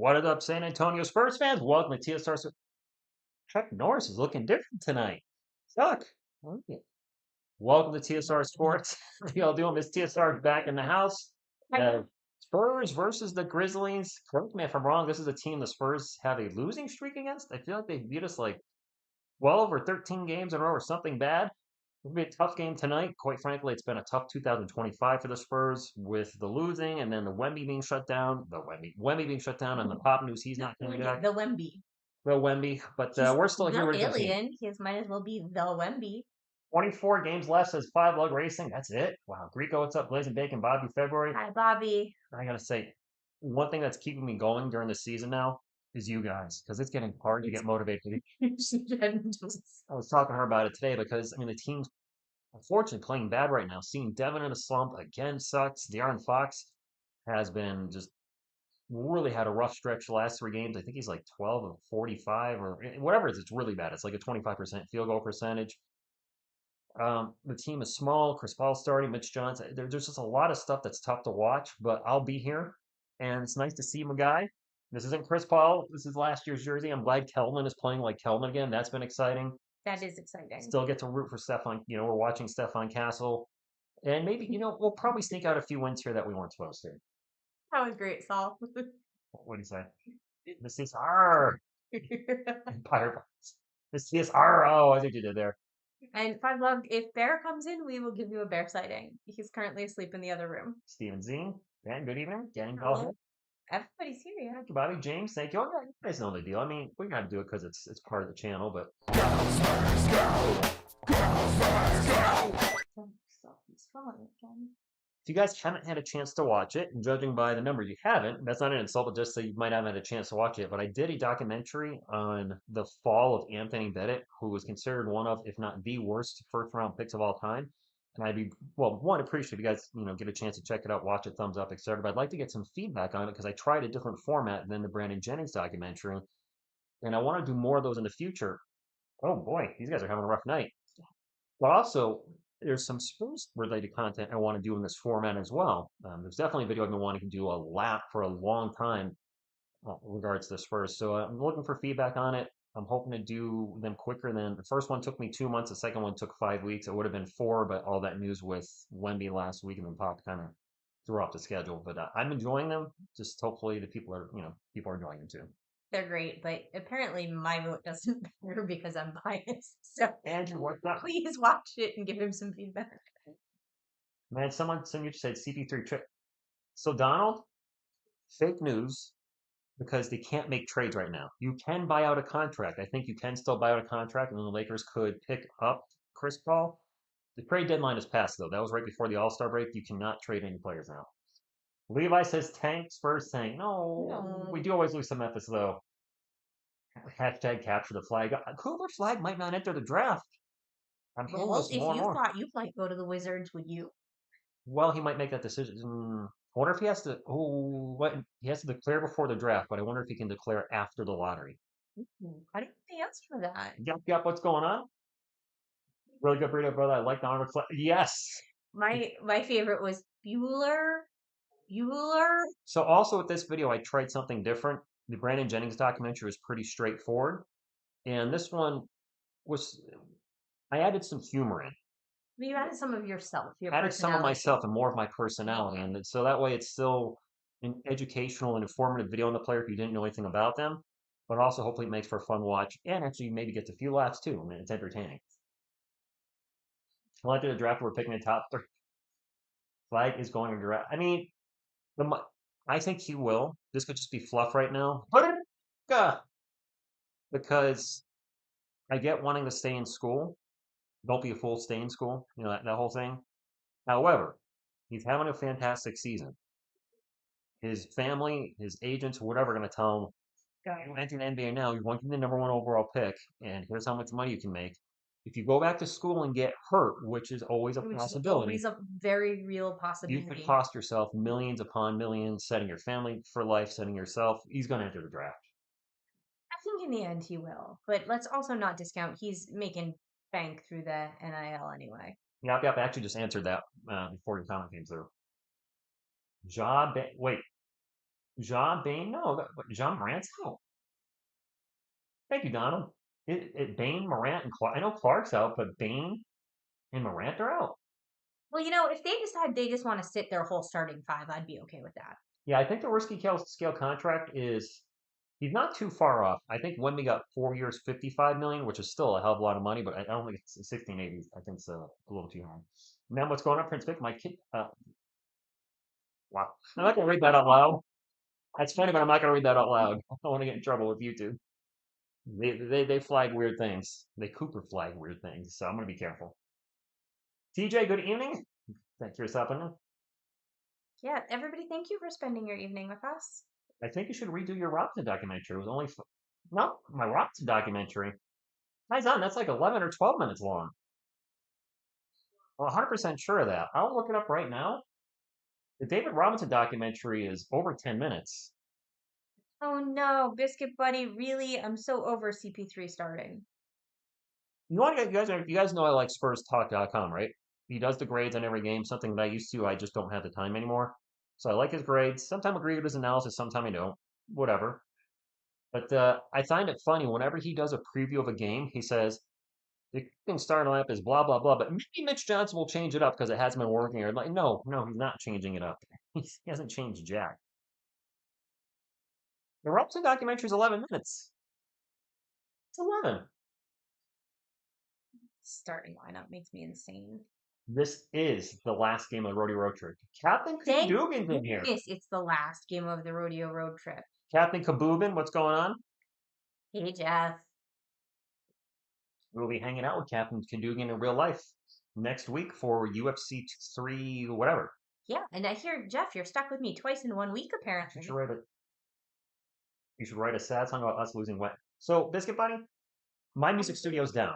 What is up, San Antonio Spurs fans? Welcome to TSR. Chuck Norris is looking different tonight. Chuck, welcome to TSR Sports. How y'all doing? Miss TSR is back in the house. Uh, Spurs versus the Grizzlies. Correct me if I'm wrong. This is a team the Spurs have a losing streak against. I feel like they beat us like 12 or 13 games in a row or something bad. It'll be a tough game tonight. Quite frankly, it's been a tough 2025 for the Spurs with the losing and then the Wemby being shut down. Wemby being shut down, and the pop news he's not coming back. The Wemby. Well, Wemby, but He's we're still here. the We're a good team. alien. He might as well be the Wemby. 24 games left, says 5 lug racing. That's it. Wow. Greco, what's up? Blazing Bacon, Bobby, February. Hi, Bobby. I gotta say, one thing that's keeping me going during the season now is you guys, because it's getting hard to get motivated. I was talking to her about it today because I mean the team's unfortunately playing bad right now. Seeing Devin in a slump again sucks. De'Aaron Fox has been just really had a rough stretch the last 3 games. I think he's like 12 of 45 or whatever it is. It's really bad. It's like a 25% field goal percentage. The team is small. Chris Paul starting, Mitch Johnson. There's just a lot of stuff that's tough to watch, but I'll be here. And it's nice to see my guy. This isn't Chris Paul. This is last year's jersey. I'm glad Kelman is playing like Kelman again. That's been exciting. That is exciting. Still get to root for Stefan. We're watching Stefan Castle. And maybe, we'll probably sneak out a few wins here that we weren't supposed to. That was great, Saul. What do you say? Miss TSR. Empire Box. Miss TSR. Oh, I think you did there. And 5 lug, if Bear comes in, we will give you a bear sighting. He's currently asleep in the other room. Steven Zine. Dan, good evening. Gang Everybody's here, yeah. Thank you, Bobby. James, thank you. You guys know the deal. I mean, we got to do it because it's part of the channel, but. If you guys haven't had a chance to watch it, and judging by the number you haven't, that's not an insult, but just so you might have had a chance to watch it. But I did a documentary on the fall of Anthony Bennett, who was considered one of, if not the worst first-round picks of all time. And I'd be, one, appreciate if you guys, get a chance to check it out, watch it, thumbs up, etc. But I'd like to get some feedback on it because I tried a different format than the Brandon Jennings documentary. And I want to do more of those in the future. Oh boy, these guys are having a rough night. But also, there's some Spurs related content I want to do in this format as well. There's definitely a video I've been wanting to do a lap for a long time in regards to the Spurs. So I'm looking for feedback on it. I'm hoping to do them quicker than the first one took me 2 months. The second one took 5 weeks. It would have been 4, but all that news with Wemby last week and then Pop kind of threw off the schedule. But I'm enjoying them. Just hopefully the people are enjoying them too. They're great, but apparently my vote doesn't matter because I'm biased. So Andrew, what's up? Please watch it and give him some feedback. Man, someone you said CP3 trick. So Donald, fake news because they can't make trades right now. You can buy out a contract. I think you can still buy out a contract, and then the Lakers could pick up Chris Paul. The trade deadline is passed, though. That was right before the All-Star break. You cannot trade any players now. Levi says tank, Spurs tank. No, we do always lose to Memphis, though. Hashtag capture the flag. Cooper's flag might not enter the draft. I'm hearing Well, this if more and you more. thought you might go to the Wizards, would you? Well, he might make that decision. I wonder if he has to. Oh, what? He has to declare before the draft, but I wonder if he can declare after the lottery. I don't know the answer for that. Yep. What's going on? Really good burrito, brother. I like the armor. Yes. My favorite was Bueller. So also with this video, I tried something different. The Brandon Jennings documentary was pretty straightforward, and this one was. I added some humor in. You added some of yourself. Added some of myself and more of my personality, and so that way it's still an educational and informative video on the player if you didn't know anything about them, but also hopefully it makes for a fun watch and actually maybe gets a few laughs too. I mean, it's entertaining. Well, after the draft, we're picking the top 3. Flag is going to draft. I mean, I think he will. This could just be fluff right now, because I get wanting to stay in school. Don't be a fool, stay in school. That whole thing. However, he's having a fantastic season. His family, his agents, whatever, are going to tell him, you enter the NBA now, you're going to be the #1 overall pick, and here's how much money you can make. If you go back to school and get hurt, which is always a possibility. It's always a very real possibility. You could cost yourself millions upon millions, setting your family for life, setting yourself. He's going to enter the draft. I think in the end he will, but let's also not discount he's making bank through the NIL anyway. Yep. I actually just answered that before your comment came through. Wait. Jean Bain? No, Jean Morant's out. Thank you, Donald. Bain, Morant, and Clark. I know Clark's out, but Bain and Morant are out. Well, if they decide they just want to sit their whole starting five, I'd be okay with that. Yeah, I think the risky scale contract is he's not too far off. I think Wemby got 4 years, 55 million, which is still a hell of a lot of money, but I don't think it's 1680. I think it's a little too high. Now, what's going on, Prince Vic? My kid. Wow, I'm not gonna read that out loud. That's funny, but I'm not gonna read that out loud. I don't want to get in trouble with YouTube. They flag weird things. They Cooper flag weird things, so I'm gonna be careful. TJ, good evening. Thank you for stopping in. Yeah, everybody, thank you for spending your evening with us. I think you should redo your Robinson documentary. It was only no, my Robinson documentary. Guys, on that's like 11 or 12 minutes long. I'm 100% sure of that. I'll look it up right now. The David Robinson documentary is over 10 minutes. Oh no, Biscuit Buddy, really? I'm so over CP3 starting. You guys know I like SpursTalk.com, right? He does the grades on every game, something that I used to. I just don't have the time anymore. So I like his grades. Sometimes I agree with his analysis, sometimes I don't. Whatever. But I find it funny whenever he does a preview of a game, he says, the thing starting lineup is blah, blah, blah, but maybe Mitch Johnson will change it up because it hasn't been working. Or like, no, he's not changing it up. He hasn't changed jack. The Robinson documentary is 11 minutes. It's 11. Starting lineup makes me insane. This is the last game of the Rodeo Road Trip. Captain Thank Kadugan's in here. goodness it's the last game of the Rodeo Road Trip. Captain Kaboobin, what's going on? Hey, Jeff. We'll be hanging out with Captain Kadugan in real life next week for UFC 3, whatever. Yeah, and I hear, Jeff, you're stuck with me twice in 1 week, apparently. You should write a sad song about us losing wet. So, Biscuit Bunny, my music studio's down.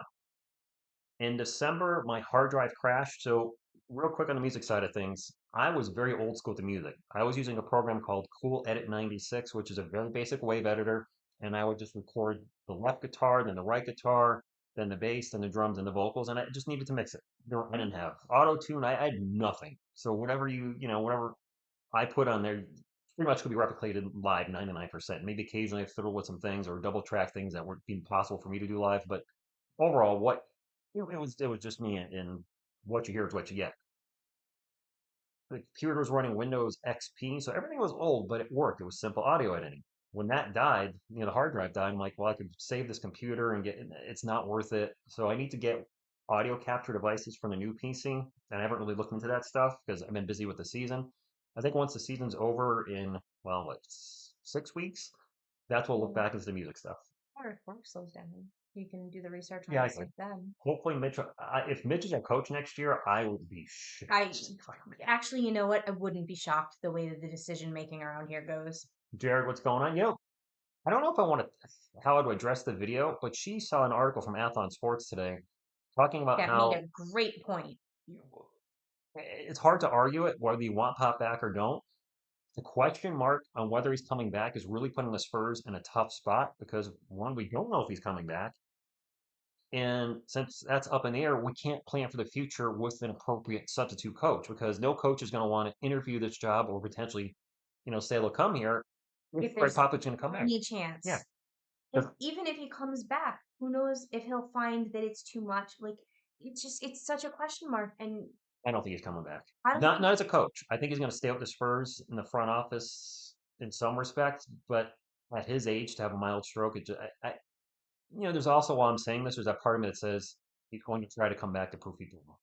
In December, my hard drive crashed. So, real quick on the music side of things, I was very old school with the music. I was using a program called Cool Edit 96, which is a very basic wave editor, and I would just record the left guitar, then the right guitar, then the bass, then the drums, and the vocals, and I just needed to mix it. I didn't have auto tune. I had nothing. So whatever whatever I put on there, pretty much could be replicated live 99%. Maybe occasionally I fiddle with some things or double track things that weren't being possible for me to do live, but overall, it was just me, and what you hear is what you get. The computer was running Windows XP, so everything was old, but it worked. It was simple audio editing. When that died, the hard drive died. I'm like, well, I could save this computer and it's not worth it. So I need to get audio capture devices from the new PC, and I haven't really looked into that stuff because I've been busy with the season. I think once the season's over in, well, what, 6 weeks, that's when we'll look back into the music stuff. Or if work slows down, you can do the research on Yeah, it like then. Hopefully if Mitch is a coach next year, I would be shocked. Actually, you know what? I wouldn't be shocked the way that the decision making around here goes. Jared, what's going on? I don't know if I want to how to address the video, but she saw an article from Athlon Sports today talking about That how made a great point. it's hard to argue it whether you want Pop back or don't. The question mark on whether he's coming back is really putting the Spurs in a tough spot because one, we don't know if he's coming back. And since that's up in the air, we can't plan for the future with an appropriate substitute coach because no coach is going to want to interview this job or potentially, say they'll come here if Greg Popovich's going to come back. Any chance. Yeah. Even if he comes back, who knows if he'll find that it's too much. Like, it's such a question mark. And I don't think he's coming back. Not as a coach. I think he's going to stay with the Spurs in the front office in some respects, but at his age, to have a mild stroke, there's also, while I'm saying this, there's that part of me that says he's going to try to come back to prove people wrong.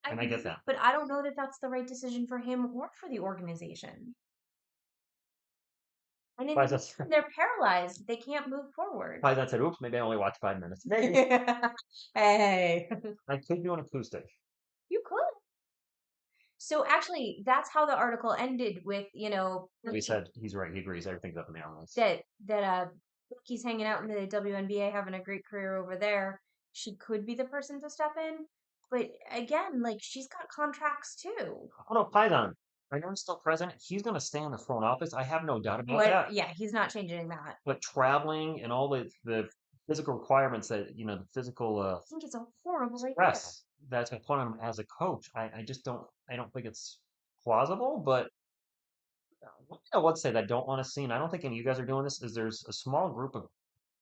And I get that. But I don't know that that's the right decision for him or for the organization. And they're paralyzed. They can't move forward. I said, oops, maybe I only watched 5 minutes. Maybe. Hey. I could do an acoustic. You could. So actually, that's how the article ended with, He said he's right. He agrees. Everything's up in the air. That he's hanging out in the WNBA, having a great career over there. She could be the person to step in. But again, she's got contracts too. Oh no, Python. I know he's still president. He's going to stay in the front office. I have no doubt about that. Yeah, he's not changing that. But traveling and all the physical requirements that, the physical I think it's a horrible stress that's going to put on him as a coach. I don't think it's plausible, but One thing I would say that I don't want to see, and I don't think any of you guys are doing this, is there's a small group of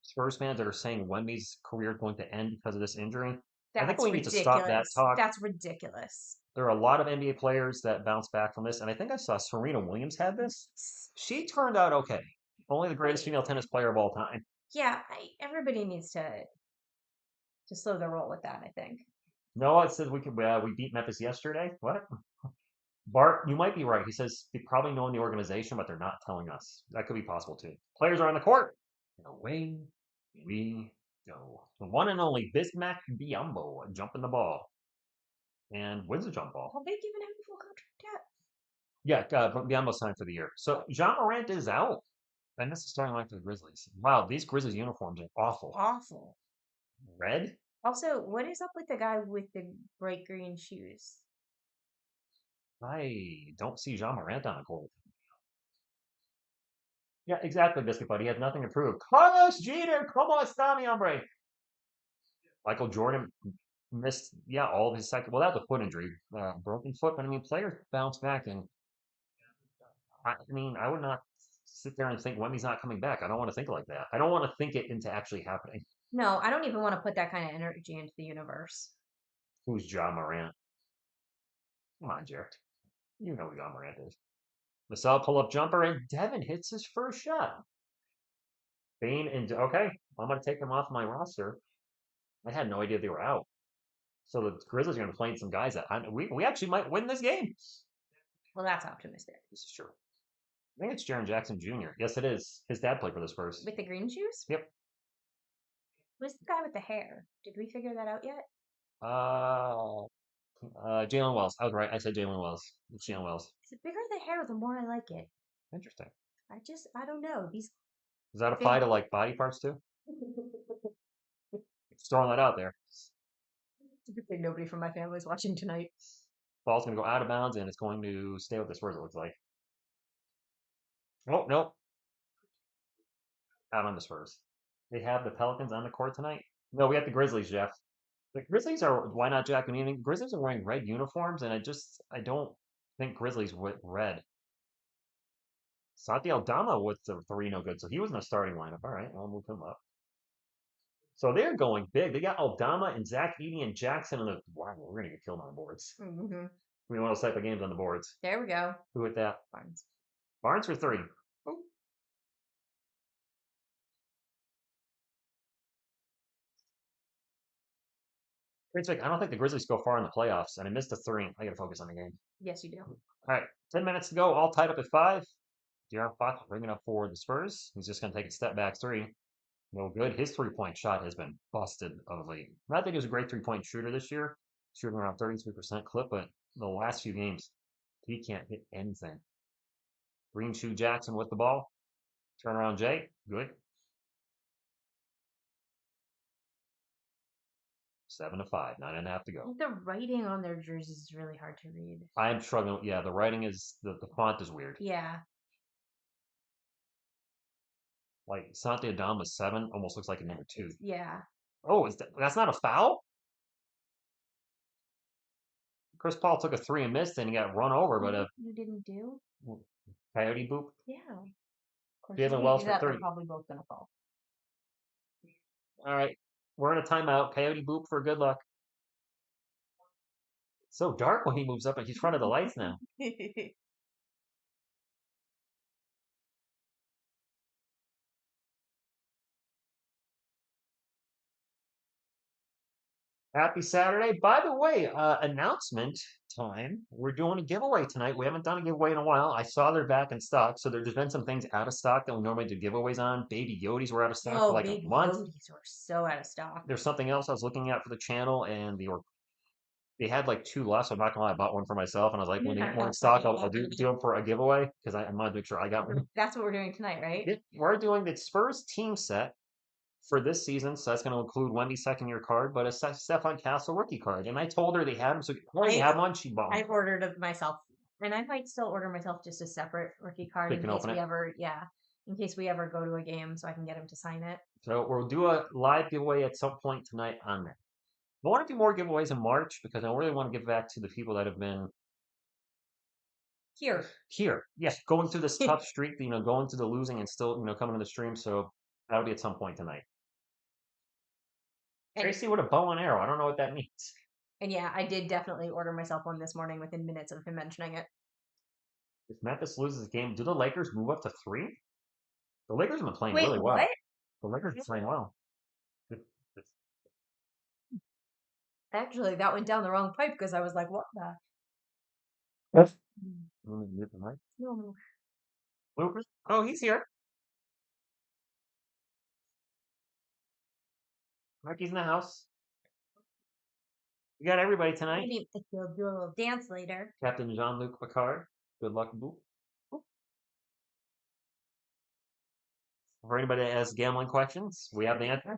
Spurs fans that are saying Wemby's career is going to end because of this injury. I think That's we need to stop that ridiculous. talk. That's ridiculous. There are a lot of NBA players that bounce back from this, and I think I saw Serena Williams had this. She turned out okay. Only the greatest female tennis player of all time. Yeah, everybody needs to slow their roll with that, I think. Noah says we beat Memphis yesterday. What? Bart, you might be right. He says they probably know in the organization, but they're not telling us. That could be possible too. Players are on the court. And away we go. The one and only Bismack Biyombo jumping the ball and wins the jump ball. Have they given him a full contract yet? Yeah, Biyombo signed for the year. So John Morant is out. And that's the starting line for the Grizzlies. Wow, these Grizzlies uniforms are awful. Awful. Red? Also, what is up with the guy with the bright green shoes? I don't see John Morant on the court. Yeah, exactly, Biscuit Buddy. He has nothing to prove. Carlos Jeter, como está, mi hombre? Michael Jordan missed, all of his second. Well, that's a foot injury, broken foot. But I mean, players bounce back, and I would not sit there and think Wemby's not coming back. I don't want to think like that. I don't want to think it into actually happening. No, I don't even want to put that kind of energy into the universe. Who's John Morant? Come on, Jared. You know who John Morant is. Vassell pull-up jumper, and Devin hits his first shot. Bain and okay, I'm going to take them off my roster. I had no idea they were out. So the Grizzlies are going to be playing some guys that we actually might win this game. Well, that's optimistic. This is true. I think it's Jaren Jackson Jr. Yes, it is. His dad played for the Spurs. With the green shoes? Yep. Who's the guy with the hair? Did we figure that out yet? Jalen Wells. I was right. I said Jalen Wells. It's Jalen Wells. The bigger the hair, the more I like it. Interesting. I don't know. These Does that apply to like body parts too? Just throwing that out there. It's a good thing nobody from my family is watching tonight. Ball's going to go out of bounds and it's going to stay with the Spurs, it looks like. Oh, nope. Out on the Spurs. They have the Pelicans on the court tonight. No, we have the Grizzlies, Jeff. The Grizzlies are, why not Jack? Grizzlies are wearing red uniforms, and I don't think Grizzlies with red. Santi Aldama with the three, no good. So he was in the starting lineup. All right, I'll move him up. So they're going big. They got Aldama and Zach Edey and Jackson on the. Wow, we're gonna get killed on the boards. Mm-hmm. We want those type of games on the boards. There we go. Who hit that? Barnes. Barnes for three. Oh. I don't think the Grizzlies go far in the playoffs, and I missed a three. I got to focus on the game. Yes, you do. All right, 10 minutes to go. All tied up at 5. De'Aaron Fox bringing up for the Spurs. He's just going to take a step back three. No good. His three-point shot has been busted of late. Not that he was a great three-point shooter this year, shooting around 33% clip, but the last few games, he can't hit anything. Green Shoe Jackson with the ball. Turnaround Jay. Good. 7-5, 9.5 to go. The writing on their jerseys is really hard to read. I'm struggling. Yeah, the writing is the font is weird. Yeah. Like Santi Adama 7 almost looks like a number 2. Yeah. Oh, that's not a foul? Chris Paul took a 3 and missed, and he got run over, but you didn't do coyote boop. Yeah. Of course, Jalen Wells for 3. They're probably both gonna fall. All right, we're in a timeout. Coyote boop for good luck. It's so dark when he moves up, and he's in front of the lights now. Happy Saturday. By the way, announcement time. We're doing a giveaway tonight. We haven't done a giveaway in a while. I saw they're back in stock. So there's been some things out of stock that we normally do giveaways on. Baby Yodis were out of stock for like a month. Yodis were so out of stock. There's something else I was looking at for the channel, and they had like 2 left. So I'm not gonna lie, I bought one for myself, and I was like, when they get more in stock, I'll do them for a giveaway because I wanted to make sure I got one. That's what we're doing tonight, right? We're doing the Spurs team set for this season, so that's going to include Wendy's second-year card, but a Stefan Castle rookie card. And I told her they had them, so when you have one, she bought one. I ordered it myself, and I might still order myself just a separate rookie card in case we ever go to a game, so I can get him to sign it. So we'll do a live giveaway at some point tonight on that. I want to do more giveaways in March because I really want to give back to the people that have been Here, yes, going through this tough streak, going through the losing and still, coming to the stream. So that'll be at some point tonight. Tracy with a bow and arrow. I don't know what that means. And yeah, I did definitely order myself one this morning within minutes of him mentioning it. If Memphis loses the game, do the Lakers move up to 3? The Lakers have been playing Wait, really well. what? The Lakers are playing well. Actually, that went down the wrong pipe because I was like, what the? No. Oh, he's here. Marky's in the house. We got everybody tonight. Maybe he'll do a little dance later. Captain Jean-Luc Picard. Good luck, boo. For anybody that has gambling questions, we have the answer.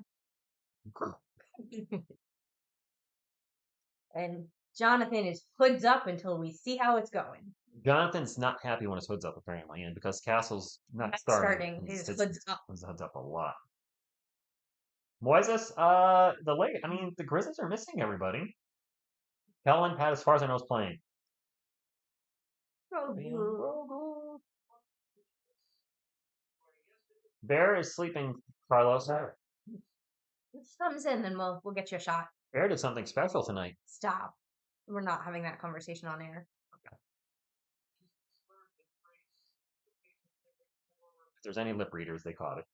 And Jonathan is hoods up until we see how it's going. Jonathan's not happy when his hood's up, apparently, and because Castle's not starting. His hood's up. His hood's up a lot. Moises, the Grizzlies are missing everybody. Kellen, Pat, as far as I know, is playing. Bear is sleeping, Carlos. Something's in, then we'll get you a shot. Bear did something special tonight. Stop. We're not having that conversation on air. Okay. If there's any lip readers, they caught it.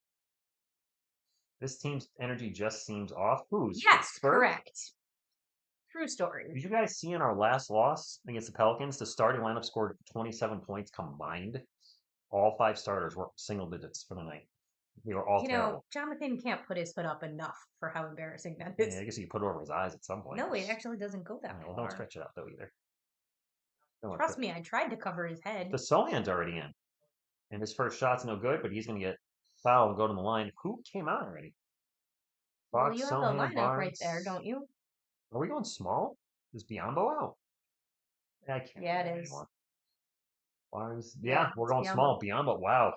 This team's energy just seems off. Who's? Yes, Spurs? Correct. True story. Did you guys see in our last loss against the Pelicans, the starting lineup scored 27 points combined? All 5 starters were single digits for the night. They were all terrible. Jonathan can't put his foot up enough for how embarrassing that is. Yeah, I guess you could put it over his eyes at some point. No, it actually doesn't go that far. Don't stretch it out, though, either. Trust me, I tried to cover his head. The Sohan's already in. And his first shot's no good, but he's going to get fouled and go to the line. Who came out already? Well, you have the lineup right there, don't you? Are we going small? Is Biombo out? I can't. Yeah, it is. Barnes. Yeah, we're going small. Biombo. Wow.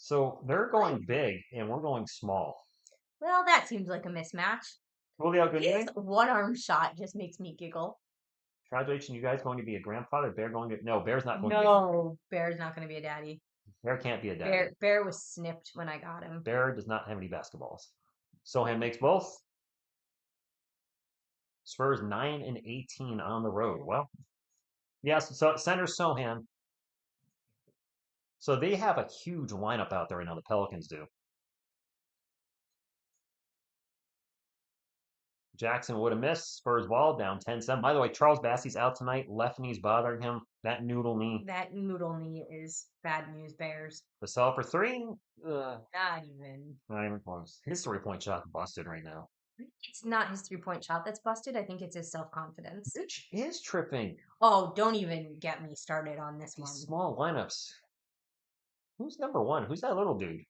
So they're going big, and we're going small. Well, that seems like a mismatch. Julio, good evening. His one-arm shot just makes me giggle. Congratulations, you guys going to be a grandfather? Bear going to... No, Bear's not going to be... No, Bear's not going to be a daddy. Bear can't be a daddy. Bear was snipped when I got him. Bear does not have any basketballs. Sohan makes both. Spurs 9-18 on the road. Well, yes, so center Sohan. So they have a huge lineup out there right now, the Pelicans do. Jackson would have missed. Spurs ball down 10-7. By the way, Charles Bassey's out tonight. Left knee's bothering him. That noodle knee. That noodle knee is bad news, Bears. Vassell for 3. Not even. Not even close. His 3-point shot busted right now. It's not his 3-point shot that's busted. I think it's his self-confidence. Which is tripping. Oh, don't even get me started on this one. Small lineups. Who's number 1? Who's that little dude?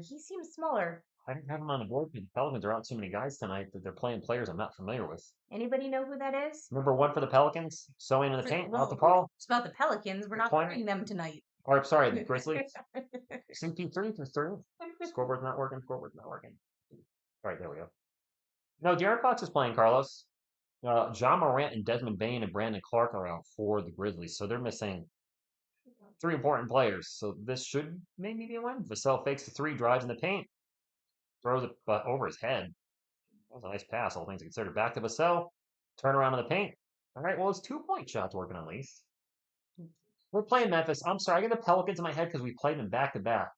He seems smaller. I didn't have him on the board because the Pelicans are out so many guys tonight that they're playing players I'm not familiar with. Anybody know who that is? Number 1 for the Pelicans. Sewing in the paint. Out the ball. It's about the Pelicans. We're not playing them tonight. Or, sorry, the Grizzlies. CP3 for 3. Scoreboard's not working. Scoreboard's not working. All right, there we go. No, De'Aaron Fox is playing, Carlos. John Morant and Desmond Bane and Brandon Clark are out for the Grizzlies, so they're missing 3 important players. So this should maybe be a win. Vassell fakes the 3, drives in the paint, throws it over his head. That was a nice pass, all things considered. Back to Vassell, turn around in the paint. All right, well, it's 2-point shots working at least. We're playing Memphis. I'm sorry, I get the Pelicans in my head because we played them back-to-back.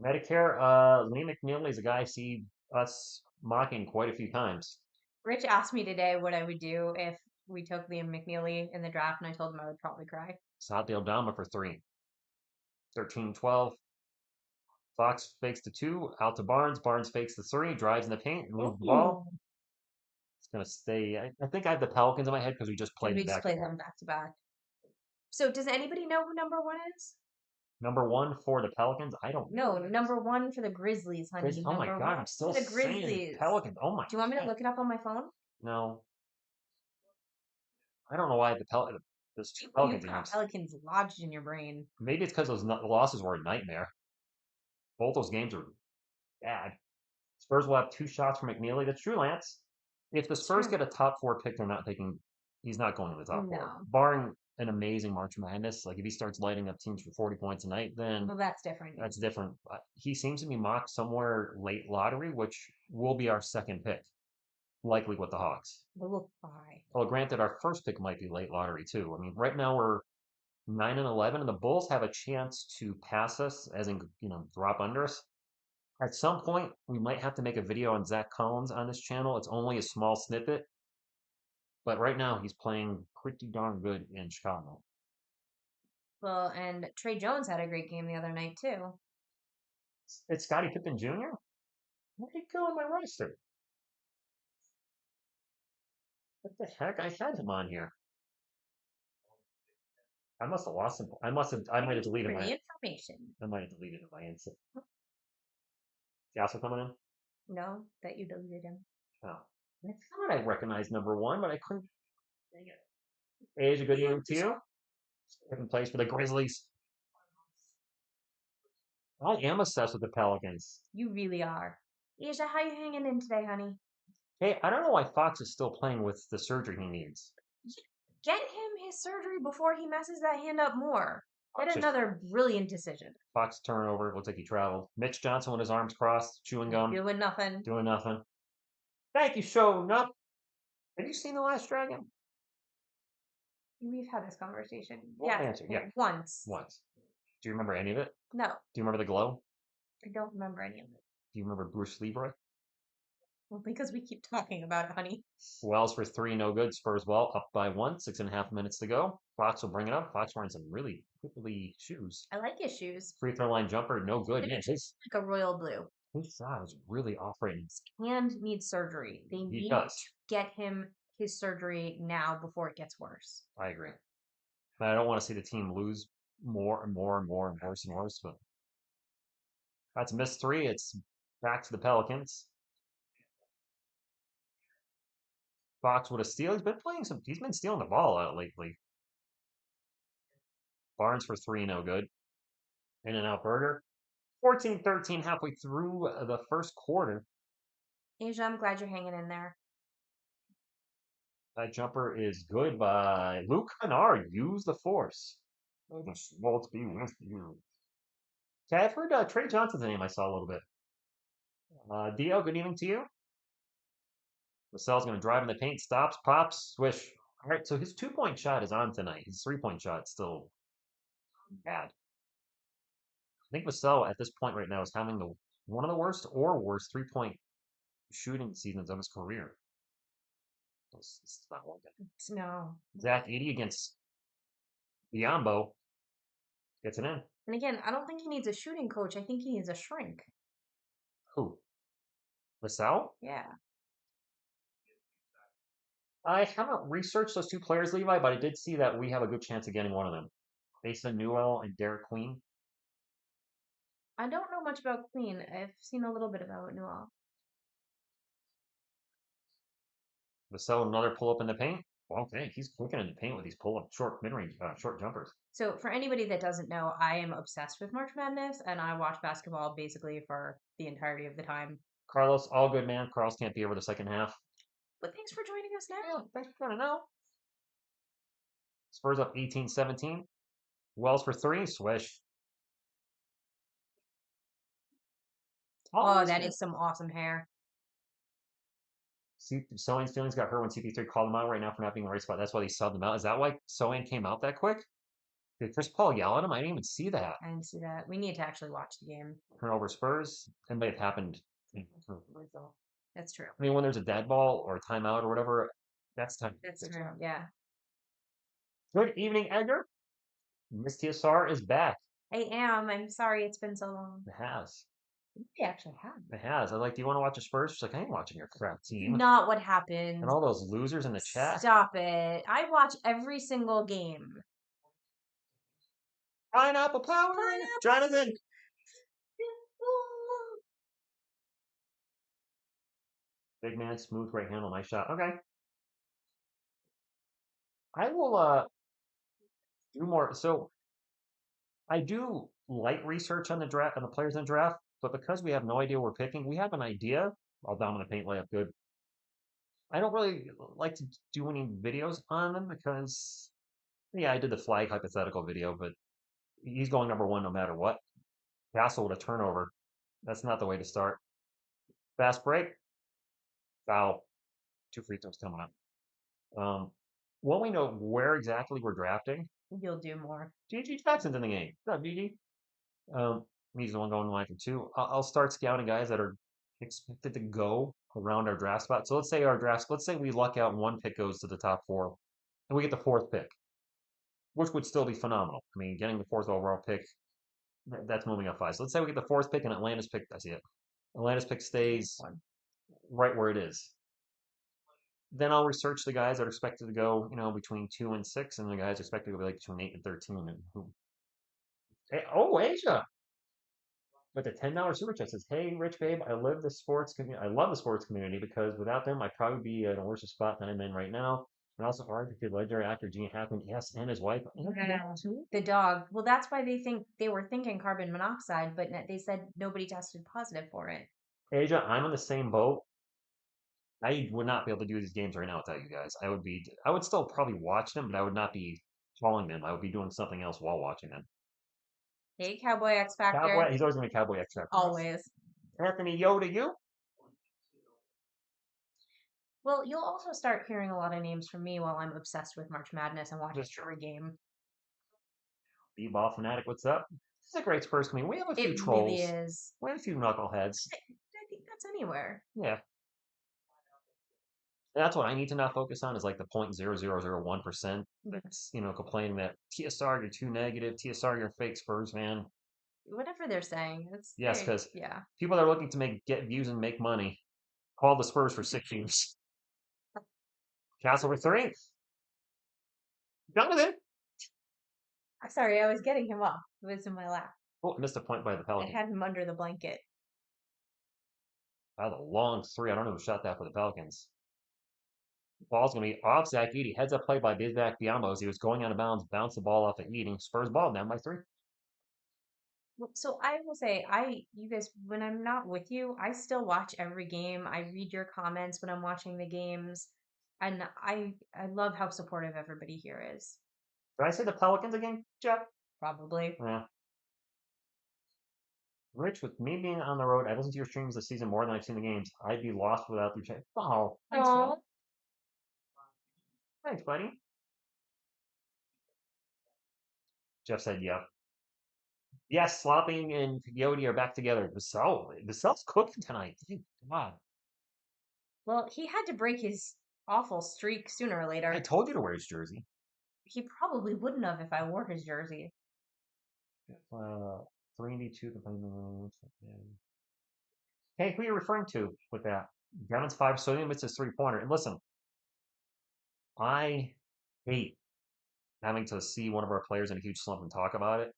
Medicare, Lee McNeely is a guy I see us mocking quite a few times. Rich asked me today what I would do if we took Liam McNeely in the draft, and I told him I would probably cry. South Aldama for 3. 13-12. Fox fakes the 2, out to Barnes. Barnes fakes the 3, drives in the paint, and moves the ball. It's going to stay. I think I have the Pelicans in my head because we just played them back-to-back. So does anybody know who number 1 is? Number 1 for the Pelicans? I don't know. No, number 1 for the Grizzlies, honey. Oh my God, I'm still the Grizzlies. saying Pelicans. Oh my God. Do you want me to look it up on my phone? No. I don't know why those 2 Pelicans games. Pelicans lodged in your brain. Maybe it's because those losses were a nightmare. Both those games are bad. Spurs will have 2 shots from McNeely. That's true, Lance. If the Spurs get a top 4 pick, they're not taking. He's not going to the top 4. Barring an amazing March Madness. Like if he starts lighting up teams for 40 points a night, then Well, that's different. that's different. He seems to be mocked somewhere late lottery, which will be our second pick, likely with the Hawks. But we'll try. Well, granted, our first pick might be late lottery too. I mean, right now we're 9 and 11, and the Bulls have a chance to pass us, as in drop under us. At some point, we might have to make a video on Zach Collins on this channel. It's only a small snippet, but right now he's playing pretty darn good in Chicago. Well, and Trey Jones had a great game the other night too. It's Scottie Pippen Jr. Where did he go on my roster? What the heck? I had him on here. I must have lost him. I might have deleted For my. the information. I might have deleted my answer. Is also coming in? No, that you deleted him. Oh. I thought I recognized number one, but I couldn't. Dang it. Age, a good evening to you. Second place for the Grizzlies. I am obsessed with the Pelicans. You really are. Asia, how you hanging in today, honey? Hey, I don't know why Fox is still playing with the surgery he needs. Get him his surgery before he messes that hand up more. Fox Get another brilliant decision. Fox turnover. Looks like he traveled. Mitch Johnson with his arms crossed, chewing gum. Doing nothing. Doing nothing. Thank you, showing up. Have you seen The Last Dragon? We've had this conversation. What answer? Yeah. Once. Once. Do you remember any of it? No. Do you remember The Glow? I don't remember any of it. Do you remember Bruce Leroy? Well, because we keep talking about it, honey. Wells for three, no good. Spurs ball up by 1, 6.5 minutes to go. Fox will bring it up. Fox wearing some really quickly shoes. I like his shoes. Free throw line jumper, no good. Man, his like a royal blue. His side is really off right now. His hand needs surgery. They need to get him his surgery now before it gets worse. I agree. I don't want to see the team lose more and more and more and worse and worse, but that's a missed three. It's back to the Pelicans. Fox with a steal. He's been stealing the ball out lately. Barnes for three, no good. In and out burger. 14-13 halfway through the first quarter. Asia, I'm glad you're hanging in there. That jumper is good by Luke Kennard. Use the force. May the Schmaltz be with you. Okay, I've heard Trey Johnson's name I saw a little bit. Dio, good evening to you. Vassell's going to drive in the paint, stops, pops, swish. All right, so his 2-point shot is on tonight. His 3-point shot is still bad. I think Vassell at this point right now is having one of the worst or worst 3-point shooting seasons of his career. It's not working. No. Zach 80 against Biombo gets it in. And again, I don't think he needs a shooting coach. I think he needs a shrink. Who? Vassell? Yeah. I haven't researched those two players, Levi, but I did see that we have a good chance of getting one of them. Mason Newell and Derek Queen. I don't know much about Queen. I've seen a little bit about Newell. Vassell, another pull-up in the paint. Okay, he's cooking in the paint with these pull-up short mid-range short jumpers. So for anybody that doesn't know, I am obsessed with March Madness, and I watch basketball basically for the entirety of the time. Carlos, all good, man. Carlos can't be over the second half. But thanks for joining us now. Yeah, thanks for coming out. Spurs up 18-17. Wells for three. Swish. Oh, that is some awesome hair. Sohane's feelings got hurt when CP3 called him out right now for not being in the right spot. That's why they subbed him out. Is that why Sohane came out that quick? Did Chris Paul yell at him? I didn't even see that. I didn't see that. We need to actually watch the game. Turnover Spurs. It may have happened. That's true. I mean, when there's a dead ball or a timeout or whatever, that's time. That's true, yeah. Good evening, Edgar. Miss TSR is back. I am. I'm sorry it's been so long. It has. We actually have. It has. I'm like, do you want to watch the Spurs? She's like, I ain't watching your crap team. Not what happened. And all those losers in the chat. Stop it. I watch every single game. Pineapple power. Jonathan. Big man, smooth right handle, nice shot. Okay. I will do more. So I do light research on the draft and the players in the draft, but because we have no idea what we're picking, we have an idea. I'll dominant paint layup good. I don't really like to do any videos on them because Yeah, I did the flag hypothetical video, but he's going number one no matter what. Castle with a turnover. That's not the way to start. Fast break. Foul. Two free throws coming up. When we know where exactly we're drafting, You'll do more. GG Jackson's in the game. What's up, GG? Um, he's the one going line for two. I'll start scouting guys that are expected to go around our draft spot. So let's say our drafts, let's say we luck out and one pick goes to the top four, and we get the fourth pick, which would still be phenomenal. I mean, getting the fourth overall pick, that's moving up five. So let's say we get the fourth pick and Atlanta's pick, I see it. Atlanta's pick stays right where it is. Then I'll research the guys that are expected to go, between 2 and 6, and the guys expected to go like between 8 and 13. And hey, oh, Asia! But the $10 super chat says, "Hey, Rich Babe, I love the sports community. I love the sports community because without them, I'd probably be in a worse spot than I'm in right now. And also, R.I.P. legendary actor Gene Hackman, yes, and his wife. The dog. Well, that's why they were thinking carbon monoxide, but they said nobody tested positive for it. Asia, I'm in the same boat. I would not be able to do these games right now without you guys. I would still probably watch them, but I would not be calling them. I would be doing something else while watching them. Hey, Cowboy X Factor. Cowboy, he's always going to be Cowboy X Factor. Always. Anthony Yoda, you? Well, you'll also start hearing a lot of names from me while I'm obsessed with March Madness and watching every game. B-ball fanatic, what's up? This is a great Spurs community. We have a few It trolls. really is. We have a few knuckleheads. I think that's anywhere. Yeah. That's what I need to now focus on is like the 0.0001% that's, complaining that TSR, you're too negative. TSR, you're a fake Spurs fan. Whatever they're saying. Yes, because yeah. people that are looking to get views and make money call the Spurs for 6 years. Castle for 3. Jonathan. I'm sorry, I was getting him up. It was in my lap. Oh, I missed a point by the I Pelicans. had him under the blanket. That was a long 3. I don't know who shot that for the Pelicans. Ball's going to be off Zach Edey. Heads up play by Bizak Biombo as he was going out of bounds, bounced the ball off of Edey. Spurs ball down by 3. So I will say, you guys, when I'm not with you, I still watch every game. I read your comments when I'm watching the games, and I love how supportive everybody here is. Did I say the Pelicans again, Jeff? Probably. Yeah. Rich, with me being on the road, I listened to your streams this season more than I've seen the games. I'd be lost without your chat. Oh, thanks, Phil. Thanks, buddy. Jeff said, "Yep." Yes, Slopping and Coyote are back together. Vassell's cooking tonight. Thank God. Well, he had to break his awful streak sooner or later. I told you to wear his jersey. He probably wouldn't have if I wore his jersey. 3-2 complaining. Hey, who are you referring to with that? Gavin's 5, so he missed his 3-pointer. And listen, I hate having to see one of our players in a huge slump and talk about it.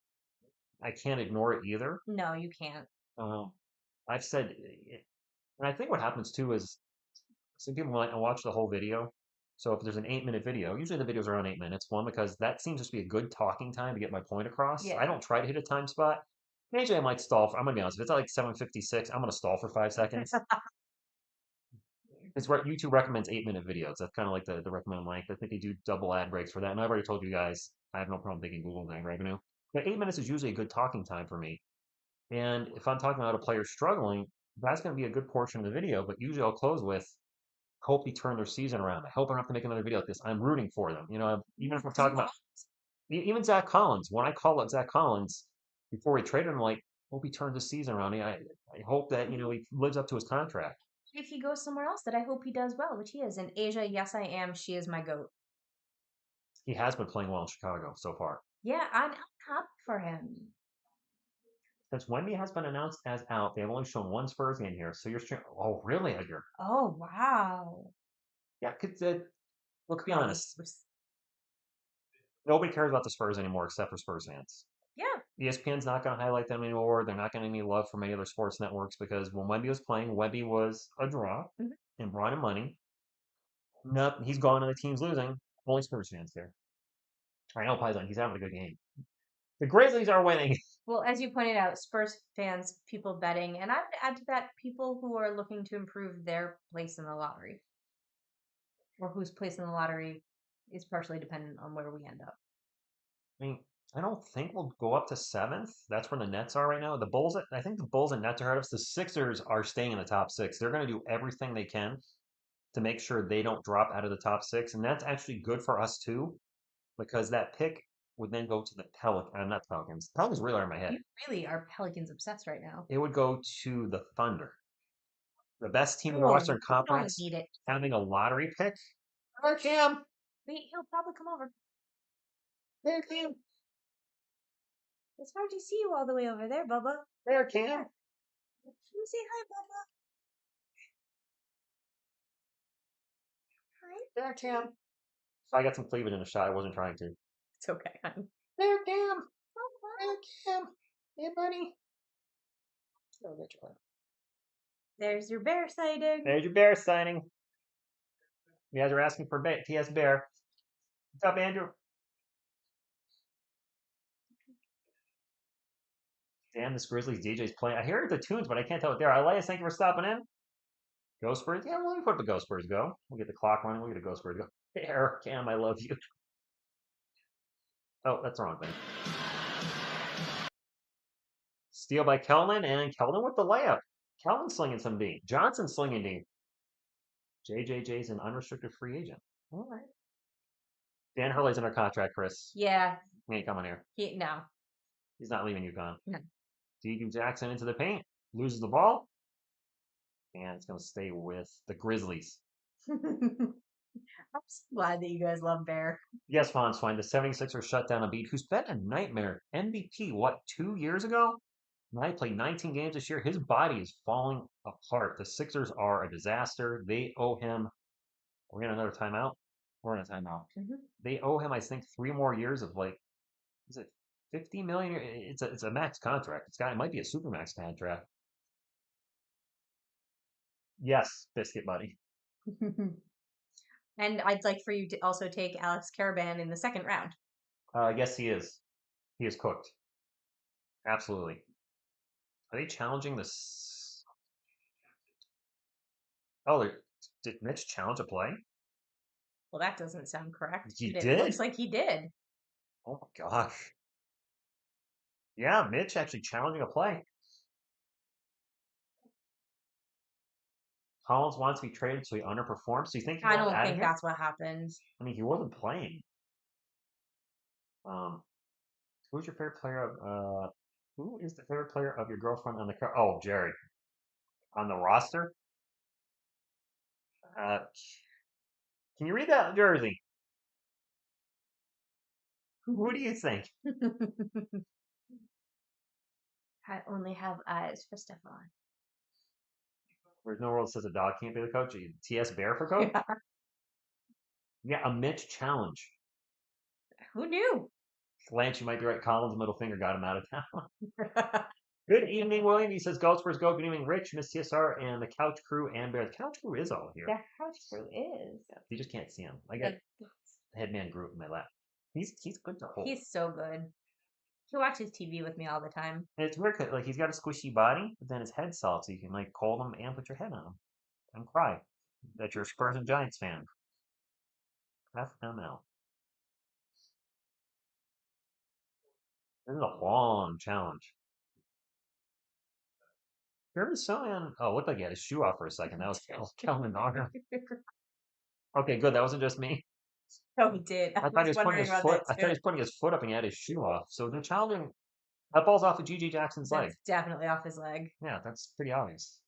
I can't ignore it either. No, you can't. I've said, and I think what happens too is some people might watch the whole video. So if there's an 8-minute video, usually the videos are around 8 minutes. One, because that seems to be a good talking time to get my point across. Yeah. I don't try to hit a time spot. Maybe I might stall. I'm going to be honest. If it's like 7:56, I'm going to stall for 5 seconds. It's what YouTube recommends 8-minute videos. That's kind of like the recommended length. I think they do double ad breaks for that. And I've already told you guys, I have no problem taking Google ad revenue. But 8 minutes is usually a good talking time for me. And if I'm talking about a player struggling, that's going to be a good portion of the video. But usually I'll close with, hope they turn their season around. I hope I don't have to make another video like this. I'm rooting for them. Even if we're talking about even Zach Collins. When I call up Zach Collins before we traded him, like, hope he turns the season around. I hope that he lives up to his contract. If he goes somewhere else, that I hope he does well, which he is. In Asia, yes, I am. She is my goat. He has been playing well in Chicago so far. Yeah, I'm happy for him. Since Wemby has been announced as out, they have only shown one Spurs game here. So you're streaming. Oh, really, Edgar? Oh, wow. Yeah, look, be honest. Nobody cares about the Spurs anymore except for Spurs fans. Yeah. ESPN's not going to highlight them anymore. They're not getting any love from any other sports networks because when Wemby was playing, Wemby was a draw and brought in money. Nope, he's gone and the team's losing. Only Spurs fans care. I know Python, he's having a good game. The Grizzlies are winning. Well, as you pointed out, Spurs fans, people betting, and I would add to that people who are looking to improve their place in the lottery, or whose place in the lottery is partially dependent on where we end up. I mean, I don't think we'll go up to seventh. That's where the Nets are right now. The Bulls, I think the Bulls and Nets are ahead of us. The Sixers are staying in the top six. They're going to do everything they can to make sure they don't drop out of the top six. And that's actually good for us too, because that pick would then go to the not Pelicans. Pelicans really are in my head. You really are Pelicans obsessed right now. It would go to the Thunder, the best team in the Oh, Western we don't Conference, need it. having a lottery pick. There, Cam. Wait, he'll probably come over. There, Cam. It's hard to see you all the way over there, Bubba. There, Cam. Can you say hi, Bubba? Hi. There, Cam. So I got some cleavage in the shot. I wasn't trying to. It's okay, honey. There, Cam. There, Cam. Hey, buddy. Oh, that's right. There's your bear sighting. There's your bear signing. You guys are asking for TS Bear. What's up, Andrew? Damn, this Grizzlies DJ's playing. I hear the tunes, but I can't tell what they are. Elias, thank you for stopping in. Go Spurs? Yeah, we'll put the Go Spurs go. We'll get the clock running. We'll get the Go Spurs go. There, Cam, I love you. Oh, that's the wrong thing. Steal by Kelman, and Kelman with the layup. Kelman slinging some D. Johnson slinging D. JJJ's an unrestricted free agent. All right. Dan Hurley's under contract, Chris. Yeah. He ain't coming here. No. He's not leaving UConn. No. D.D. Jackson into the paint. Loses the ball. And it's going to stay with the Grizzlies. I'm so glad that you guys love Bear. Yes, Fonz, fine. The 76ers shut down Embiid, who's been a nightmare. MVP, 2 years ago? Knight played 19 games this year. His body is falling apart. The Sixers are a disaster. They owe him. We're in another timeout. We're in a timeout. Mm-hmm. They owe him, I think, 3 more years of is it 50 million? It's a max contract. It might be a super max contract. Yes, biscuit buddy. And I'd like for you to also take Alex Caravan in the second round. Yes, he is. He is cooked. Absolutely. Are they challenging this? Oh, did Mitch challenge a play? Well, that doesn't sound correct. He It did? looks like he did. Oh my gosh. Yeah, Mitch actually challenging a play. Collins wants to be traded, so he underperforms. So you think I don't think that's what happened. I mean, he wasn't playing. Who's your favorite player of? Who is the favorite player of your girlfriend on the car? Oh, Jerry, on the roster. Can you read that jersey? Who do you think? I only have eyes for Stefan. There's no rule that says a dog can't be the coach. TS Bear for coach? Yeah. Yeah, a Mitch challenge. Who knew? Lance, you might be right. Collins' middle finger got him out of town. Good evening, William. He says, Go Spurs, go. Good evening, Rich, Miss TSR, and the Couch Crew and Bear. The Couch Crew is all here. The Couch Crew is. Yeah, you just can't see him. I got Headman Groot in my lap. He's good to hold. He's so good. He watches TV with me all the time. And it's weird, like he's got a squishy body, but then his head's soft, so you can hold him and put your head on him and cry that you're a Spurs and Giants fan. FML. This is a long challenge. Here's Sohan. Oh, looked like he had his shoe off for a second. That was Kelvin Dogger. Okay, good. That wasn't just me. Oh, he did. I thought he was putting his foot. I thought he was putting his foot up and he had his shoe off. So they're challenging. That ball's off of G.G. Jackson's leg. Definitely off his leg. Yeah, that's pretty obvious.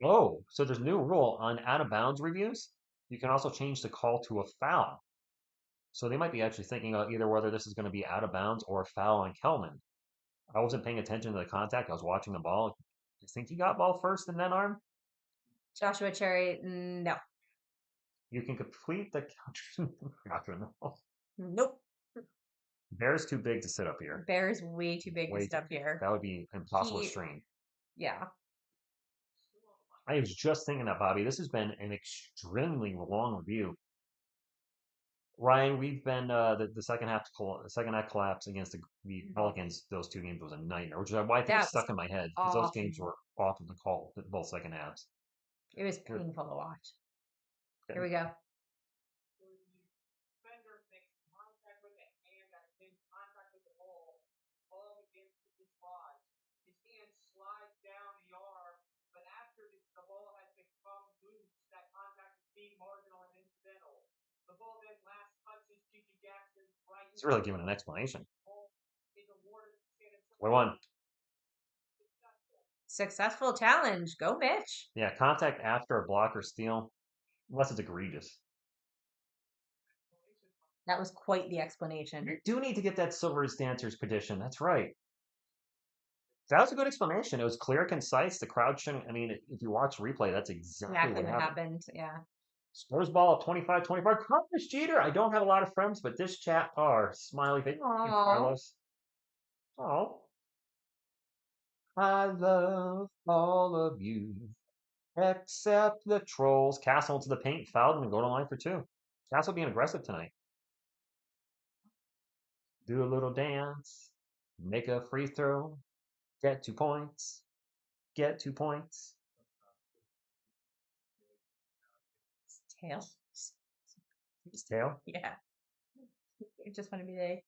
Oh, so there's a new rule on out of bounds reviews. You can also change the call to a foul. So they might be actually thinking of either whether this is going to be out of bounds or a foul on Kelman. I wasn't paying attention to the contact. I was watching the ball. You think he got ball first and then arm? Joshua Cherry, no. You can complete the counter. Nope. Bear's too big to sit up here. Bear is way too big to sit up here. That would be impossible to stream. Yeah. I was just thinking that, Bobby. This has been an extremely long review. Ryan, we've been the second half collapse against the Pelicans. Those 2 games was a nightmare, which is why I think it's stuck in my head because those games were awful to call both second halves. It was Good. painful to watch. Good. Here we go. It's really giving an explanation. We won. Successful challenge. Go, Mitch. Yeah, contact after a block or steal, unless it's egregious. That was quite the explanation. You do need to get that Silver Dancers petition. That's right. That was a good explanation. It was clear, concise. The crowd shouldn't. I mean, if you watch replay, that's exactly what happened. Yeah. Spurs ball at 25-25. Carlos Jeter. I don't have a lot of friends, but this chat are smiley face. Carlos. Oh. I love all of you except the trolls. Castle into the paint, fouled, and go to line for two. Castle being aggressive tonight. Do a little dance. Make a free throw. Get 2 points. Get 2 points. Tail. His tail? Yeah. It's just funny today.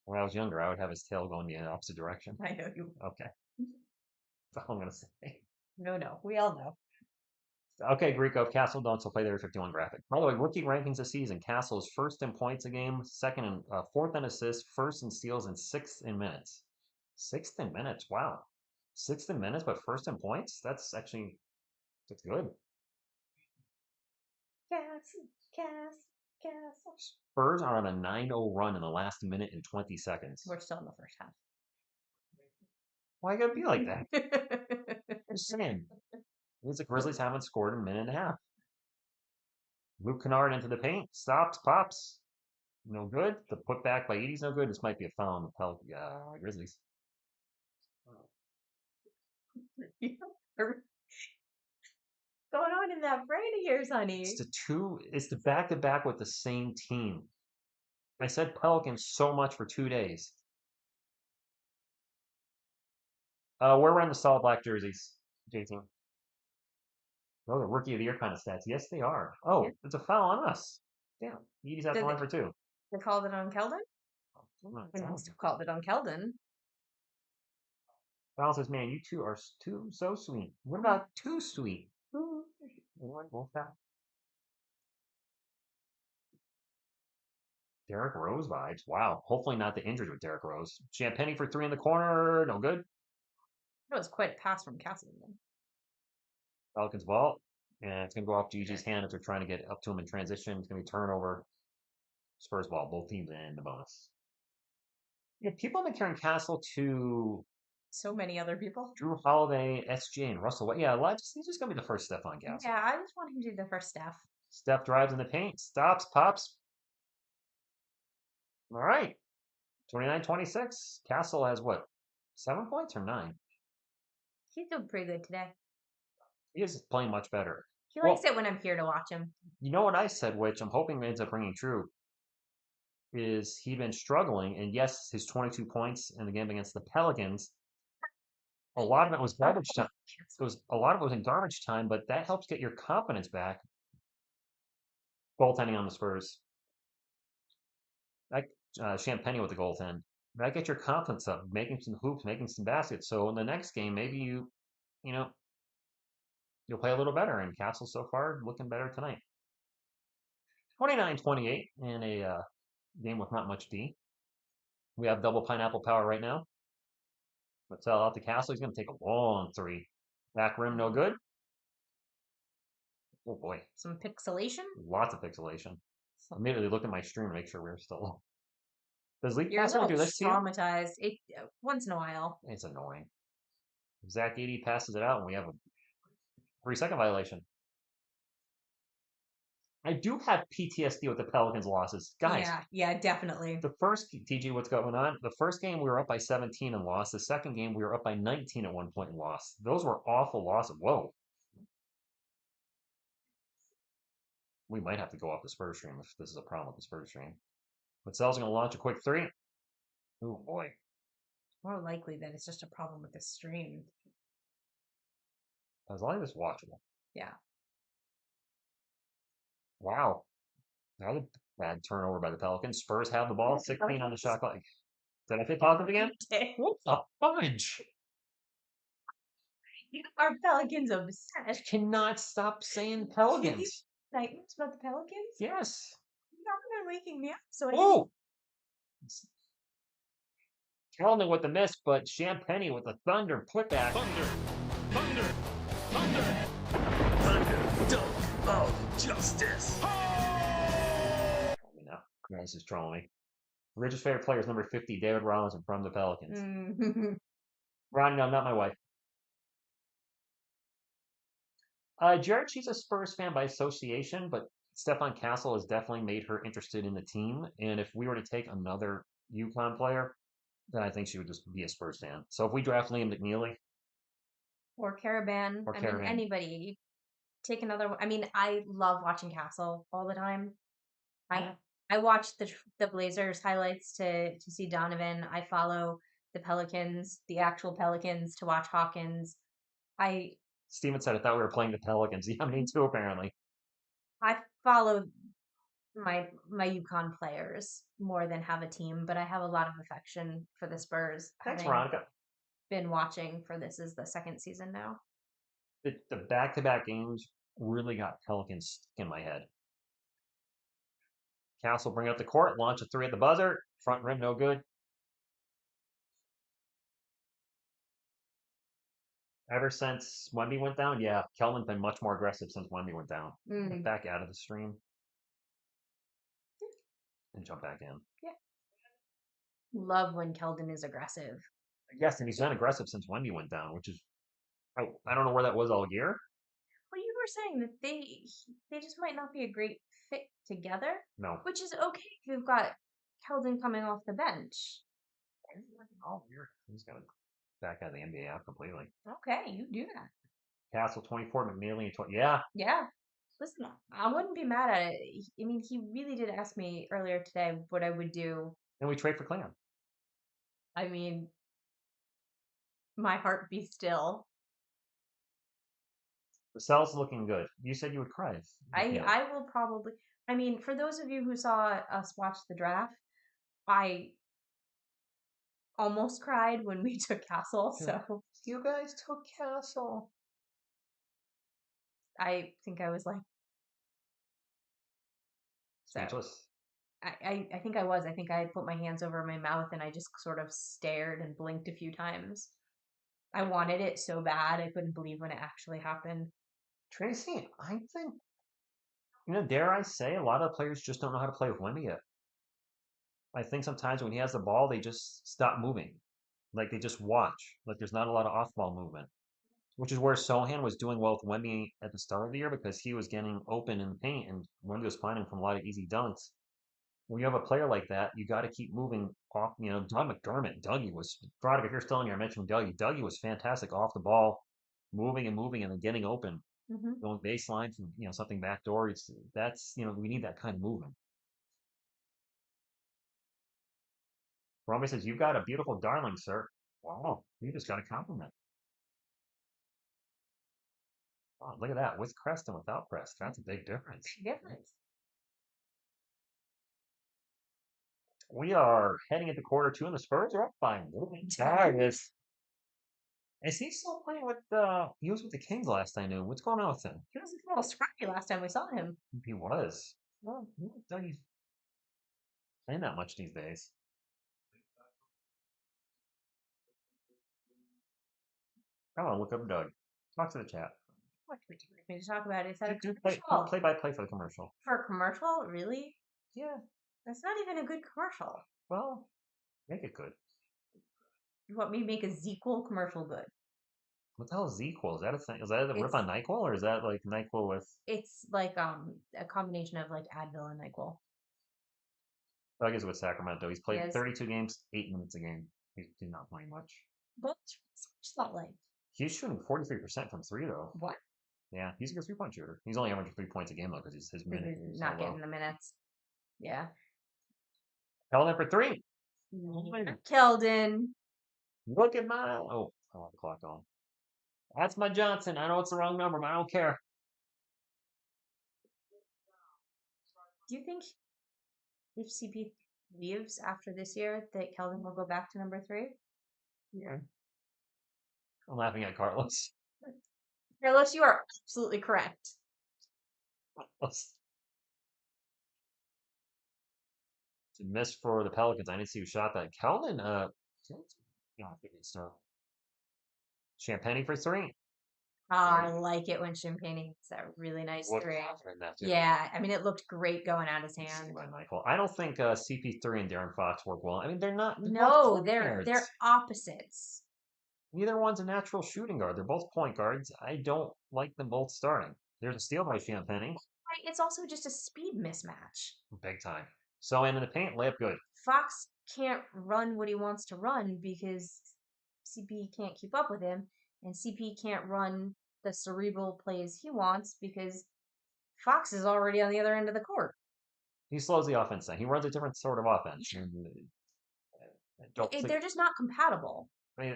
When I was younger, I would have his tail going the opposite direction. I know you. Okay. That's all I'm going to say. No. We all know. Okay, Greco, Castle don't so play their 51 graphic. By the way, rookie rankings this season. Castle is first in points a game, second in fourth in assists, first in steals, and sixth in minutes. Sixth in minutes, wow. Sixth in minutes, but first in points? That's good. Castle. Spurs are on a 9-0 run in the last minute and 20 seconds. We're still in the first half. Why you gotta be like that? I'm just saying. The Grizzlies haven't scored in a minute and a half. Luke Kennard into the paint. Stops, pops. No good. The putback by Edie's no good. This might be a foul on the Grizzlies. Going on in that brain of yours, honey? It's the back-to-back with the same team. I said Pelicans so much for 2 days. We're wearing the solid black jerseys, JT. Those are rookie of the year kind of stats. Yes, they are. Oh, yeah. It's a foul on us. Damn. Edie's at the line for two. They called it on Keldon? We must have called it on Keldon. Foul says, man, you two are so sweet. What about too sweet? Derrick Rose vibes. Wow. Hopefully not the injured with Derrick Rose. Champagny for three in the corner. No good. That was quite a pass from Castleton. Pelicans ball. And it's going to go off Gigi's hand if they're trying to get up to him in transition. It's going to be turnover. Spurs ball. Both teams in the bonus. Yeah, people have been carrying Castle to so many other people. Drew Holiday, SJ, and Russell. Yeah, he's just going to be the first Steph on Castle. Yeah, I just want him to do the first Steph. Steph drives in the paint. Stops, pops. All right. 29-26. Castle has what? 7 points or 9? He's doing pretty good today. He is playing much better. He likes it when I'm here to watch him. You know what I said, which I'm hoping ends up ringing true, is he'd been struggling, and yes, his 22 points in the game against the Pelicans, a lot of it was garbage time. A lot of it was in garbage time, but that helps get your confidence back. Goaltending on the Spurs. Like Champagny with the goaltend. That gets your confidence up, making some hoops, making some baskets. So in the next game, maybe you'll play a little better. And Castle so far looking better tonight. 29-28 in a game with not much D. We have double pineapple power right now. Let's sell out to Castle. He's going to take a long three. Back rim, no good. Oh boy. Some pixelation? Lots of pixelation. I immediately looked at my stream to make sure we were still. Does League You're Pass do this to you? Traumatized. Once in a while. It's annoying. Zach Edey passes it out, and we have a 3-second violation. I do have PTSD with the Pelicans losses. Guys. Yeah, definitely. The first, TG, what's going on? The first game, we were up by 17 and lost. The second game, we were up by 19 at one point and lost. Those were awful losses. Whoa. We might have to go off the Spurs stream if this is a problem with the Spurs stream. But Cell's going to launch a quick three. Oh, boy. More likely that it's just a problem with the stream. As long as it's watchable. Yeah. Wow. That was a bad turnover by the Pelicans. Spurs have the ball, 16 on the shot clock. Did I say positive again? What the fudge? Are Pelicans obsessed? Cannot stop saying Can you Pelicans. nightmares about the Pelicans? Yes. Now they're waking me up. So Oh! Kellner with the miss, but Champagne with the thunder putback. Thunder! Thunder! Dunk of justice! No, Chris is trolling me. Rich's favorite player is number 50, David Robinson from the Pelicans. Ron, no, not my wife. Jared, she's a Spurs fan by association, but Stefan Castle has definitely made her interested in the team. And if we were to take another UConn player, then I think she would just be a Spurs fan. So if we draft Liam McNeely or Caravan. or I mean, Caravan, anybody. Take another one. I mean, I love watching Castle all the time. I watch the Blazers highlights to see Donovan. I follow the Pelicans, the actual Pelicans, to watch Hawkins. Steven said, I thought we were playing the Pelicans. Yeah, me too, apparently. I follow my UConn players more than have a team, but I have a lot of affection for the Spurs. Thanks, having Veronica. been watching for this is the second season now. The back-to-back games really got Pelicans stuck in my head. Castle bring up the court, launch a three at the buzzer, front rim no good. Ever since Wemby went down, yeah, Kelvin's been much more aggressive since Wemby went down. Get back out of the stream and jump back in. Yeah. Love when Keldon is aggressive. Yes, and he's been aggressive since Wemby went down, which is I don't know where that was all year. Well, you were saying that they just might not be a great fit together. No. Which is okay if you've got Keldon coming off the bench. Oh, weird. He's got to back out of the NBA out completely. Okay, you do that. Castle 24, McNeely 20. Yeah. Yeah. Listen, I wouldn't be mad at it. I mean, he really did ask me earlier today what I would do. And we trade for Clam. I mean, my heart be still. The cell's looking good. You said you would cry. I will probably. I mean, for those of you who saw us watch the draft, I almost cried when we took Castle. So you guys took Castle. I think I was like speechless. I think I was. I think I put my hands over my mouth and I just sort of stared and blinked a few times. I wanted it so bad. I couldn't believe when it actually happened. Tracy, I think, dare I say, a lot of players just don't know how to play with Wemby yet. I think sometimes when he has the ball, they just stop moving. Like they just watch. Like there's not a lot of off-ball movement. Which is where Sohan was doing well with Wemby at the start of the year because he was getting open in the paint and Wemby was finding from a lot of easy dunks. When you have a player like that, you got to keep moving off. Don McDermott, Dougie was, Veronica, if you're still in here, I mentioned Dougie. Dougie was fantastic off the ball, moving and then getting open, going baseline from, something backdoor. That's, we need that kind of movement. Romy says, you've got a beautiful darling, sir. Wow, you just got a compliment. Oh, look at that. With crest and without crest. That's a big difference. We are heading into quarter two, and the Spurs are up by one. Is he still playing with he was with the Kings last I knew. What's going on with him? He was a little scrappy last time we saw him. He was. Well, Dougie's playing that much these days. I want to look up Doug. Talk to the chat. What would you like me to talk about? Is that a Do commercial? play by play for the commercial. For a commercial? Really? Yeah. That's not even a good commercial. Well, make it good. You want me to make a ZQL commercial good? What the hell is ZQL? Is that a thing? Is that a rip on NyQuil, or is that like NyQuil with? It's like a combination of like Advil and NyQuil. Doug is with Sacramento. He's played Yes. 32 games, 8 minutes a game. He's not playing much. What's that like? He's shooting 43% from three, though. What? Yeah, he's a good three-point shooter. He's only averaging 3 points a game, though, because his minute He's is not so getting low. the minutes. Yeah. Keldon for three. Keldon. Look at my... Oh, I want the clock on. That's my Johnson. I know it's the wrong number, but I don't care. Do you think if CP leaves after this year that Kelvin will go back to number 3? Yeah. I'm laughing at Carlos. Carlos, you are absolutely correct. It's a miss for the Pelicans. I didn't see who shot that. Keldon, Champagne for 3. I like it when Champagne hits that really nice Looked 3. confident in that too. Yeah, I mean, it looked great going out of his Let's see hand. by Michael. I don't think CP3 and Darren Fox work well. I mean, they're not. They're both No, point they're guards. opposites. Neither one's a natural shooting guard. They're both point guards. I don't like them both starting. There's a steal by Champagne. Right, it's also just a speed mismatch. Big time. So, and in the paint, layup good. Fox can't run what he wants to run because CP can't keep up with him, and CP can't run the cerebral plays he wants because Fox is already on the other end of the court. He slows the offense down. He runs a different sort of offense. And I don't think, They're just not compatible. I mean,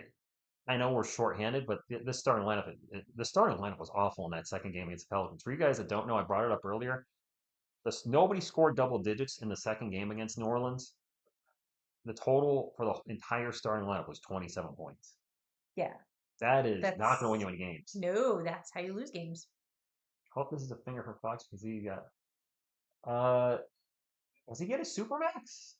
I know we're shorthanded, but the starting lineup was awful in that second game against the Pelicans. For you guys that don't know, I brought it up earlier. Nobody scored double digits in the second game against New Orleans. The total for the entire starting lineup was 27 points. Yeah. That is not going to win you any games. No, that's how you lose games. Hope this is a finger for Fox because he got. Does he get a supermax?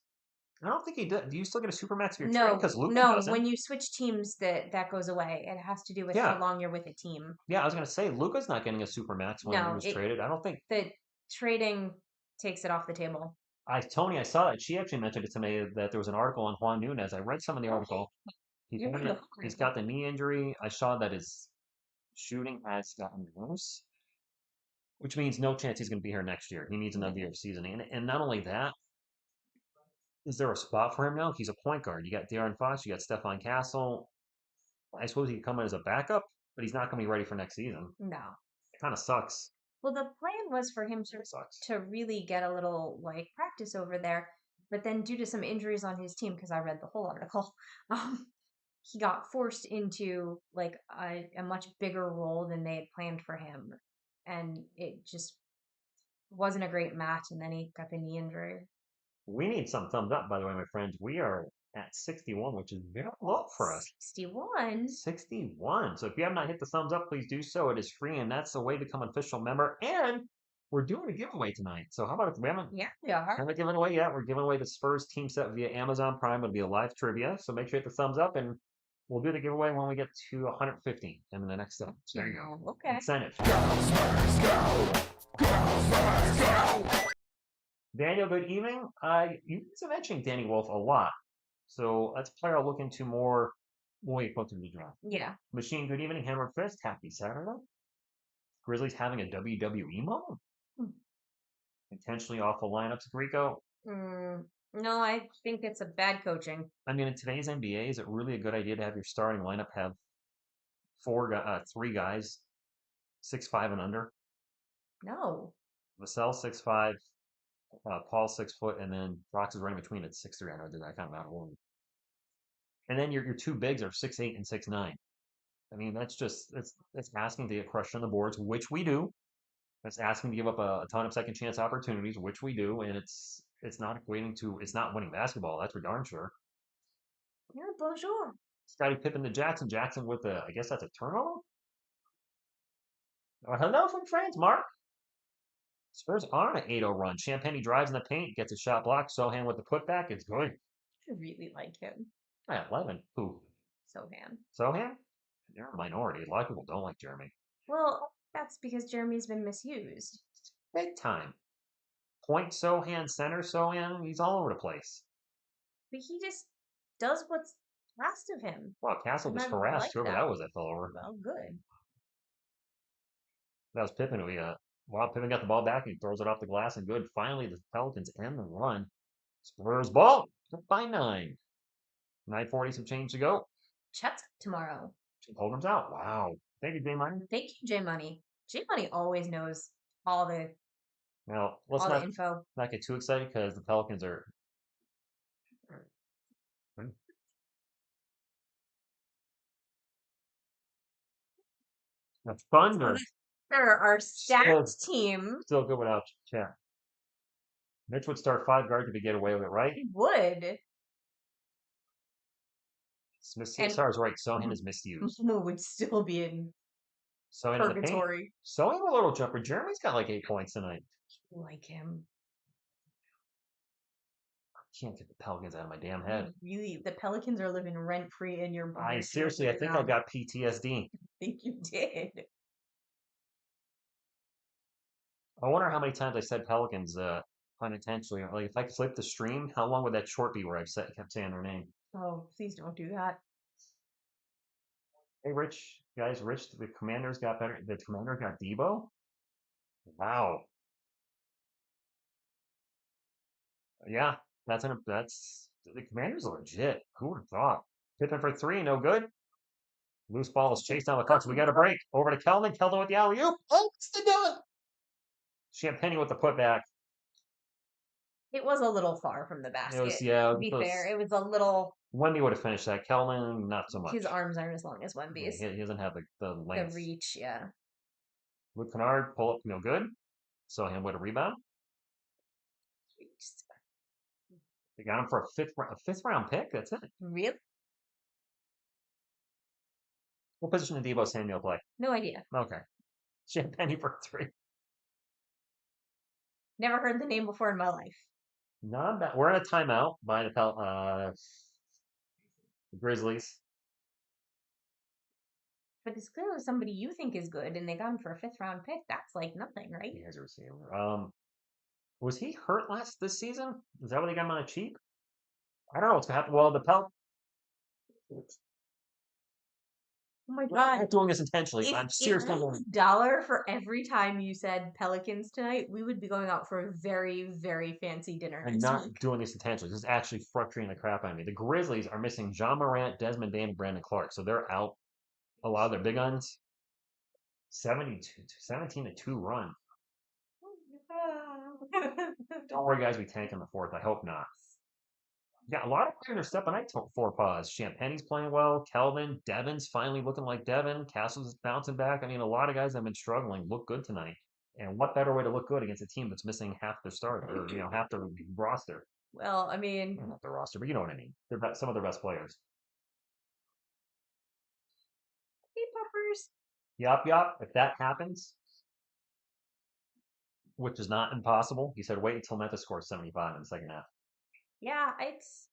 I don't think he does. Do you still get a supermax if you're No, because Luka no. doesn't. When you switch teams, that goes away. It has to do with how long you're with a team. Yeah, I was gonna say Luka's not getting a supermax when he was traded. I don't think the trading takes it off the table. Tony, I saw that. She actually mentioned it to me that there was an article on Juan Nunez. I read some of the article. He's got the knee injury. I saw that his shooting has gotten worse, which means no chance he's going to be here next year. He needs another year of seasoning. And not only that, is there a spot for him now? He's a point guard. You got De'Aaron Fox, you got Stefan Castle. I suppose he could come in as a backup, but he's not going to be ready for next season. No. It kind of sucks. Well, the plan was for him to really get a little practice over there, but then due to some injuries on his team, because I read the whole article, he got forced into a much bigger role than they had planned for him, and it just wasn't a great match. And then he got the knee injury. We need some thumbs up, by the way, my friends. We are at 61, which is very low for us. 61? 61. So if you have not hit the thumbs up, please do so. It is free, and that's the way to become an official member. And we're doing a giveaway tonight. So how about if we haven't? Yeah, we are. Haven't given away yet. We're giving away the Spurs team set via Amazon Prime. It'll be a live trivia. So make sure you hit the thumbs up, and we'll do the giveaway when we get to 150 in the next step. So there you go. Okay. Send it. Daniel, good evening. You guys are mentioning Danny Wolf a lot. So that's a player I'll look into more when we go through the draft. Yeah. Machine, good evening. Hammered Fist, happy Saturday. Grizzlies having a WWE moment? Intentionally off the lineups, Rico? No, I think it's a bad coaching. I mean, in today's NBA, is it really a good idea to have your starting lineup have three guys, 6'5" and under? No. Vassell 6'5", Paul 6 foot, and then Fox is running between at 6'3". I know that kind of out of order. And then your two bigs are 6'8" and 6'9". I mean, that's asking to get crushed on the boards, which we do. That's asking to give up a ton of second chance opportunities, which we do, and it's not equating to winning basketball. That's for darn sure. Yeah, bonjour. Scottie Pippen to Jackson. Jackson with I guess that's a turnover. Hello from France, Mark. Spurs are on an 8-0 run. Champagne drives in the paint, gets a shot blocked. Sohan with the putback. It's good. I really like him. Yeah, 11. Who? Sohan. Sohan? They're a minority. A lot of people don't like Jeremy. Well, that's because Jeremy's been misused. Big time. Point Sohan, center Sohan. He's all over the place. But he just does what's asked of him. Well, Castle just harassed whoever that was that fell over. Well, good. That was Pippen. Pippen got the ball back and he throws it off the glass and good. Finally, the Pelicans end the run. Spurs ball by 9. 9:40 some change to go. Chet's tomorrow. Holmgren's out. Wow. Thank you, J Money. Thank you, J Money. J Money always knows all the info. Not get too excited because the Pelicans are. The Thunder. They're our Still, stats team. still good without Chat. Mitch would start 5 guards if he get away with it, right? He would. Smith And TSR is right. Sohan is misused. Mo would still be in So in the paint. purgatory. So a little jumper. Jeremy's got like 8 points tonight. Like him. Can't get the Pelicans out of my damn head. Really, the Pelicans are living rent free in your brain. Seriously, I think I got PTSD. I think you did. I wonder how many times I said Pelicans unintentionally. Like if I flip the stream, how long would that short be where I kept saying their name? Oh, please don't do that. Hey, Rich, guys, the Commanders got better. The Commander got Debo. Wow. Yeah, that's the Commanders are legit. Who would have thought? Pippen for 3, no good. Loose ball is chased down the cuts. We got a break. Over to Keldon. Keldon with the alley-oop. Oh, it's the done. Champagne with the putback. It was a little far from the basket. It was, yeah. To be fair, it was a little. Wemby would have finished that. Keldon, not so much. His arms aren't as long as Wemby's. He doesn't have the length. The reach, yeah. Luke Kennard, pull up, no good. So him with a rebound. They got him for a fifth round pick. That's it. Really? What position did Debo Samuel play? No idea. Okay. Champagne for 3. Never heard the name before in my life. Not bad. We're in a timeout by the Grizzlies. But it's clearly somebody you think is good, and they got him for a 5th round pick. That's like nothing, right? He has a receiver. Was he hurt this season? Is that why they got him on a cheap? I don't know what's gonna happen. Well, Oh my I'm god. not doing this intentionally. If I'm seriously it was $1 for every time you said Pelicans tonight, we would be going out for a very, very fancy dinner. I'm not doing this intentionally. This is actually frustrating the crap out of me. The Grizzlies are missing John Morant, Desmond Bane, and Brandon Clark. So they're out a lot of their big guns. 17-2 run. Don't worry, guys. We tank in the 4th. I hope not. Yeah, a lot of players are stepping out 4 paws. Champagne's playing well. Kelvin, Devin's finally looking like Devin. Castle's bouncing back. I mean, a lot of guys that have been struggling look good tonight. And what better way to look good against a team that's missing half their start or half their roster? Well, I mean, Not their roster, but you know what I mean. They're some of their best players. hey, Peppers. Yup. If that happens, which is not impossible, he said, wait until Memphis scores 75 in the second half. Yeah, it's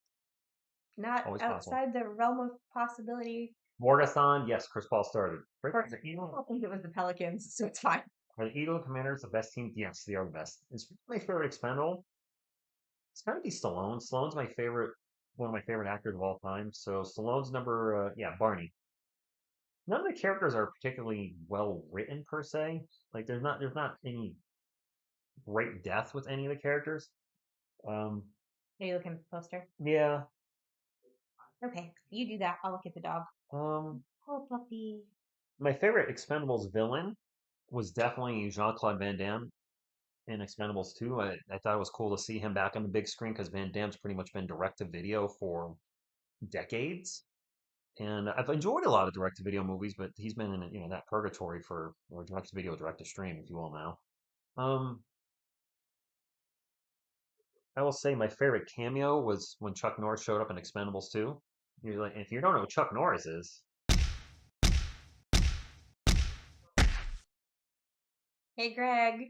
not Always outside the realm of possibility. Morgathon, yes, Chris Paul started. I don't think it was the Pelicans, so it's fine. Are the Eagle Commanders the best team? Yes, they are the best. It's my favorite expendable. It's got to be Stallone. Stallone's one of my favorite actors of all time. So Stallone's number, Barney. None of the characters are particularly well written per se. Like there's not any great depth with any of the characters. Are you looking at the poster? Yeah. Okay, you do that. I'll look at the dog. Oh, puppy. My favorite Expendables villain was definitely Jean-Claude Van Damme in Expendables 2. I thought it was cool to see him back on the big screen because Van Damme's pretty much been direct-to-video for decades. And I've enjoyed a lot of direct-to-video movies, but he's been in that purgatory for direct-to-video, direct-to-stream, if you will now. I will say my favorite cameo was when Chuck Norris showed up in Expendables 2. You're like, if you don't know who Chuck Norris is. Hey, Greg.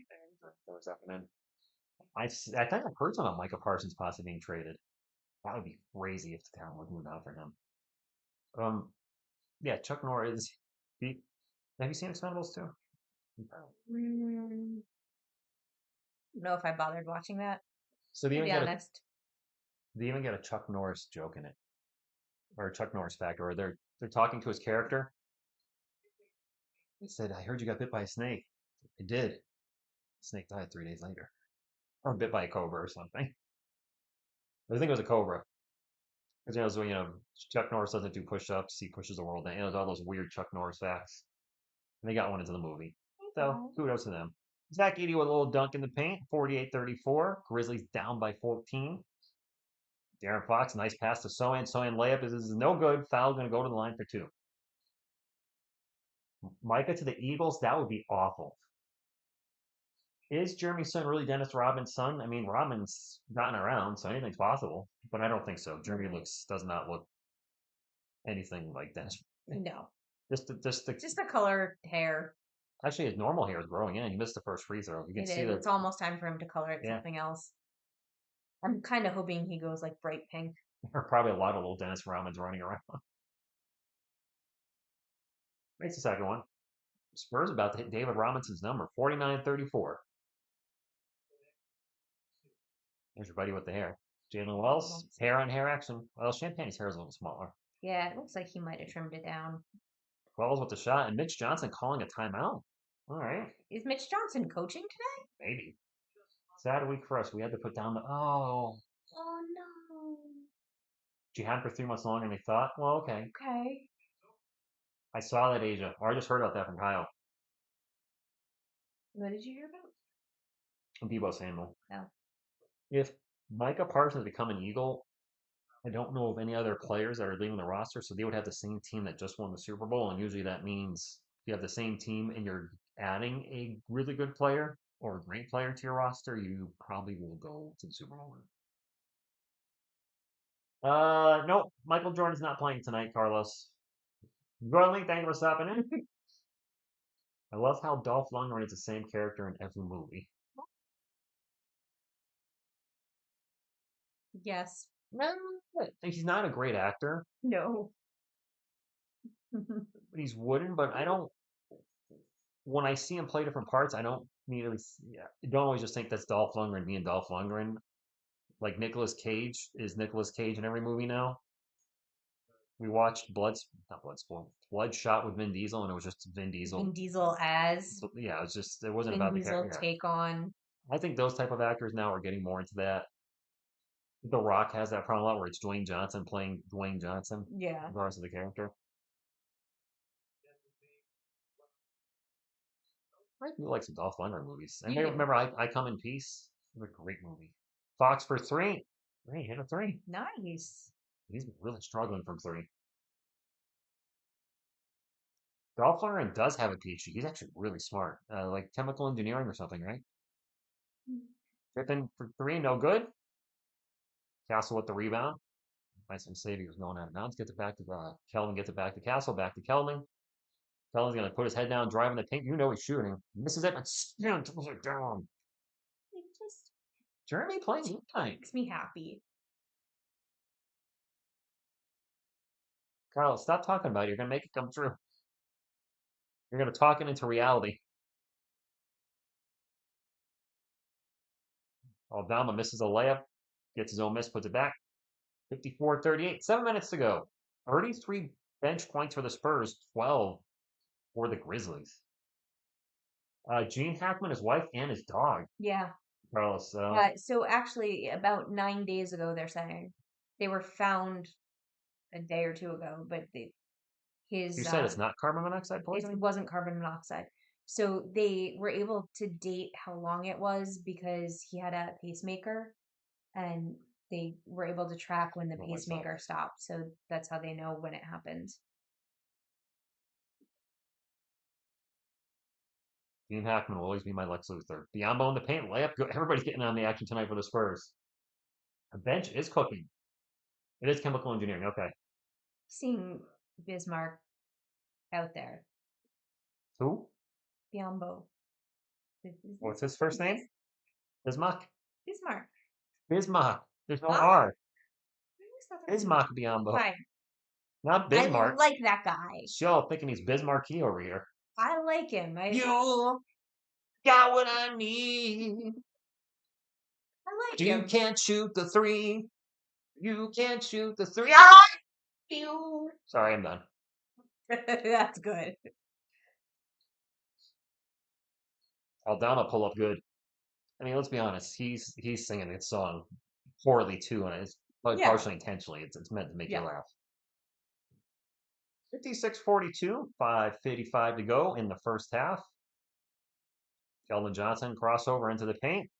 What's happening? I think I've heard something about Micah Parsons possibly being traded. That would be crazy if the town would move out for him. Yeah, Chuck Norris. Have you seen Expendables 2? Don't know if I bothered watching that. So to be honest. They even get a Chuck Norris joke in it, or a Chuck Norris factor, or they're talking to his character. He said, "I heard you got bit by a snake." I did. The snake died 3 days later, or bit by a cobra or something. I think it was a cobra. Because Chuck Norris doesn't do push-ups; he pushes the world down. There's all those weird Chuck Norris facts. And they got one into the movie, so kudos to them. Zach Edey with a little dunk in the paint, 48-34. Grizzlies down by 14. Darren Fox, nice pass to Sohan. Sohan layup is no good. Foul going to go to the line for 2. Micah to the Eagles, that would be awful. Is Jeremy's son really Dennis Rodman's son? I mean, Rodman's gotten around, so anything's possible. But I don't think so. Jeremy does not look anything like Dennis. No. Just the Just the color hair. actually his normal hair is growing in. He missed the first free throw. You can see It's almost time for him to color it something else. I'm kind of hoping he goes like bright pink. There are probably a lot of little Dennis Rodmans running around. Makes the second one. Spurs about to hit David Robinson's number, 49-34. There's your buddy with the hair. Jalen Wells, hair on hair action. Well, Champagne's hair is a little smaller. Yeah, it looks like he might have trimmed it down. Wells with the shot, and Mitch Johnson calling a timeout. All right. Is Mitch Johnson coaching today? Maybe. Sad week for us. We had to put down the. Oh no. She had for 3 months longer than they thought. Well, okay. Okay. I saw that, Asia. Or I just heard about that from Kyle. What did you hear about? Debo Samuel. Oh. If Micah Parsons become an Eagle, I don't know of any other players that are leaving the roster, so they would have the same team that just won the Super Bowl, and usually that means if you have the same team and you're adding a really good player or a great player to your roster, you probably will go to the Super Bowl. No, Michael Jordan's not playing tonight, Carlos. Gordon, thank you for stopping in. I love how Dolph Lundgren is the same character in every movie. Yes. He's not a great actor. No. He's wooden, but I don't. When I see him play different parts, I don't immediately. Don't always just think that's Dolph Lundgren being Dolph Lundgren. Like Nicolas Cage is Nicolas Cage in every movie now. We watched Bloodshot with Vin Diesel, and it was just Vin Diesel. Vin Diesel as. Yeah, it wasn't Vin about Diesel the character. take on. I think those type of actors now are getting more into that. The Rock has that problem a lot where it's Dwayne Johnson playing Dwayne Johnson. Yeah. Regardless of the character. I do like some Dolph Lundgren movies. And remember I Come in Peace? It was a great movie. Fox for 3. Hey, hit a 3. Nice. He's really struggling from 3. Dolph Lundgren does have a PhD. He's actually really smart. Like chemical engineering or something, right? Pippen for 3, no good. Castle with the rebound. Nice and save. He was going out of bounds. Gets it back to Kelvin. Gets it back to Castle. Back to Kelvin. Kelvin's going to put his head down, driving the paint. You know he's shooting. Misses it, but still throws it down. Jeremy plays makes me happy. Carl, stop talking about it. You're going to make it come true. You're going to talk it into reality. Aldama misses a layup. Gets his own miss, puts it back. 54-38. 7 minutes to go. 33 bench points for the Spurs. 12 for the Grizzlies. Gene Hackman, his wife, and his dog. Yeah. Carlos. So actually, about 9 days ago, they're saying they were found a day or two ago, but you said it's not carbon monoxide poisoning? It wasn't carbon monoxide. So they were able to date how long it was because he had a pacemaker, and they were able to track when the pacemaker stopped. So that's how they know when it happened. Gene Hackman will always be my Lex Luthor. Biombo in the paint, layup. Everybody's getting on the action tonight for the Spurs. The bench is cooking. It is chemical engineering. Okay. Seeing Bismarck out there. Who? Biombo. What's his first name? Bismarck. Bismarck. There's no R. Bismarck Biombo. Fine. Not Bismarck. I like that guy. Yo, thinking he's Bismarcky over here. I like him. You got what I need. I like him. You can't shoot the 3. You can't shoot the 3. I like you. Sorry, I'm done. That's good. Aldama pull up good. I mean, let's be honest. He's singing this song poorly too, and it's partially intentionally. It's meant to make you laugh. 56-42, 5:55 to go in the first half. Keldon Johnson crossover into the paint.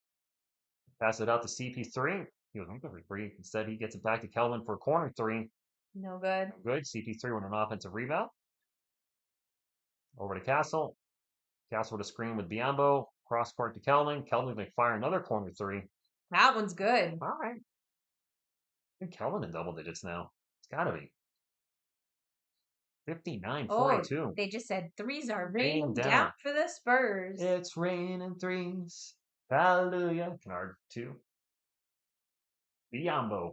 Pass it out to CP3. He was looking for 3. Instead, he gets it back to Keldon for a corner 3. No good. Good. CP3 with an offensive rebound. Over to Castle. Castle with a screen with Biombo. Cross court to Kelvin. Kelvin going to fire another corner three. That one's good. All right. I think Kelvin in double digits now. It's got to be. 59-42. They just said threes are Raining raining down. down for the Spurs. It's raining threes. Hallelujah. Kennard 2. Biombo.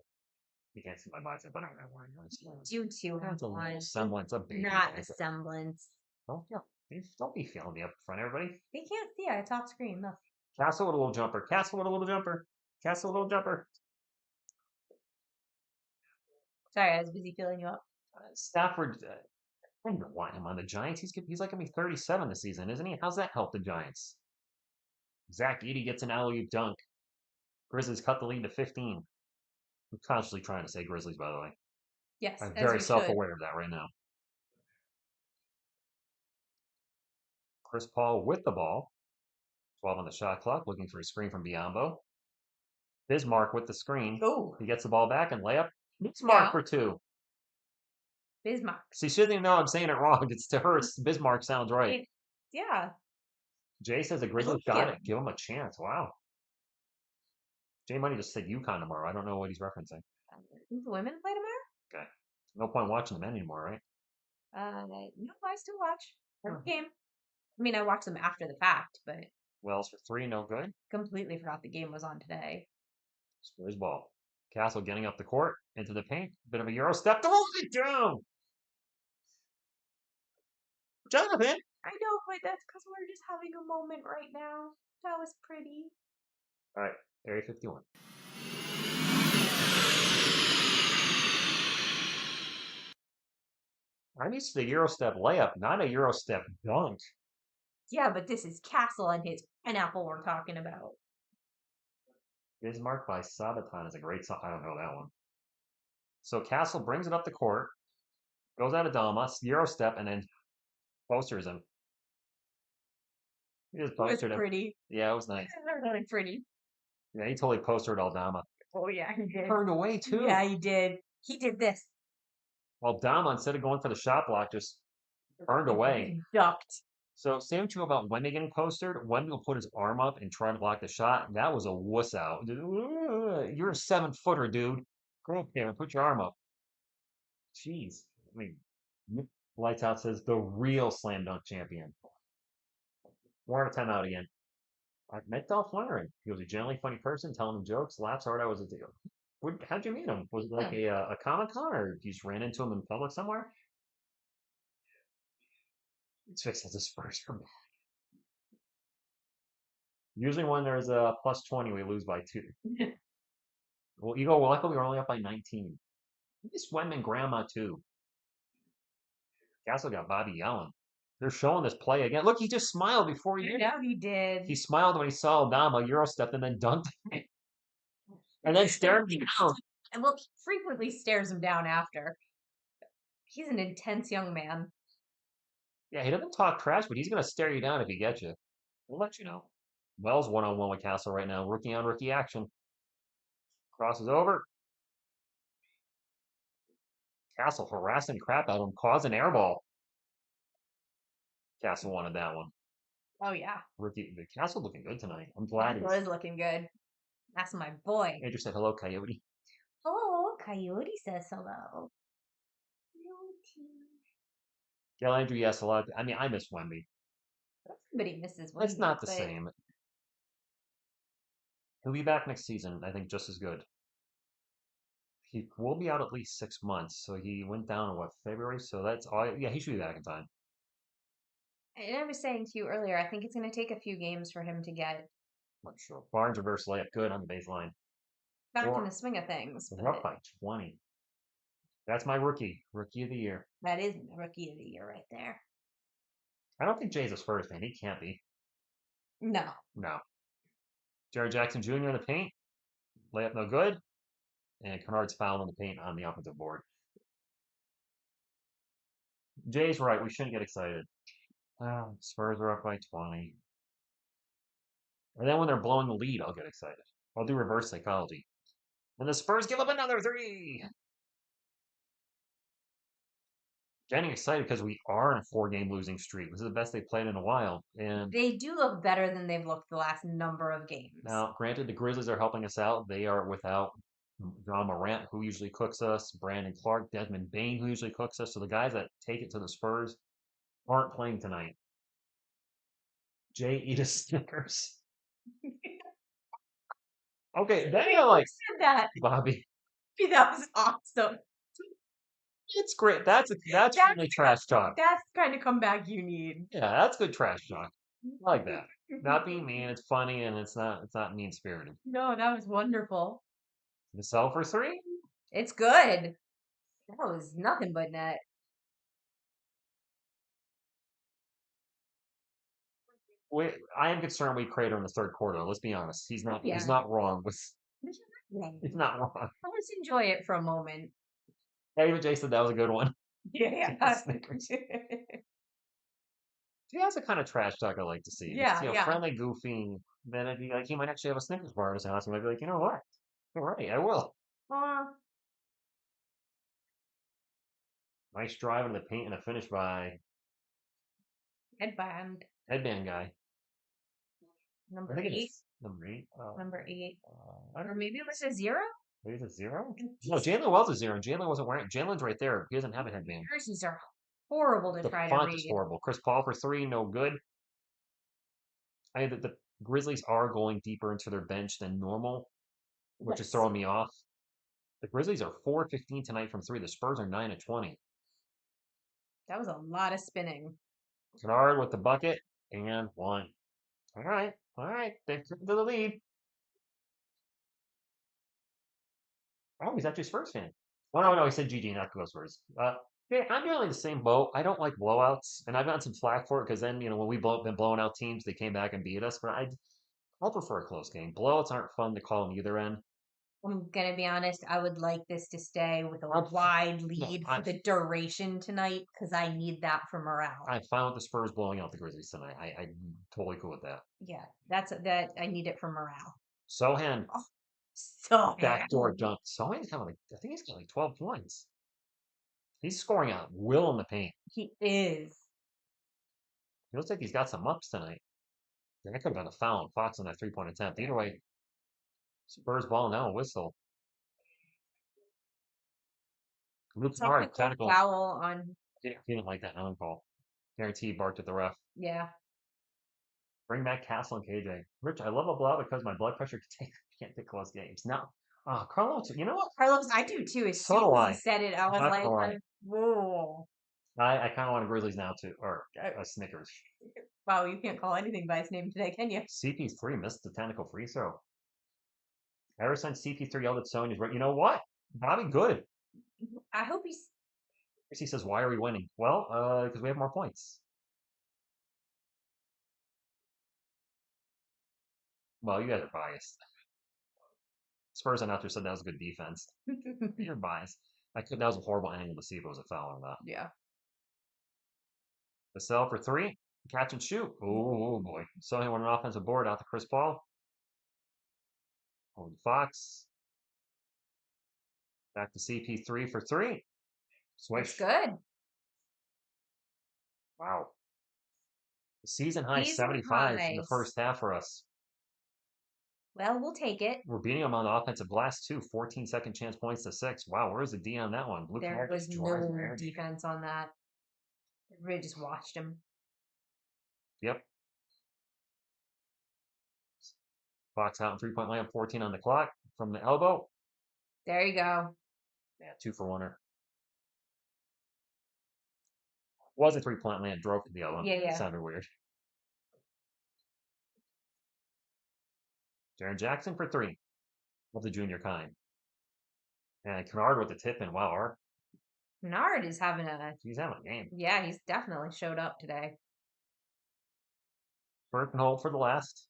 You can't see my bicep, but I don't know why. You two have That's a little one. semblance of baby. Not a semblance. Don't be feeling me up in front, everybody. They can't see our top screen. Look. Castle with a little jumper. Castle with a little jumper. Castle with a little jumper. Sorry, I was busy filling you up. Stafford, I don't want him on the Giants. He's like going to be 37 this season, isn't he? How's that help the Giants? Zach Edey gets an alley-oop dunk. Grizzlies cut the lead to 15. I'm constantly trying to say Grizzlies, by the way. Yes, I'm as very we should. self-aware of that right now. Chris Paul with the ball. 12 on the shot clock, looking for a screen from Biombo. Bismarck with the screen. Oh, He gets the ball back and layup. Bismarck for 2. Bismarck. See, she doesn't even know I'm saying it wrong. It's to her. Bismarck sounds right. Yeah. Jay says the Grizzlies got it. Give him a chance. Wow. Jay Money just said UConn tomorrow. I don't know what he's referencing. The women play tomorrow? Okay. No point watching the men anymore, right? No, I still watch every game. I mean, I watch them after the fact, but Wells for 3, no good. completely forgot the game was on today. Spurs ball. Castle getting up the court, into the paint. Bit of a Euro step to hold it down. Jonathan! I know, but that's because we're just having a moment right now. That was pretty. All right, Area 51. I'm used to the Euro step layup, not a Euro step dunk. Yeah, but this is Castle and his pineapple we're talking about. Bismarck by Sabaton is a great song. I don't know that one. So Castle brings it up the court, goes out of Dama, Euro step, and then posters him. He just postered him. Pretty. Yeah, it was nice. Really pretty. Yeah, he totally postered Aldama. Oh yeah, he did. Turned away too. Yeah, he did. He did this. Well, Dama, instead of going for the shot block, just turned away. Ducked. So same true about Wemby getting postered. Wemby will put his arm up and try to block the shot. That was a wuss out. You're a 7-footer, dude. Go up there and put your arm up. Jeez. I mean, Lights Out says the real slam dunk champion. We're out of timeout again. I met Dolph Lundgren. He was a generally funny person, telling him jokes, laughs hard. I was a deal. How'd you meet him? Was it like a Comic-Con, or you just ran into him in public somewhere? It's fixed as a Spurs from back. Usually when there's a plus 20, we lose by 2. Well, you go, well, luckily we're only up by 19. This Wemby and Grandma, too. Castle got Bobby yelling. They're showing this play again. Look, he just smiled before he did. Yeah, he did. He smiled when he saw Aldama Euro stepped and then dunked it. And then stared him down. And look, he frequently stares him down after. He's an intense young man. Yeah, he doesn't talk trash, but he's going to stare you down if he gets you. We'll let you know. Wells one-on-one with Castle right now. Rookie-on-rookie action. Crosses over. Castle harassing crap out of him. Causing air ball. Castle wanted that one. Oh, yeah. The Castle looking good tonight. I'm glad He was looking good. That's my boy. Andrew said hello, Coyote. Oh, Coyote says hello. Gail Andrew, yes, a lot. I mean, I miss Wemby. Everybody misses Wemby. It's not the same. He'll be back next season, I think, just as good. He will be out at least 6 months, so he went down in, February? So that's all. Yeah, he should be back in time. And I was saying to you earlier, I think it's going to take a few games for him to get I'm sure. Barnes reverse layup, good on the baseline. back in the swing of things. We're up by 20. That's my rookie of the year. That is rookie of the year right there. I don't think Jay's a Spurs fan. He can't be. No. Jared Jackson Jr. in the paint. Layup no good. And Kennard's foul in the paint on the offensive board. Jay's right. We shouldn't get excited. Spurs are up by 20. And then when they're blowing the lead, I'll get excited. I'll do reverse psychology. And the Spurs give up another 3. getting excited because we are in a 4-game losing streak. This is the best they've played in a while. And They do look better than they've looked the last number of games. now, granted, the Grizzlies are helping us out. They are without John Morant, who usually cooks us, Brandon Clark, Desmond Bain, who usually cooks us. So the guys that take it to the Spurs aren't playing tonight. Jay, eat a Snickers. Okay, then you're like, said that. Bobby, That was awesome. it's great. That's really trash talk. That's the kind of comeback you need. Yeah, that's good trash talk. I like that. Not being mean, it's funny, and it's not mean spirited. No, that was wonderful. The sell for 3? It's good. That was nothing but net. I am concerned we create her in the third quarter. Let's be honest. He's not Yeah. he's not wrong. Let's He's not wrong. enjoy it for a moment. Yeah, even Jay said that was a good one. Yeah. Snickers. See, that's the kind of trash talk I like to see. Yeah, Just, yeah. friendly, goofy. Then it'd be like he might actually have a Snickers bar in his house. He might be like, you know what? All right, I will. Nice drive into the paint and a finish by Headband. headband guy. I Number think 8. it's number 8. Number 8. I Or don't. maybe it was a 0? Maybe it's a 0. No, Jalen Wells is 0. Jalen wasn't wearing. Jalen's right there. He doesn't have a headband. Jerseys are horrible to The try to font is read. horrible. Chris Paul for 3, no good. I mean, the Grizzlies are going deeper into their bench than normal, which is Yes. throwing me off. The Grizzlies are 4-15 tonight from 3. The Spurs are 9-20. That was a lot of spinning. Kennard with the bucket and 1. All right. They've come to the lead. Oh, he's actually a Spurs fan. Oh, no, he said GG, not go Spurs. Yeah, I'm generally in the same boat. I don't like blowouts, and I've gotten some flack for it because then, when we've been blowing out teams, they came back and beat us. But I'll prefer a close game. Blowouts aren't fun to call on either end. I'm gonna be honest, I would like this to stay with a I'm- wide lead for I'm- the duration tonight because I need that for morale. I'm fine with the Spurs blowing out the Grizzlies tonight. I'm totally cool with that. Yeah, I need it for morale. Sohan, So backdoor dunk. Sohan's having I think he's got like 12 points. He's scoring out will in the paint. he is. He looks like he's got some ups tonight. That could have been a foul. Fox on that 3-point attempt. Either way, Spurs ball now, whistle. Luke's hard, technical. Foul on. He didn't like that non call. Guarantee barked at the ref. Yeah. Bring back Castle and KJ. Rich, I love a blowout because my blood pressure can't take close games. Now, Carlos, you know what? Carlos, I do too. As So soon do as I. he said it, I was Not like, gonna lie. whoa. I kind of want a Grizzlies now too, or a Snickers. Wow, you can't call anything by its name today, can you? CP3 missed the technical free throw. Ever since CP3 yelled at Sonya's right, you know what? Bobby, good. I hope he's. He says, why are we winning? Well, because we have more points. Well, you guys are biased. Spurs announcer said that was good defense. You're biased. That was a horrible angle to see if it was a foul or not. Yeah. The sell for 3. Catch and shoot. Oh, boy. Sohan won an offensive board out to Chris Paul. Over to Fox. Back to CP3 for 3. Switch. That's good. Wow. The season high Season 75 in the highs. first half for us. Well, we'll take it. We're beating them on the offensive glass too. 14 second chance points to 6. Wow, where's the D on that one? Luke There Kennard was just drives no there. defense on that. Everybody just watched him. Yep. Fox out in 3-point layup, 14 on the clock from the elbow. There you go. Yeah, 2 for 1er. Was a 3-point land, drove to the other one. Yeah. Sounded weird. Jaren Jackson for 3 of the junior kind. And Kennard with the tip in. Wow, Nard is having he's having a game. Yeah, he's definitely showed up today. First and hold for the last.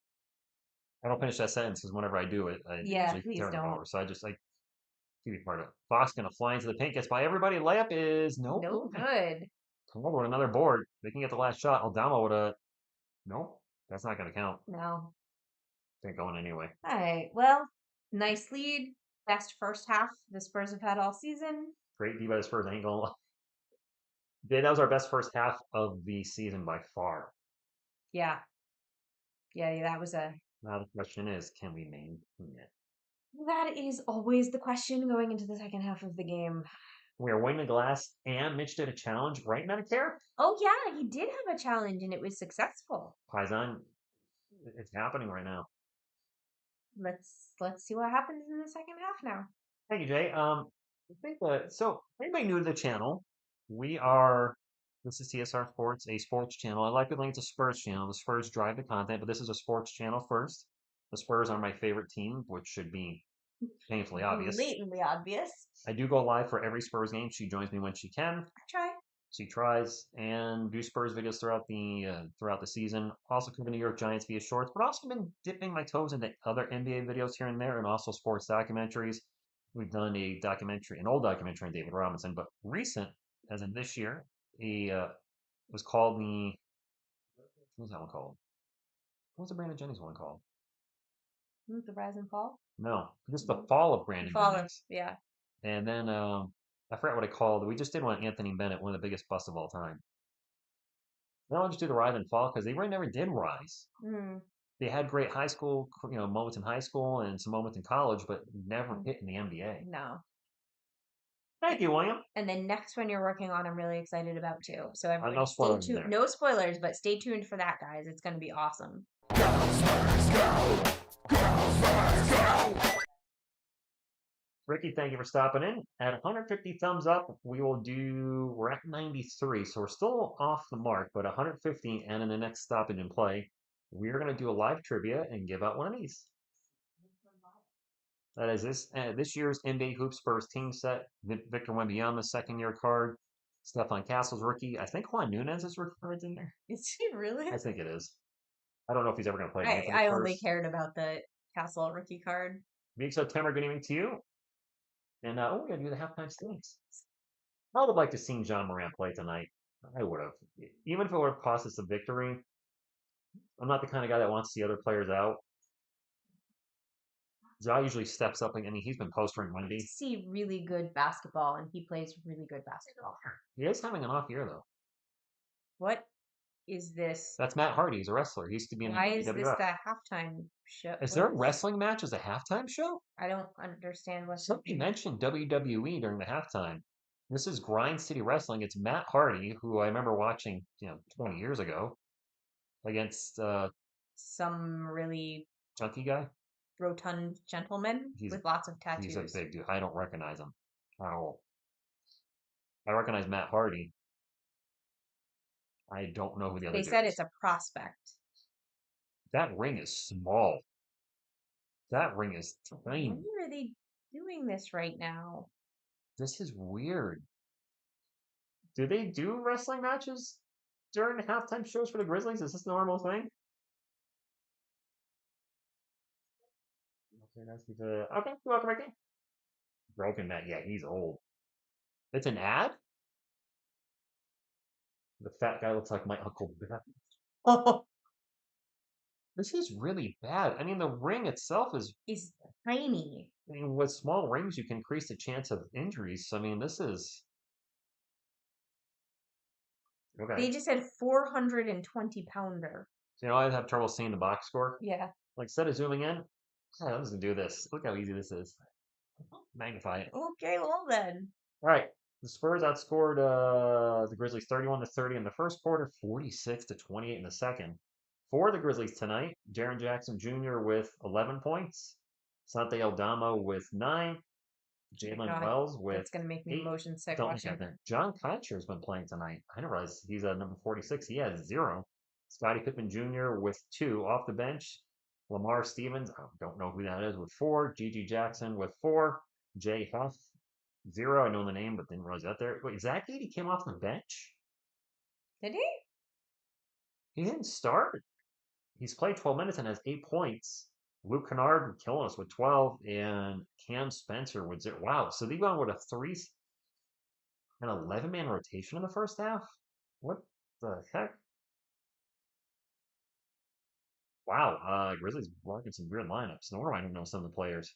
I don't finish that sentence because whenever I do it, I usually please turn it don't. over. So I just keep it part of it. Fox gonna fly into the paint, gets by everybody. Layup is No good. Kennard with another board. They can get the last shot. Aldama with a nope. That's not gonna count. No. Ain't going anyway. All right. Well, nice lead. Best first half the Spurs have had all season. Great D by the Spurs. I ain't gonna lie. Yeah, that was our best first half of the season by far. Yeah. Yeah, that was a. Now the question is, can we maintain it? That is always the question going into the second half of the game. We are winning the glass, and Mitch did a challenge, right, Medicare? Oh yeah, he did have a challenge and it was successful. Paisan, it's happening right now. Let's see what happens in the second half now. Thank you, Jay. I think so anybody new to the channel, this is TSR Sports, a sports channel. I like to link to Spurs channel. The Spurs drive the content, but this is a sports channel first. The Spurs are my favorite team, which should be painfully obvious. Blatantly obvious. I do go live for every Spurs game. She joins me when she can. I try. She tries and do Spurs videos throughout the season. Also cover New York Giants via shorts, but also been dipping my toes into other NBA videos here and there, and also sports documentaries. We've done an old documentary on David Robinson, but recent, as in this year, it was called what was that one called? What was the Brandon Jennings one called? The Rise and Fall? No, just the fall of Brandon Jennings. Yeah. And then I forgot what I called. We just did one on Anthony Bennett, one of the biggest busts of all time. Now I'll just do the rise and fall because they really never did rise. They had great high school, moments in high school and some moments in college, but never hit in the NBA. No. Thank you, William. And then next one you're working on, I'm really excited about too. So everybody, no stay spoilers tuned. there. No spoilers, but stay tuned for that, guys. It's going to be awesome. Ricky, thank you for stopping in. At 150 thumbs up, we're at 93, so we're still off the mark, but 150, and in the next stoppage in play, we're going to do a live trivia and give out one of these. That is this year's NBA Hoops Spurs team set. Victor Wembanyama, second-year card. Stefan Castle's rookie. I think Juan Nunez's rookie card's in there. Is he really? I think it is. I don't know if he's ever going to play. I only cared about the Castle rookie card. Big September, good evening to you. And we're going to do the halftime stakes. I would have liked to see John Moran play tonight. I would have. Even if it would have cost us a victory. I'm not the kind of guy that wants to see other players out. Ja usually steps up. He's been postering Wendy. See really good basketball, and he plays really good basketball. He is having an off year, though. What is this? That's Matt Hardy. He's a wrestler. He used to be in Why is this the halftime show? Is there a wrestling match as a halftime show? I don't understand what. Somebody mentioned WWE during the halftime. This is Grind City Wrestling. It's Matt Hardy, who I remember watching, 20 years ago, against some really chunky guy, rotund gentleman with lots of tattoos. He's a big dude. I don't recognize him. Oh, I recognize Matt Hardy. I don't know who the other. They said it's a prospect. That ring is small. That ring is tiny. Why are they doing this right now? This is weird. Do they do wrestling matches during the halftime shows for the Grizzlies? Is this a normal thing? Okay, welcome, Ricky. Broken Matt. Yeah, he's old. It's an ad? The fat guy looks like my Uncle Ben. Oh, this is really bad. The ring itself is tiny. With small rings, you can increase the chance of injuries. So, this is... Okay. They just said 420-pounder. So, I have trouble seeing the box score? Yeah. Instead of zooming in, I'm just going to do this. Look how easy this is. Magnify it. Okay, well then. All right. The Spurs outscored the Grizzlies 31-30 in the first quarter, 46-28 in the second. For the Grizzlies tonight, Jaren Jackson Jr. with 11 points, Sante Aldama with 9, Jalen Wells with That's going to make me 8. motion sick Don't watching. John Kutcher has been playing tonight. I didn't realize he's number 46. He has 0. Scottie Pippen Jr. with 2 off the bench. Lamar Stevens, I don't know who that is, with 4. Gigi Jackson with 4. Jay Huff, 0. I know the name, but didn't realize that there. Wait, Zach Edey came off the bench? Did he? He didn't start. He's played 12 minutes and has 8 points. Luke Kennard killing us with 12, and Cam Spencer with 0. Wow, so they went with an 11-man rotation in the first half? What the heck? Wow, Grizzlies working some weird lineups. No wonder I don't know some of the players.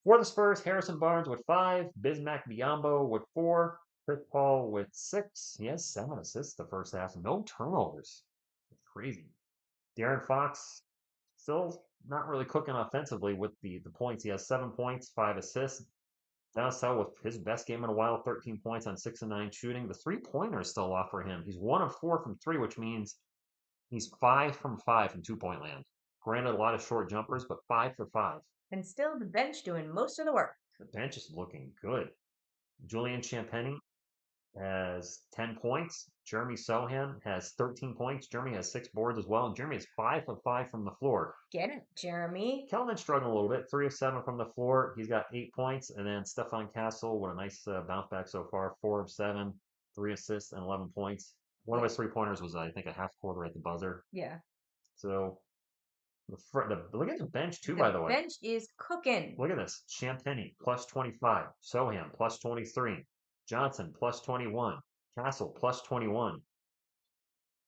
For the Spurs, Harrison Barnes with 5, Bismack Biyombo with 4, Chris Paul with 6. He has 7 assists the first half. No turnovers. It's crazy. De'Aaron Fox still not really cooking offensively with the points. He has 7 points, 5 assists. Down south with his best game in a while, 13 points on 6 and 9 shooting. The 3-pointer is still off for him. He's 1 of 4 from 3, which means he's 5 from 5 from 2-point land. Granted, a lot of short jumpers, but 5 for 5. And still the bench doing most of the work. The bench is looking good. Julian Champagny has 10 points. Jeremy Sohan has 13 points. Jeremy has 6 boards as well. And Jeremy is 5 of 5 from the floor. Get it, Jeremy. Kelvin's struggling a little bit. 3 of 7 from the floor. He's got 8 points. And then Stefan Castle with a nice bounce back so far. 4 of 7, 3 assists, and 11 points. One of his 3-pointers was, I think, a half quarter at the buzzer. Yeah. So, look at the bench, too, by the way. The bench is cooking. Look at this. Champagny, plus 25. Sohan, plus 23. Johnson, plus 21. Castle, plus 21. And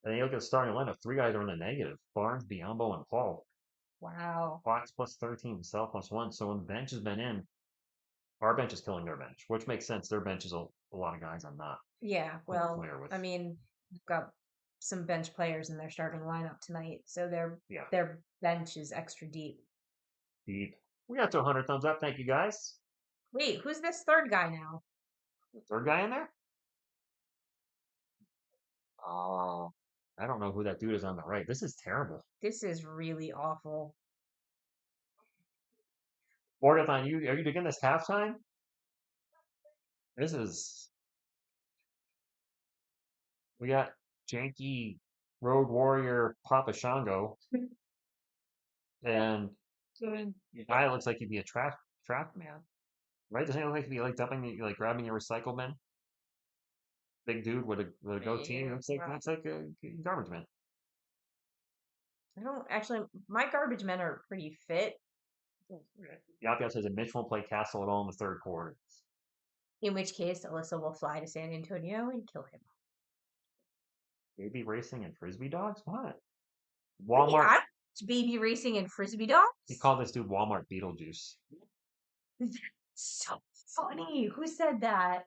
then you look at the starting lineup. 3 guys are in the negative. Barnes, Biombo, and Paul. Wow. Fox, plus 13. Sal, plus 1. So when the bench has been in, our bench is killing their bench, which makes sense. Their bench is a lot of guys I'm not. Yeah, well, familiar with. I mean, we've got some bench players in their starting lineup tonight, so their bench is extra deep. Deep. We got to 100 thumbs up. Thank you, guys. Wait, who's this third guy now? The third guy in there? Oh, I don't know who that dude is on the right. This is terrible. This is really awful. Morgathon, are you digging this halftime? This is. We got janky Road Warrior Papa Shango. And the guy looks like he'd be a track man. Right? Doesn't he look like he'd be like grabbing your recycle bin? Big dude with a goatee. Looks like a garbage man. I don't actually. My garbage men are pretty fit. Yapia says that Mitch won't play Castle at all in the third quarter. In which case, Alyssa will fly to San Antonio and kill him. Baby racing and frisbee dogs? What? Walmart. I baby racing and frisbee dogs? He called this dude Walmart Beetlejuice. That's so funny. Who said that?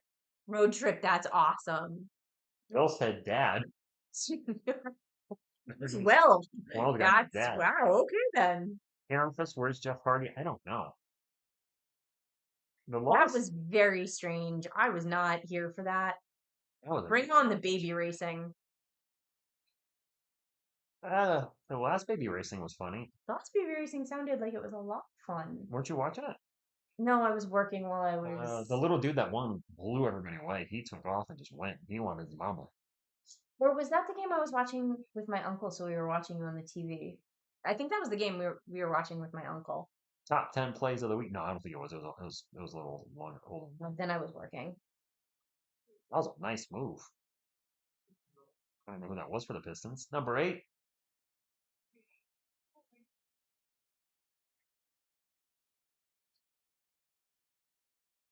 Road trip, that's awesome. Bill said dad. Well, that's dad. Wow, okay then. Memphis, where's Jeff Hardy? I don't know. That was very strange. I was not here for that. Bring on the baby racing. The last baby racing was funny. The last baby racing sounded like it was a lot of fun. Weren't you watching it? No, I was working while I was. The little dude that won blew everybody away. He took off and just went. He wanted his mama. Or was that the game I was watching with my uncle? So we were watching on the TV. I think that was the game we were watching with my uncle. Top 10 plays of the week? No, I don't think it was. It was a little longer. Then I was working. That was a nice move. I don't know who that was for the Pistons. Number 8.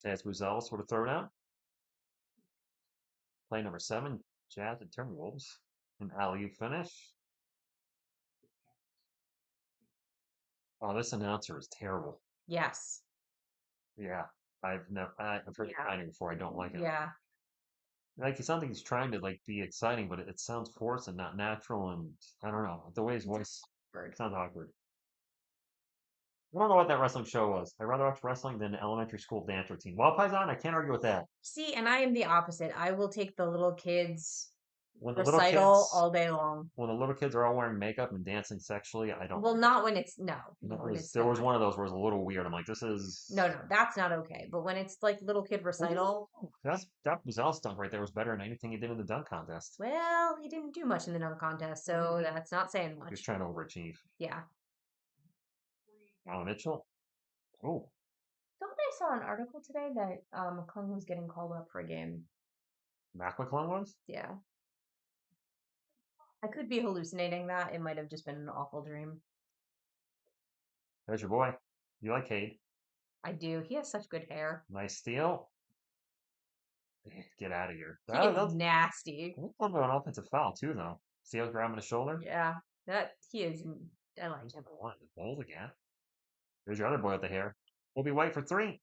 Jazz Buzelis with a throwdown. Play number 7, Jazz and Timberwolves. An alley-oop finish. Oh, this announcer is terrible. Yes. Yeah, I've heard it kind of before. I don't like it. Yeah. Like it sounds like he's trying to be exciting, but it sounds forced and not natural, and I don't know the way his voice sounds awkward. I don't know what that wrestling show was. I'd rather watch wrestling than elementary school dance routine. Wild Paisan, I can't argue with that. See, and I am the opposite. I will take the little kids when the recital all day long. When the little kids are all wearing makeup and dancing sexually, I don't. Well, not when it's There was one of those where it was a little weird. I'm like, this is no, that's not okay. But when it's like little kid recital, that Buzelis dunk right there was better than anything he did in the dunk contest. Well, he didn't do much in the dunk contest, so that's not saying much. He was trying to overachieve. Yeah. Alan Mitchell. Oh. Don't I saw an article today that McClung was getting called up for a game? Mac McClung was? Yeah. I could be hallucinating that. It might have just been an awful dream. There's your boy. You like Cade? I do. He has such good hair. Nice steal. Get out of here. That's nasty. That's a little bit of an offensive foul, too, though. See how he's grabbing his shoulder? Yeah. He is. I like him. The balls again. There's your other boy with the hair. Kobe White for 3.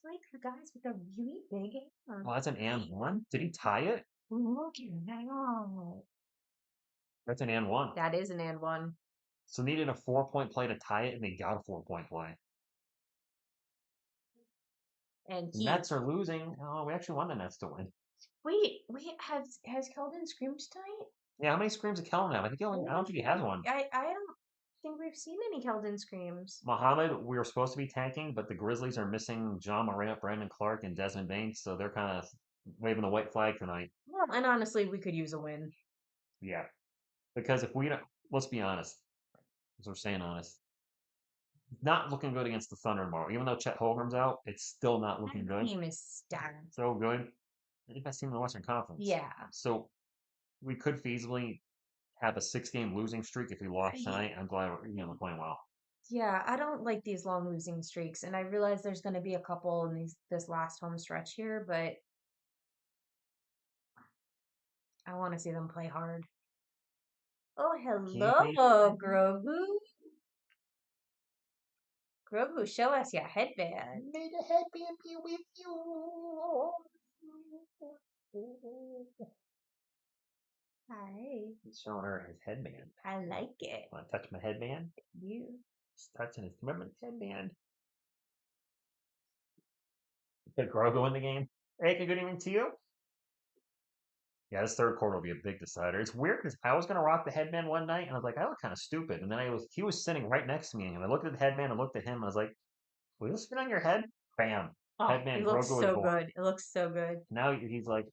like the guys with the really big arms. Well, that's an and one. Did he tie it? Look at that. That's an and one. That is an and one. So needed a 4-point play to tie it, and they got a 4-point play. And The Nets are losing. Oh, we actually want the Nets to win. wait, has Keldon screamed tonight? Yeah, how many screams did Kellen have? I don't think he has one. I don't think we've seen any Keldon screams. Muhammad, we were supposed to be tanking, but the Grizzlies are missing John Morant, Brandon Clark, and Desmond Bain, so they're kind of waving the white flag tonight. Well, and honestly, we could use a win. Yeah, because if we don't, let's be honest, as we're saying honest, not looking good against the Thunder tomorrow. Even though Chet Holmgren's out, it's still not looking That good. team is stacked. So good. The best team in the Western Conference. Yeah. So we could feasibly have a 6-game losing streak if we lost tonight. I'm glad we're playing well. Yeah, I don't like these long losing streaks, and I realize there's going to be a couple in this last home stretch here, but I want to see them play hard. Oh, hello, Grogu. Grogu, show us your headband. May the headband be with you. Hi. He's showing her his headband. I like it. Want to touch my headband? You. Just touching his headband. Put Grogu in the game. Hey, good evening to you. Yeah, this third quarter will be a big decider. It's weird because I was gonna rock the headband one night, and I was like, I look kind of stupid. And then he was sitting right next to me, and I looked at the headband and looked at him, and I was like, will this fit on your head? Bam. Oh, Headband. it looks Grogu so is born. good. It looks so good. Now he's like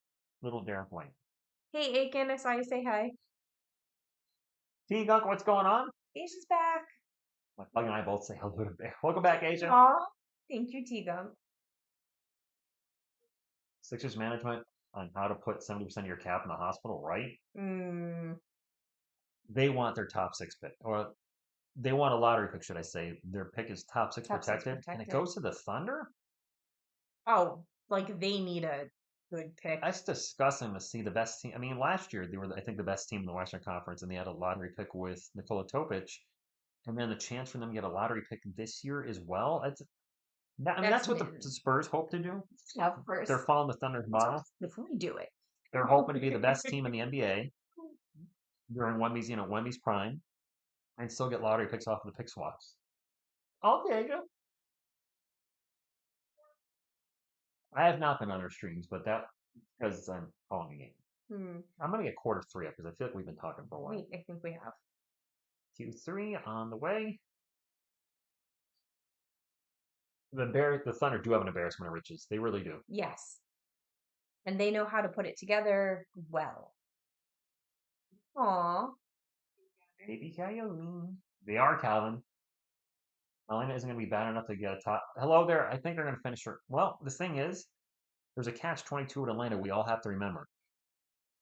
little Darren White. Hey, Aiken, I saw you say hi. T-Gunk, what's going on? Asia's back. My plug and I both say hello to Bear. Welcome back, Asia. Aw, thank you, T-Gunk. Sixers management on how to put 70% of your cap in the hospital, right? They want their top 6 pick, or they want a lottery pick, should I say. Their pick is top 6 protected, and it goes to the Thunder? Oh, like they need a good pick. That's disgusting to see the best team. I mean, last year they were, I think, the best team in the Western Conference, and they had a lottery pick with Nikola Topic, and then the chance for them to get a lottery pick this year as well. That's what the Spurs hope to do. Of course. They're following the Thunder's model. If we do it. They're hoping to be the best team in the NBA during Wemby's prime, and still get lottery picks off of the pick swaps. Okay, Joe. I have not been on their streams, but that because I'm calling a game. I'm gonna get quarter 3 up because I feel like we've been talking for a while. Wait, I think we have. Q3 on the way. The Thunder do have an embarrassment of riches. They really do. Yes. And they know how to put it together well. Aw. Baby Calhoun. They are, Calvin. Atlanta isn't going to be bad enough to get a top. Hello there. I think they're going to finish. Well, the thing is, there's a catch-22 at Atlanta we all have to remember.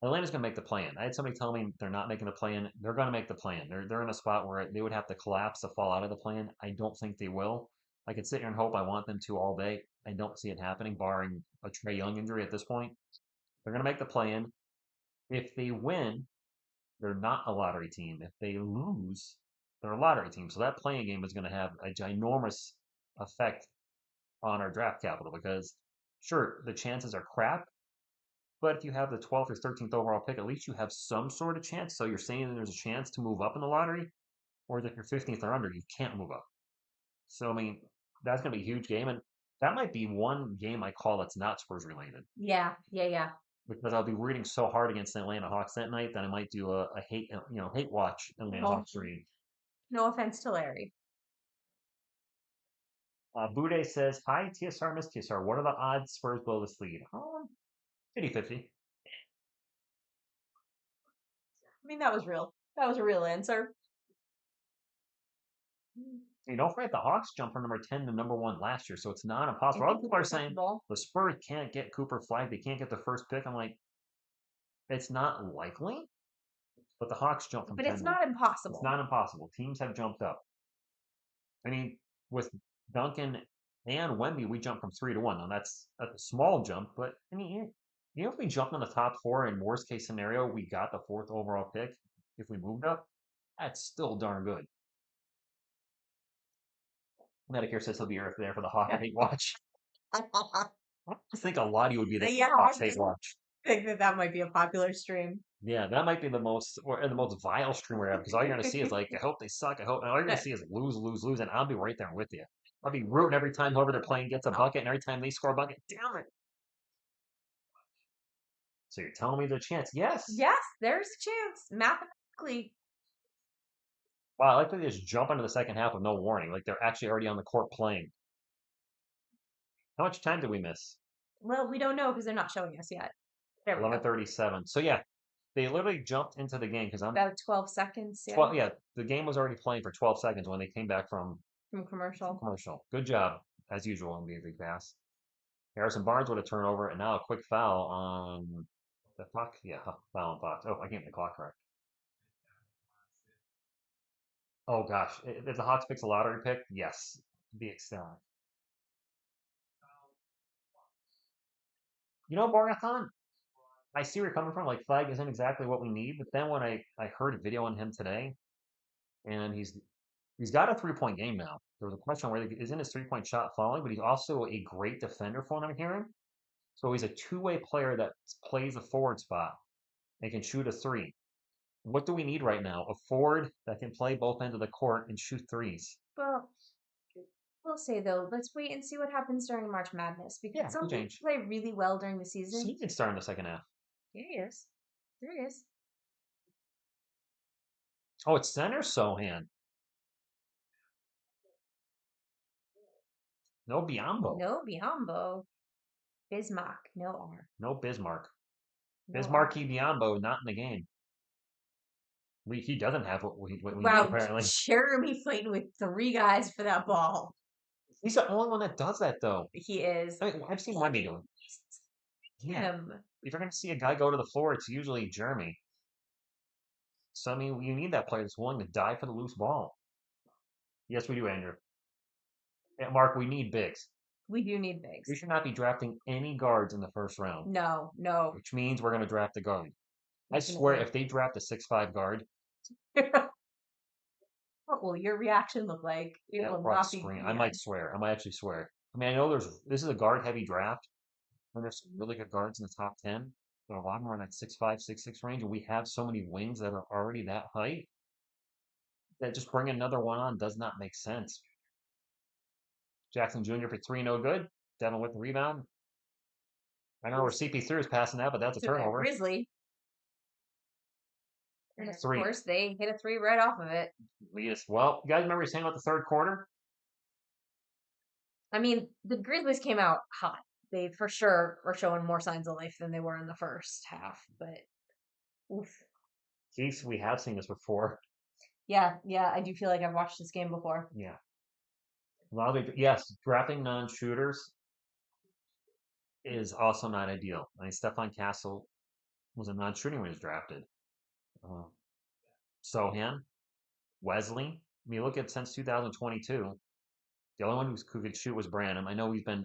Atlanta's going to make the play-in. I had somebody tell me they're not making the play-in. They're going to make the play-in. They're in a spot where they would have to collapse to fall out of the play-in. I don't think they will. I could sit here and hope I want them to all day. I don't see it happening, barring a Trae Young injury at this point. They're going to make the play-in. If they win, they're not a lottery team. If they lose, they're a lottery team. So that play-in game is going to have a ginormous effect on our draft capital because, sure, the chances are crap, but if you have the 12th or 13th overall pick, at least you have some sort of chance. So you're saying there's a chance to move up in the lottery, or if you're 15th or under, you can't move up. So, I mean, that's going to be a huge game, and that might be one game I call that's not Spurs related. Yeah. Because I'll be rooting so hard against the Atlanta Hawks that night that I might do a hate watch Atlanta Hawks read. No offense to Larry. Bude says, hi, TSR, Miss TSR. What are the odds Spurs blow this lead? 50-50. I mean, that was real. That was a real answer. Don't forget the Hawks jumped from number 10 to number 1 last year, so it's not impossible. Other people are saying the Spurs can't get Cooper Flag. They can't get the first pick. I'm like, it's not likely, but the Hawks jumped from 10 But it's not impossible. It's not impossible. Teams have jumped up. I mean, with Duncan and Wemby, we jumped from 3 to 1. Now, that's a small jump, but I mean, if we jumped in the top 4, in worst case scenario, we got the 4th overall pick. If we moved up, that's still darn good. Medicare says he'll be there for the Hawk Hate Watch. I think a lot of you would be the Yeah, Ohio I State just watch. think that might be a popular stream. Yeah, that might be the most or the most vile streamer ever because all you're gonna see is like, I hope they suck. I hope, and all you're gonna see is lose, lose, lose, and I'll be right there with you. I'll be rooting every time whoever they're playing gets a bucket, and every time they score a bucket, damn it. So you're telling me there's a chance? Yes. Yes, there's a chance. Mathematically. Wow, I like that they just jump into the second half with no warning. Like they're actually already on the court playing. How much time did we miss? Well, we don't know because they're not showing us yet. There we go. 11:37. So yeah, they literally jumped into the game because I'm About 12 seconds. Yeah. 12. Yeah, the game was already playing for 12 seconds when they came back from From commercial. commercial. Good job, as usual in the pass. Harrison Barnes with a turnover, and now a quick foul on the clock. Yeah, foul on Fox. Oh, I can't get the clock correct. Oh gosh, if the Hawks picks a lottery pick, yes, be ecstatic. You know, Borathon, I see where you're coming from. Like Flag isn't exactly what we need, but then when I heard a video on him today, and he's got a 3-point game now. There was a question where isn't his 3-point shot falling, but he's also a great defender from what I'm hearing. So he's a two-way player that plays a forward spot and can shoot a three. What do we need right now? A forward that can play both ends of the court and shoot threes. Well, we'll say though, let's wait and see what happens during March Madness because Yeah, some we'll people change. play really well during the season. So he can start in the second half. There he is. There he is. Oh, it's center Sohan. No Biombo. No Biombo. Bismarck. No R. No Bismarck. No Bismarcky Biombo not in the game. He doesn't have what we need Wow, apparently. Jeremy fighting with 3 guys for that ball. He's the only one that does that though. He is. I mean, I've seen Wemby do it. Yeah. Him. If you're going to see a guy go to the floor, it's usually Jeremy. So, I mean, you need that player that's willing to die for the loose ball. Yes, we do, Andrew. Yeah, Mark, we need bigs. We do need bigs. We should not be drafting any guards in the first round. No. Which means we're going to draft a guard. I swear, if they draft a 6'5" guard, What will your reaction look like? It will not be. I might swear. I might actually swear. I mean, I know this is a guard-heavy draft, and there's some really good guards in the top 10. But a lot of them are in that 6'5", 6'6" range, and we have so many wings that are already that height that just bringing another one on does not make sense. Jackson Jr. for 3, no good. Devin with the rebound. I know where CP3 is passing that, but that's a turnover. Grizzly. And of 3. course, they hit a 3 right off of it. Well, you guys remember saying about the third quarter? I mean, the Grizzlies came out hot. They for sure were showing more signs of life than they were in the first half, but oof. Keith, we have seen this before. Yeah, I do feel like I've watched this game before. Yeah. A lot of yes, drafting non-shooters is also not ideal. I mean, Stefan Castle was a non-shooting when he was drafted. Sohan, Wesley. I mean, look at since 2022, the only one who could shoot was Branham. I know he's been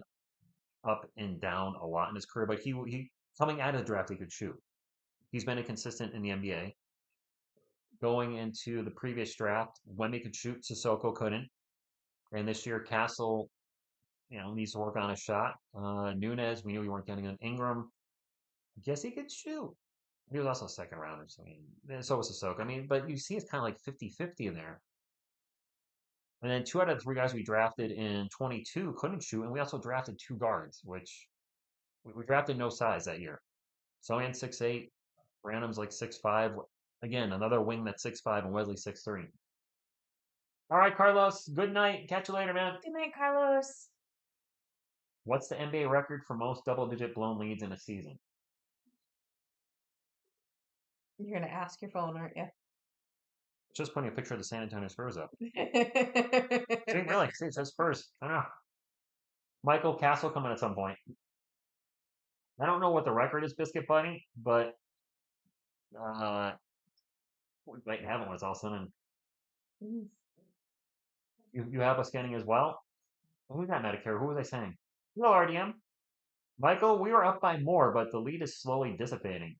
up and down a lot in his career, but he coming out of the draft, he could shoot. He's been inconsistent in the NBA. Going into the previous draft, Wemby could shoot, Sissoko couldn't. And this year, Castle, needs to work on his shot. Nunez, we knew we weren't getting an Ingram. I guess he could shoot. He was also a second rounder, so so was Sissoko. I mean, but you see it's kind of like 50-50 in there. And then 2 out of the 3 guys we drafted in 22 couldn't shoot, and we also drafted 2 guards, which we drafted no size that year. Sohan 6'8", Branham's like 6'5". Again, another wing that's 6'5", and Wesley 6'3". All right, Carlos. Good night. Catch you later, man. Good night, Carlos. What's the NBA record for most double-digit blown leads in a season? You're gonna ask your phone, aren't you? Just putting a picture of the San Antonio Spurs up. See, really? See, it says Spurs. I don't know. Michael Castle coming at some point. I don't know what the record is, Biscuit Bunny, but we might have it when it's all said and you have us getting as well. Who's that Medicare? Who was I saying? Hello, RDM. Michael, we were up by more, but the lead is slowly dissipating.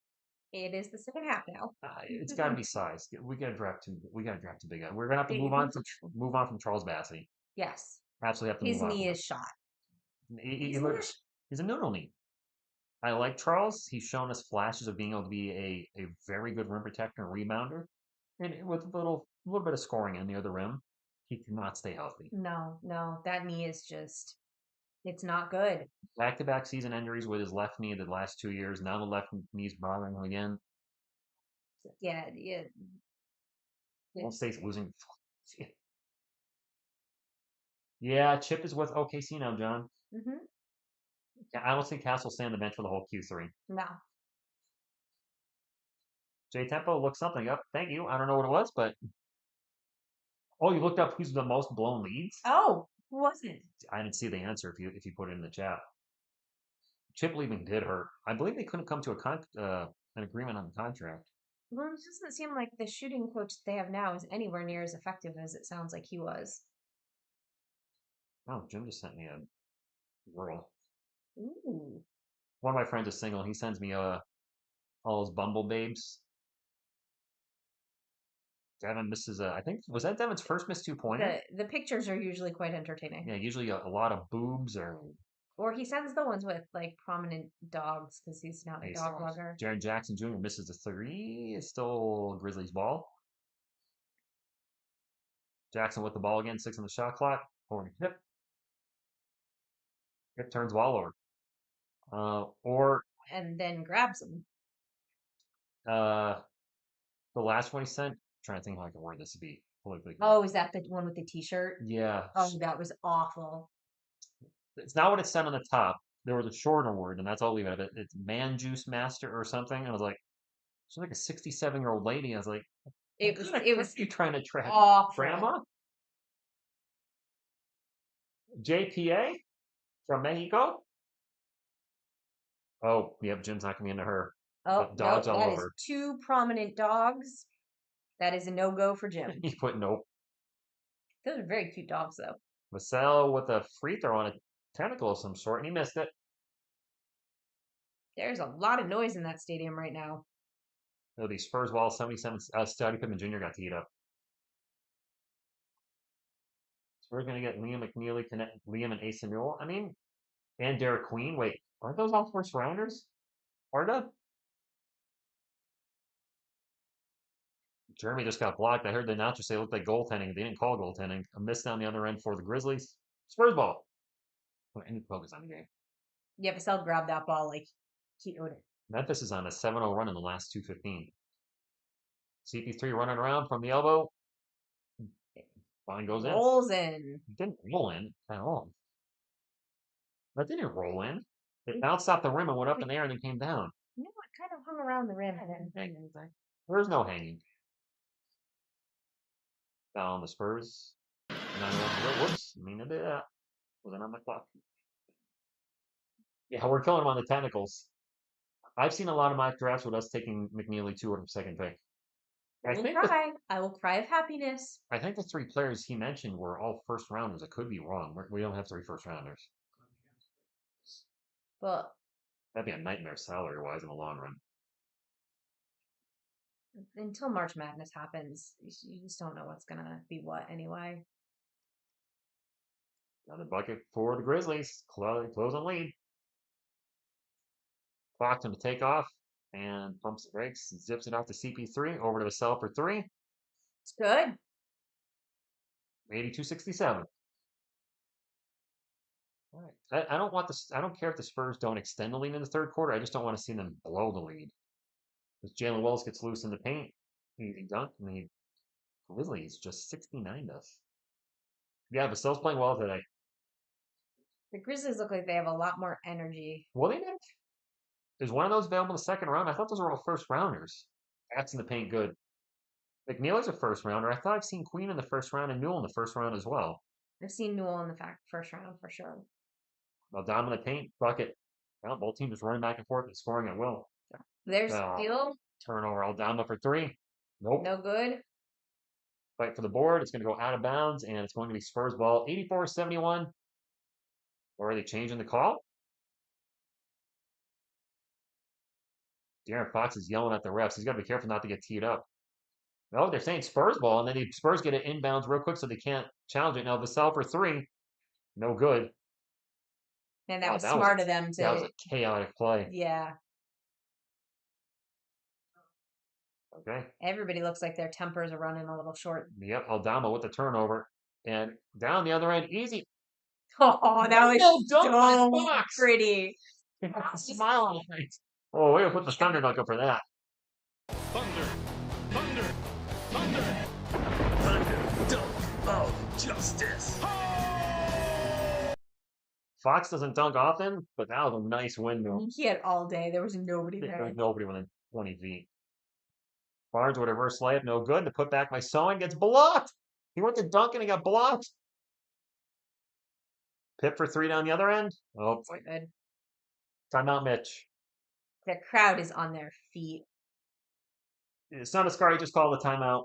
It is the second half now. It's got to be size. We got to draft two. We got to draft a big guy. We're gonna have to move on from Charles Bassey. Yes. Absolutely have to His move on. knee is shot. He Isn't it? looks, he's a noodle knee. I like Charles. He's shown us flashes of being able to be a very good rim protector and rebounder, and with a little bit of scoring in near the rim. He cannot stay healthy. No, no, that knee is just, it's not good. Back-to-back season injuries with his left knee the last 2 years. Now the left knee's bothering him again. Yeah, yeah. Won't say he's losing. Yeah, Chip is with OKC now, John. Mm-hmm. I don't think Cass will stay on the bench for the whole Q3. No. J Tempo looked something up. Thank you. I don't know what it was, but oh, you looked up who's the most blown leads? Oh, who was it? I didn't see the answer if you put it in the chat. Chip leaving did hurt. I believe they couldn't come to an agreement on the contract. Well, it doesn't seem like the shooting coach they have now is anywhere near as effective as it sounds like he was. Oh, Jim just sent me a girl. Ooh. One of my friends is single. He sends me all his Bumble babes. Devin misses I think was that Devin's first missed 2-pointer? The pictures are usually quite entertaining. Yeah, usually a lot of boobs Or he sends the ones with like prominent dogs because he's not a dog lover. Jared Jackson Jr. misses the 3. It's still Grizzlies ball. Jackson with the ball again, 6 on the shot clock. Or hip. Hip turns ball over. Or And then grabs him. the last one he sent. I'm trying to think how I can word this to be politically correct. Oh, is that the one with the t-shirt? Yeah. Oh, that was awful. It's not what it said on the top. There was a shorter word, and that's all I'll leave it at. It's man juice master or something. And I was like, she's like a 67-year-old lady. I was like, It was you trying to trap awful. grandma? JPA from Mexico? Oh, yep, Jim's not gonna be into her. Oh, Dogs nope, all that over. is 2 prominent dogs. That is a no-go for Jim. He put nope. Those are very cute dogs, though. Vassell with a free throw on a tentacle of some sort, and he missed it. There's a lot of noise in that stadium right now. It'll be Spurs ball 77. Scottie Pippen Jr. got teed up. Spurs gonna get Liam McNeely, Liam and Asa Newell. I mean, and Derek Queen. Wait, aren't those all first rounders? Arda? Jeremy just got blocked. I heard the announcer say it looked like goaltending. They didn't call goaltending. A miss down the other end for the Grizzlies. Spurs ball. I need to focus on the game. Yeah, Vassell grabbed that ball like he owed it. Memphis is on a 7-0 run in the last 2:15. CP3 running around from the elbow. Line goes in. Rolls in. It didn't roll in at all. That didn't roll in. It bounced off the rim and went up in the air and then came down. No, it kind of hung around the rim and then Hang anything. There's no hanging. Foul on the Spurs. 9-11. Whoops. I mean, that wasn't on my clock. Yeah, we're killing him on the tentacles. I've seen a lot of mock drafts with us taking McNeely 2 or 2nd pick. I will cry of happiness. I think the 3 players he mentioned were all first rounders. I could be wrong. We don't have 3 first rounders. But that'd be a nightmare salary wise in the long run. Until March Madness happens, you just don't know what's gonna be what anyway. Another bucket for the Grizzlies. Close on lead. Clocked him to take off and pumps the brakes and zips it off to CP3 over to Vassell for 3. It's good. 82-67. All right. I don't want this. I don't care if the Spurs don't extend the lead in the third quarter. I just don't want to see them blow the lead. Because Jalen Wells gets loose in the paint, easy dunk, and the Grizzlies just 69 us. Yeah, Vassell's playing well today. The Grizzlies look like they have a lot more energy. Well, they did. Is one of those available in the second round? I thought those were all first rounders. That's in the paint good. McNeely's a first rounder. I thought I've seen Queen in the first round and Newell in the first round as well. I've seen Newell in the first round for sure. Well, dominant paint, bucket. Well, both teams just running back and forth and scoring at will. There's Steele. Turnover. Aldama for 3. Nope. No good. Fight for the board. It's going to go out of bounds, and it's going to be Spurs ball 84-71. Or are they changing the call? De'Aaron Fox is yelling at the refs. He's got to be careful not to get teed up. No, they're saying Spurs ball, and then the Spurs get it inbounds real quick so they can't challenge it. Now, Vassell for 3. No good. And that Oh, was that was smart of them that was to, a chaotic play. yeah. Okay. Everybody looks like their tempers are running a little short. Yep. Aldama with the turnover. And down the other end, easy. Oh, that was Well done by so Fox. pretty. He got a smile on his face. Oh, way to put the thunder dunk up for that. Thunder. Thunder. Thunder. Thunder. Dunk of justice. Fox doesn't dunk often, but that was a nice window. He had all day. There was nobody There there. was nobody within 20 feet. Barnes with a reverse layup, no good. The putback by Sowen gets blocked. He went to dunk and he got blocked. Pip for three down the other end. Oh, It's good. timeout, Mitch. The crowd is on their feet. It's not a scar. He just called the timeout.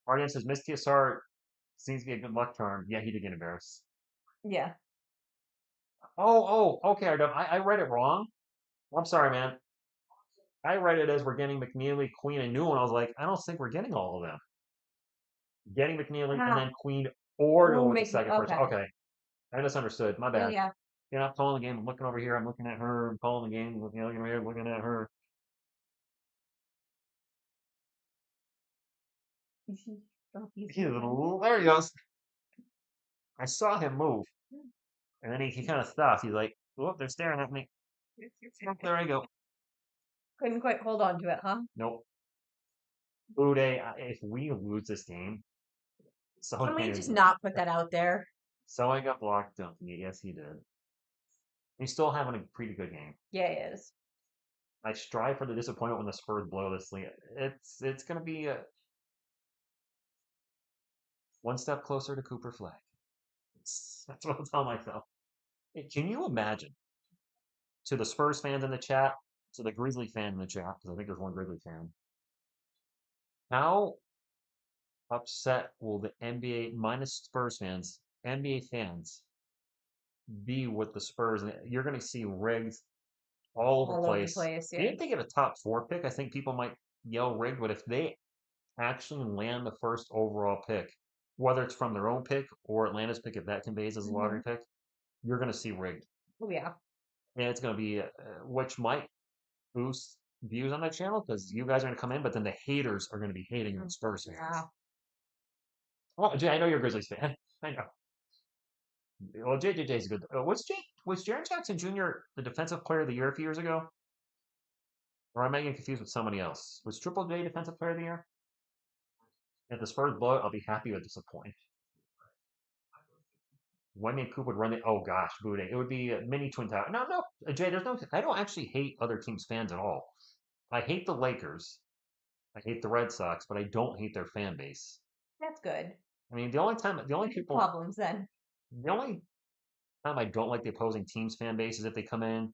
Arden says, Miss TSR seems to be a good luck charm. Yeah, he did get embarrassed. Yeah. Okay, I read it wrong. I'm sorry, man. I read it as we're getting McNeely, Queen, and Newell. I was like, I don't think we're getting all of them. Getting McNeely and then Queen or Newell with the second person. Okay. I misunderstood. My bad. Yeah. You're not calling the game. I'm looking over here. I'm looking at her. I'm calling the game. Looking over here. Looking at her. There he goes. I saw him move. And then he kind of stopped. He's like, oh, they're staring at me. There I go. Couldn't quite hold on to it, huh? Nope. Ude, if we lose this game, Can we just not put that out there? So I got blocked. Yes, he did. He's still having a pretty good game. Yeah, he is. I strive for the disappointment when the Spurs blow this lead. It's going to be one step closer to Cooper Flag. That's what I'll tell myself. Can you imagine, to the Spurs fans in the chat, to the Grizzly fan in the chat, because I think there's one Grizzly fan, how upset will the NBA, minus Spurs fans, NBA fans, be with the Spurs? And you're going to see rigged all over the place. Yeah. If they get a top 4 pick, I think people might yell rigged, but if they actually land the first overall pick, whether it's from their own pick or Atlanta's pick, if that conveys as a lottery pick, you're going to see rigged. Oh, yeah. And it's going to be, which might boost views on that channel because you guys are going to come in, but then the haters are going to be hating on Spurs fans. Wow. Well, Jay, I know you're a Grizzlies fan. I know. Well, JJJ's good. Was Jaren Jackson Jr. the Defensive Player of the Year a few years ago? Or am I getting confused with somebody else? Was Triple J Defensive Player of the Year? If the Spurs blow it, I'll be happy or disappointed. When and Coop would run it. Oh gosh, Booty. It would be a mini Twin Tower. No, Jay. There's no. I don't actually hate other teams' fans at all. I hate the Lakers. I hate the Red Sox, but I don't hate their fan base. That's good. I mean, the only people problems then. The only time I don't like the opposing team's fan base is if they come in,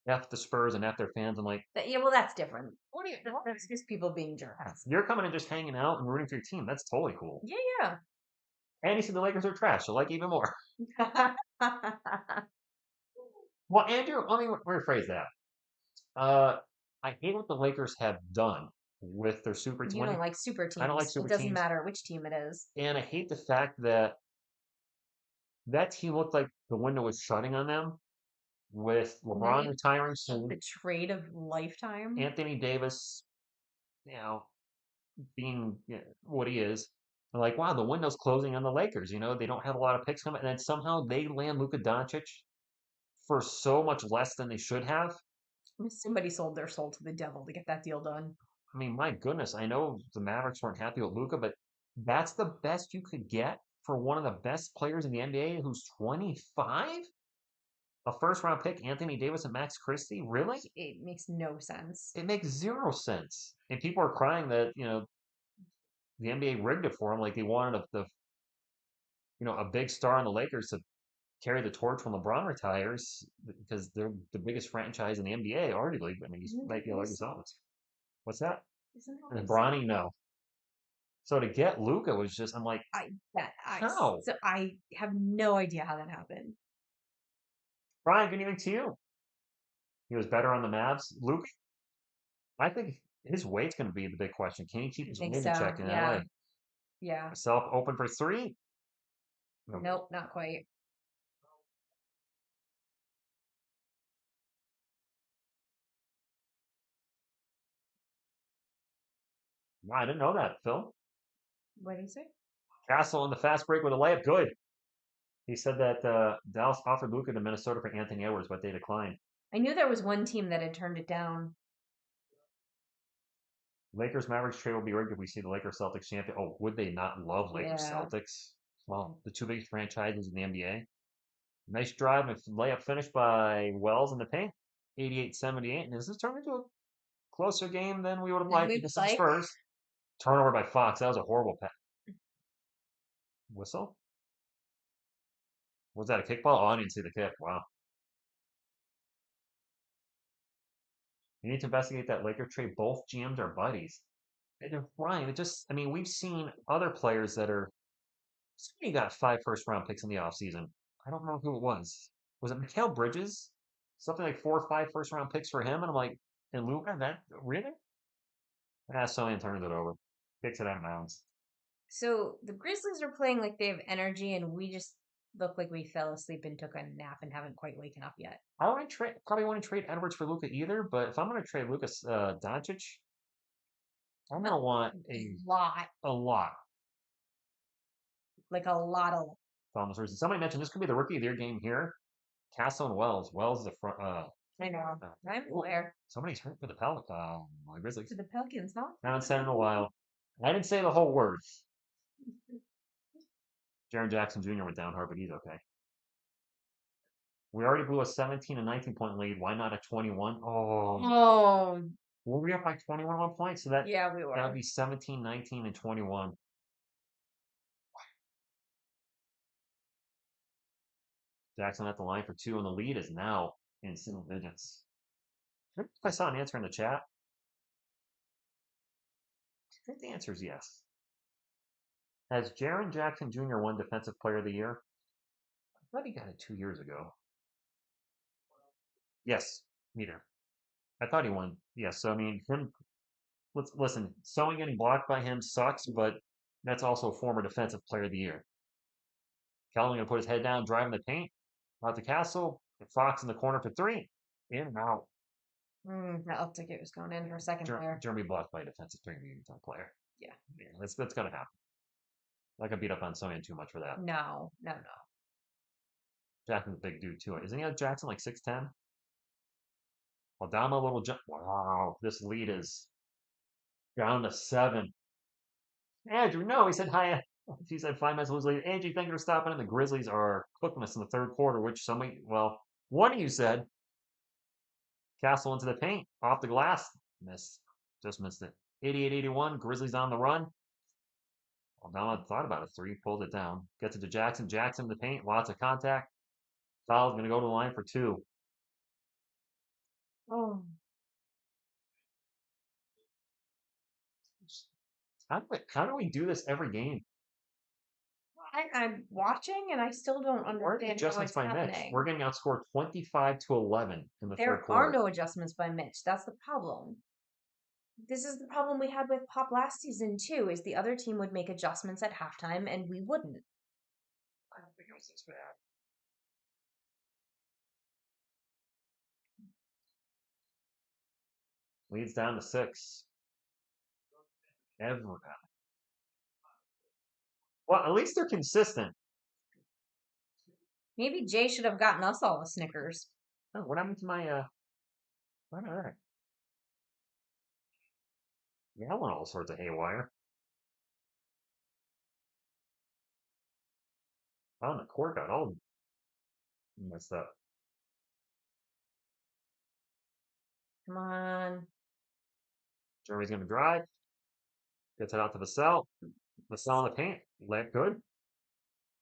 F the Spurs and F their fans. I'm like, yeah, well, that's different. What are you? That's just people being jerks. You're coming and just hanging out and rooting for your team. That's totally cool. Yeah. And you said the Lakers are trash, so like even more. Well, Andrew, let me rephrase that. I hate what the Lakers have done with their super team. You don't like super teams. I don't like super teams. It doesn't matter which team it is. And I hate the fact that team looked like the window was shutting on them with LeBron retiring soon. The trade of lifetime. Anthony Davis, being what he is. They're like, wow, the window's closing on the Lakers. They don't have a lot of picks coming. And then somehow they land Luka Doncic for so much less than they should have. Somebody sold their soul to the devil to get that deal done. I mean, my goodness, I know the Mavericks weren't happy with Luka, but that's the best you could get for one of the best players in the NBA who's 25? A first-round pick, Anthony Davis and Max Christie? Really? It makes no sense. It makes zero sense. And people are crying that, the NBA rigged it for them, like they wanted a big star on the Lakers to carry the torch when LeBron retires because they're the biggest franchise in the NBA, arguably. I mean, he might be the largest office. What's that? And Bronny, no. So to get Luka was just, I'm like, how? So I have no idea how that happened. Brian, good evening to you. He was better on the Mavs. Luke, I think his weight's going to be the big question. Can he keep his weight in check in LA? Yeah. Myself open for three? Nope, not quite. Wow, I didn't know that, Phil. What did he say? Castle on the fast break with a layup. Good. He said that Dallas offered Luka to Minnesota for Anthony Edwards, but they declined. I knew there was one team that had turned it down. Lakers Mavericks trade will be rigged if we see the Lakers Celtics champion. Oh, would they not love Lakers Yeah. Celtics? Well, the two biggest franchises in the NBA. Nice drive and layup finish by Wells in the paint. 88-78. And does this turn into a closer game than we would have liked against the Spurs? Turnover by Fox. That was a horrible pass. Whistle? Was that a kickball? Oh, I didn't see the kick. Wow. You need to investigate that Laker trade. Both GMs are buddies. They're flying. It just, I mean, we've seen other players that are. Somebody got 5 first-round picks in the offseason. I don't know who it was. Was it Mikal Bridges? Something like 4 or 5 first-round picks for him. And I'm like, and Luka, that really? Sohan turns it over. Kicks it out of bounds. So the Grizzlies are playing like they have energy, and we just look like we fell asleep and took a nap and haven't quite waken up yet. I want to trade. Probably want to trade Edwards for Luka either. But if I'm going to trade Lucas Doncic, I'm going to want a lot. Like a lot of. Somebody mentioned this could be the rookie of the year game here. Castle and Wells. Wells is a front. I know. I'm aware. Somebody's hurt for the Grizzlies. To the Pelicans, no? Haven't said in a while. I didn't say the whole word. Jaren Jackson Jr. went down hard, but he's okay. We already blew a 17 and 19 point lead. Why not a 21? Oh. Were we up by 21 at one point? So that Yeah, we were. That would be 17, 19, and 21. Jackson at the line for 2, and the lead is now in single digits. I think I saw an answer in the chat. I think the answer is yes. Has Jaren Jackson Jr. won Defensive Player of the Year? I thought he got it 2 years ago. Yes, neither. I thought he won. Yes, so I mean, listen, Sohan getting blocked by him sucks, but that's also a former Defensive Player of the Year. Calvin going to put his head down, driving the paint. Out the Castle. Fox in the corner for 3. In and out. That looked like it was going in for a second player. Jeremy blocked by a defensive 3 player. Yeah. That's going to happen. I could beat up on Sohan too much for that. No. Jackson's a big dude too. Isn't he Jackson like 6'10"? Aldama little jump. Wow, this lead is down to 7. Andrew, no, he said hi. He said 5 minutes lose lead. Angie, thank you for stopping in. The Grizzlies are cooking us in the third quarter, which one of you said. Castle into the paint, off the glass. Missed. Just missed it. 88-81, Grizzlies on the run. Aldama thought about a 3, pulled it down. Gets it to Jackson. Jackson in the paint, lots of contact. Foul's going to go to the line for 2. Oh. How do we do this every game? I'm watching and I still don't understand adjustments by happening. Mitch. We're getting outscored 25-11 in the third quarter. There are no adjustments by Mitch. That's the problem. This is the problem we had with Pop last season too. Is the other team would make adjustments at halftime and we wouldn't. I don't think it was this bad. Leads down to 6. Everybody. Well, at least they're consistent. Maybe Jay should have gotten us all the Snickers. Oh, what happened to my all right. Yeah, I want all sorts of haywire. Oh, the court got all messed up. Come on. Jeremy's going to drive. Gets it out to the cell. The cell in the paint. Let good.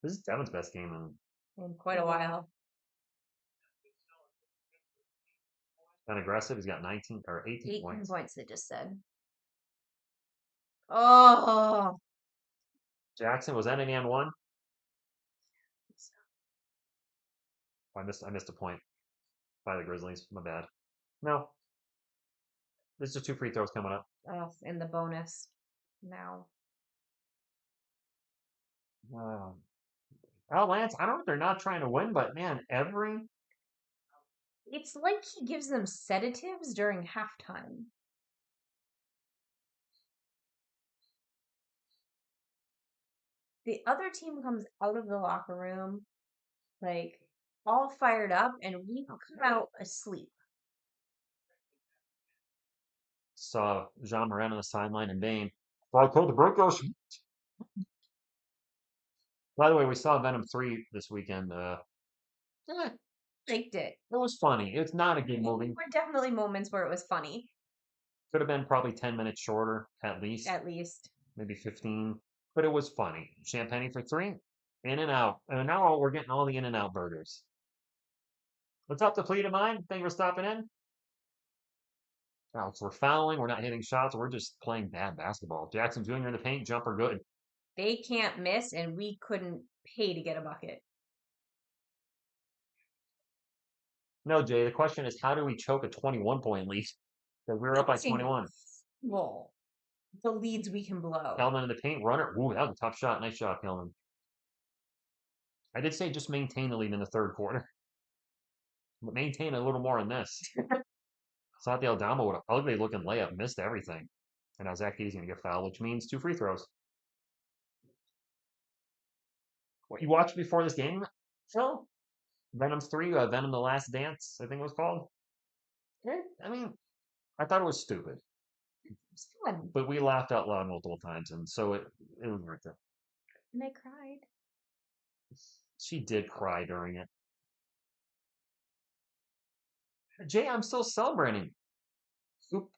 This is Devin's best game in quite a while. And aggressive. He's got 19 or 18 points. 18 points, they just said. Oh. Jackson, was that an and 1? Oh, I missed a point by the Grizzlies. My bad. No. There's just 2 free throws coming up. In the bonus now. Lance, I don't know if they're not trying to win, but man, it's like he gives them sedatives during halftime. the other team comes out of the locker room, like, all fired up, and we come out asleep. Saw Jean Moran on the sideline and Bane. Well, I told the break goes. By the way, we saw Venom 3 this weekend. Liked it. It was funny. It's not a good There movie. were definitely moments where it was funny, Could have been probably 10 minutes shorter, at least. at least. Maybe 15. But it was funny. Champagne for 3. In and out. And now we're getting all the In and Out burgers. What's up, Depleted Mind? Thank you for stopping in. Alex, we're fouling. We're not hitting shots. We're just playing bad basketball. Jackson Jr. in the paint. Jumper good. They can't miss, and we couldn't pay to get a bucket. No, Jay, the question is how do we choke a 21-point lead? Because we were up by That's 21. Well, the leads we can blow. Kelman in the paint. Runner. Ooh, that was a tough shot. Nice shot, Kelman. I did say just maintain the lead in the third quarter. But maintain a little more in this. Santi Aldama with an ugly looking layup. Missed everything. And now Zach Edey's going to get fouled, which means 2 free throws. What you watched before this game, Phil? Venom's 3, Venom The Last Dance, I think it was called. I mean, I thought it was stupid. It was fun. But we laughed out loud multiple times, and so it was worth it. And I cried. She did cry during it. Jay, I'm still celebrating.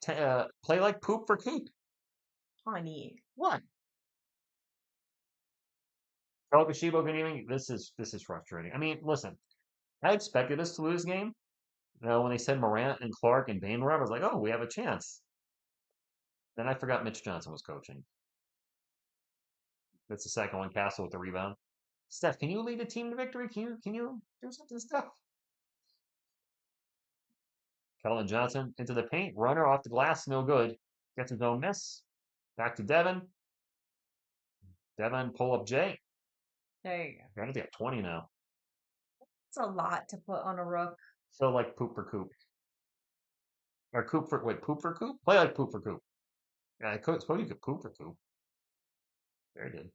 Play like poop for Coop. Honey. What? Carl Kashibo, good evening. This is frustrating. I mean, listen, I expected us to lose game. When they said Morant and Clark and Bain were up, I was like, oh, we have a chance. Then I forgot Mitch Johnson was coaching. That's the second one. Castle with the rebound. Steph, can you lead the team to victory? Can you do something, Steph? Kellen Johnson into the paint. Runner off the glass. No good. Gets his own miss. Back to Devin. Devin, pull up Jay. There you go. We're going to be at 20 now. It's a lot to put on a rook. So like poop for Coop. Or poop for Coop? Play like poop for Coop. Yeah, I suppose you could poop for Coop. Very good.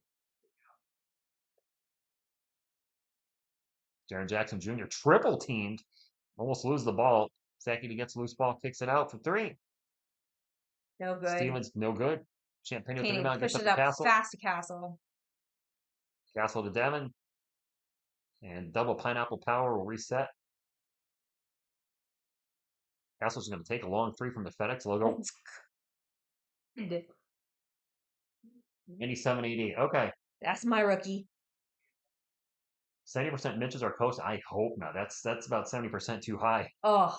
Jaren Jackson Jr. triple teamed. Almost lose the ball. Zach Edey gets loose ball, kicks it out for 3. No good. Stevens, no good. Champagne with the rebound, gets Push up it to up Castle. fast to Castle. Castle to Devin. And double pineapple power will reset. Castle's going to take a long 3 from the FedEx logo. 97-80. Okay. That's my rookie. 70% Mitch is our coach. I hope not. That's about 70% too high. Oh.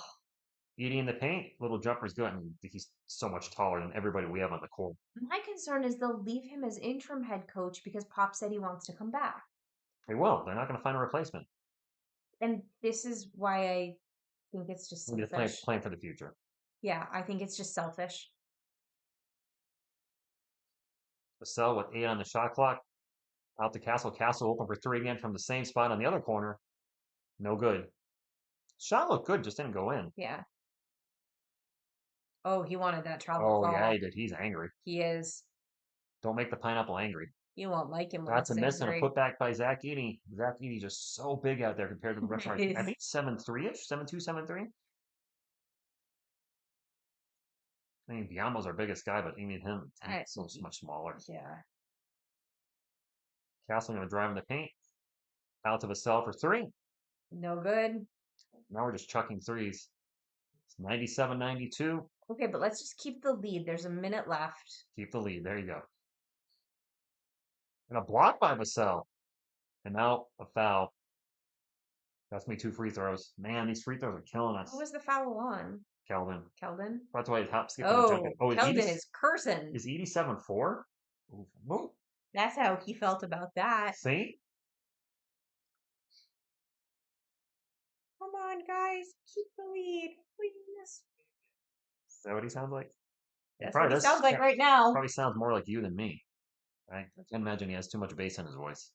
Edey in the paint. Little jumper's good. I mean, he's so much taller than everybody we have on the court. My concern is they'll leave him as interim head coach because Pop said he wants to come back. They will. They're not going to find a replacement. And this is why I think it's just Maybe selfish. they're playing for the future. Yeah, I think it's just selfish. Vassell with 8 on the shot clock. Out to Castle. Castle open for 3 again from the same spot on the other corner. No good. Shot looked good, just didn't go in. Yeah. Oh, he wanted that travel Oh, ball. yeah, he did. He's angry. He is. Don't make the pineapple angry. You won't like him when That's a it's miss and a angry. putback by Zach Edey. Zach Edey just so big out there compared to the rest of our team. I think 7'3"-ish, 7'2", 7'3". I mean, Biamo's our biggest guy, but even him, he's so much smaller. Yeah. Castle going to drive in the paint. Out to Vassell for 3. No good. Now we're just chucking threes. It's 97-92. Okay, but let's just keep the lead. There's a minute left. Keep the lead. There you go. And a block by Vassell. And now a foul. That's me 2 free throws. Man, these free throws are killing us. Who was the foul on? Keldon. Keldon? That's why he's hop skipping Oh, and jumping. Oh, Keldon is cursing. Is Edey 7'4"? Ooh. That's how he felt about that. See? Come on, guys. Keep the lead. Please. Is that what he sounds like? That's what he sounds like right now. Probably sounds more like you than me. Right? I can't imagine he has too much bass in his voice.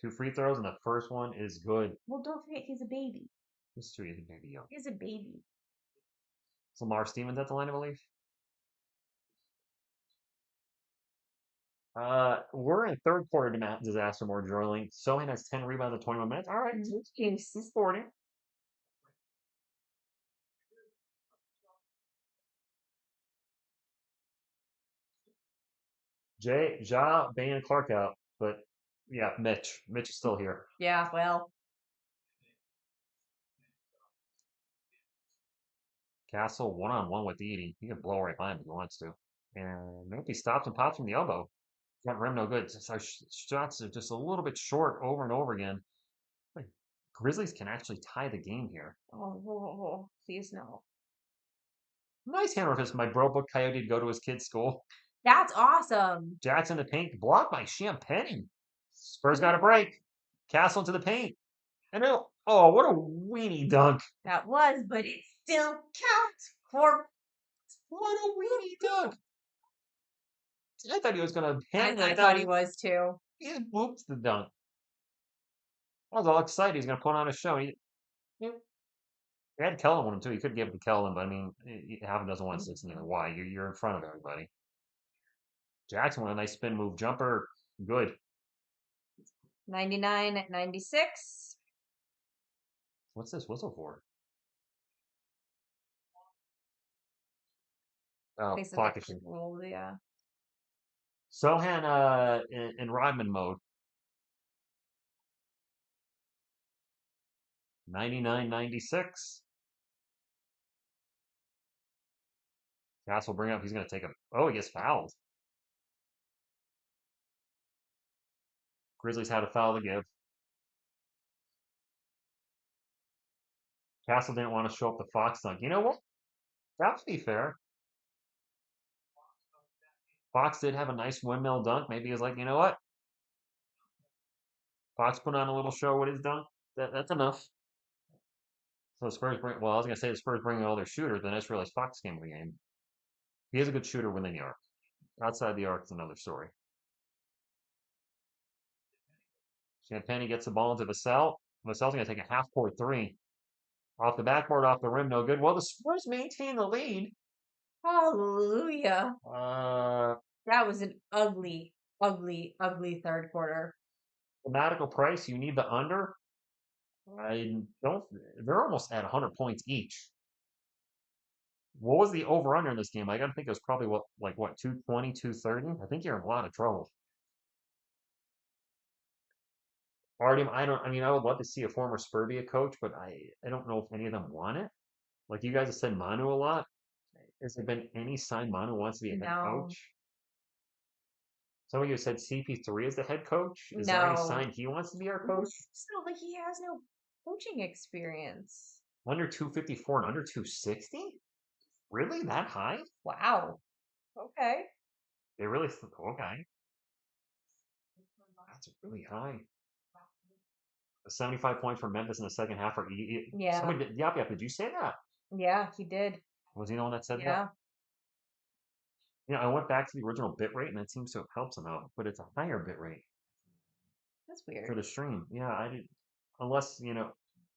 2 free throws, and the first one is good. Well, don't forget he's a baby. This is true. He's a baby, yo. He's a baby. Lamar Stevens at the line, I believe. We're in third quarter disaster mode, drilling. Sohan has 10 rebounds in 21 minutes. All right, he's sporting. Ja, Bain, and Clark out, but yeah, Mitch is still here. Yeah, well, Castle one-on-one with Edie. He can blow right by him if he wants to. And maybe stops and pops from the elbow. Front rim no good. Our shots are just a little bit short over and over again. Like, Grizzlies can actually tie the game here. oh, please no. Nice handle of my bro booked Coyote to go to his kid's school. That's awesome. Jackson to paint, blocked by Champagne. Spurs got a break. Castle into the paint. And oh, what a weenie dunk. That was, but it still counts for. What a weenie dunk. I thought he was going to hang I thought he was too. He whoops the dunk. I was all excited. He's going to put on a show. He had Kellen with him too. He could give it to Kellen, but I mean, half a dozen 1-6. You know why? You're in front of everybody. Jackson with a nice spin move jumper. Good. 99-96. What's this whistle for? Oh, clock issue. Yeah. Sohan in Rodman mode. 99-96. Castle bring up. He's going to take a. Oh, he gets fouled. Grizzlies had a foul to give. Castle didn't want to show up the Fox dunk. You know what? That would be fair. Fox did have a nice windmill dunk. Maybe he was like, you know what? Fox put on a little show with his dunk. That's enough. So the Spurs bring. Well, I was gonna say the Spurs bring all their shooters. Then I just realized Fox came to the game. He is a good shooter within the arc. Outside the arc is another story. Champagne gets the ball into Vassell. Vassell's gonna take a half-court three. Off the backboard, off the rim, no good. Well, the Spurs maintain the lead. Hallelujah. That was an ugly, ugly, ugly third quarter. Fanatical price, you need the under. I don't. They're almost at 100 points each. What was the over/under in this game? I gotta think it was probably what 220, 230. I think you're in a lot of trouble. Artem, I mean, I would love to see a former Spur be a coach, but I don't know if any of them want it. Like you guys have said Manu a lot. Has there been any sign Manu wants to be a head coach? Some of you said CP3 is the head coach. Is there any sign he wants to be our coach? It's not like he has no coaching experience. Under 254 and under 260? Really? That high? Wow. Okay. They really okay. That's really high. 75 points for Memphis in the second half. Yeah. Somebody did, yep. Did you say that? Yeah, he did. Was he the one that said Yeah. that? Yeah, I went back to the original bit rate, and that seems to have helped some out. But it's a higher bit rate That's weird. for the stream. Yeah, I did. Unless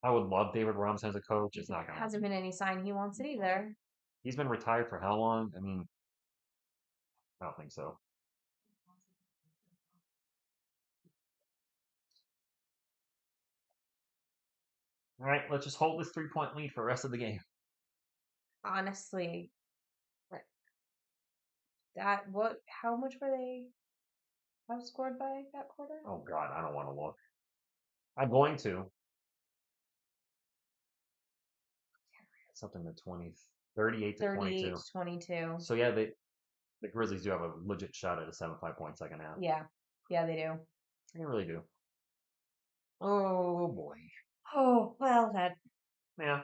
I would love David Robinson as a coach. It's not gonna. Hasn't been any sign he wants it either. He's been retired for how long? I mean, I don't think so. All right, let's just hold this 3-point lead for the rest of the game. Honestly, how much were they outscored by that quarter? Oh God, I don't want to look. I'm going to. Something in the 20s. 38 to 22. 22. So yeah, the Grizzlies do have a legit shot at a 7-5 point second half. Yeah. Yeah, they do. They really do. Oh boy. Oh, well, Yeah.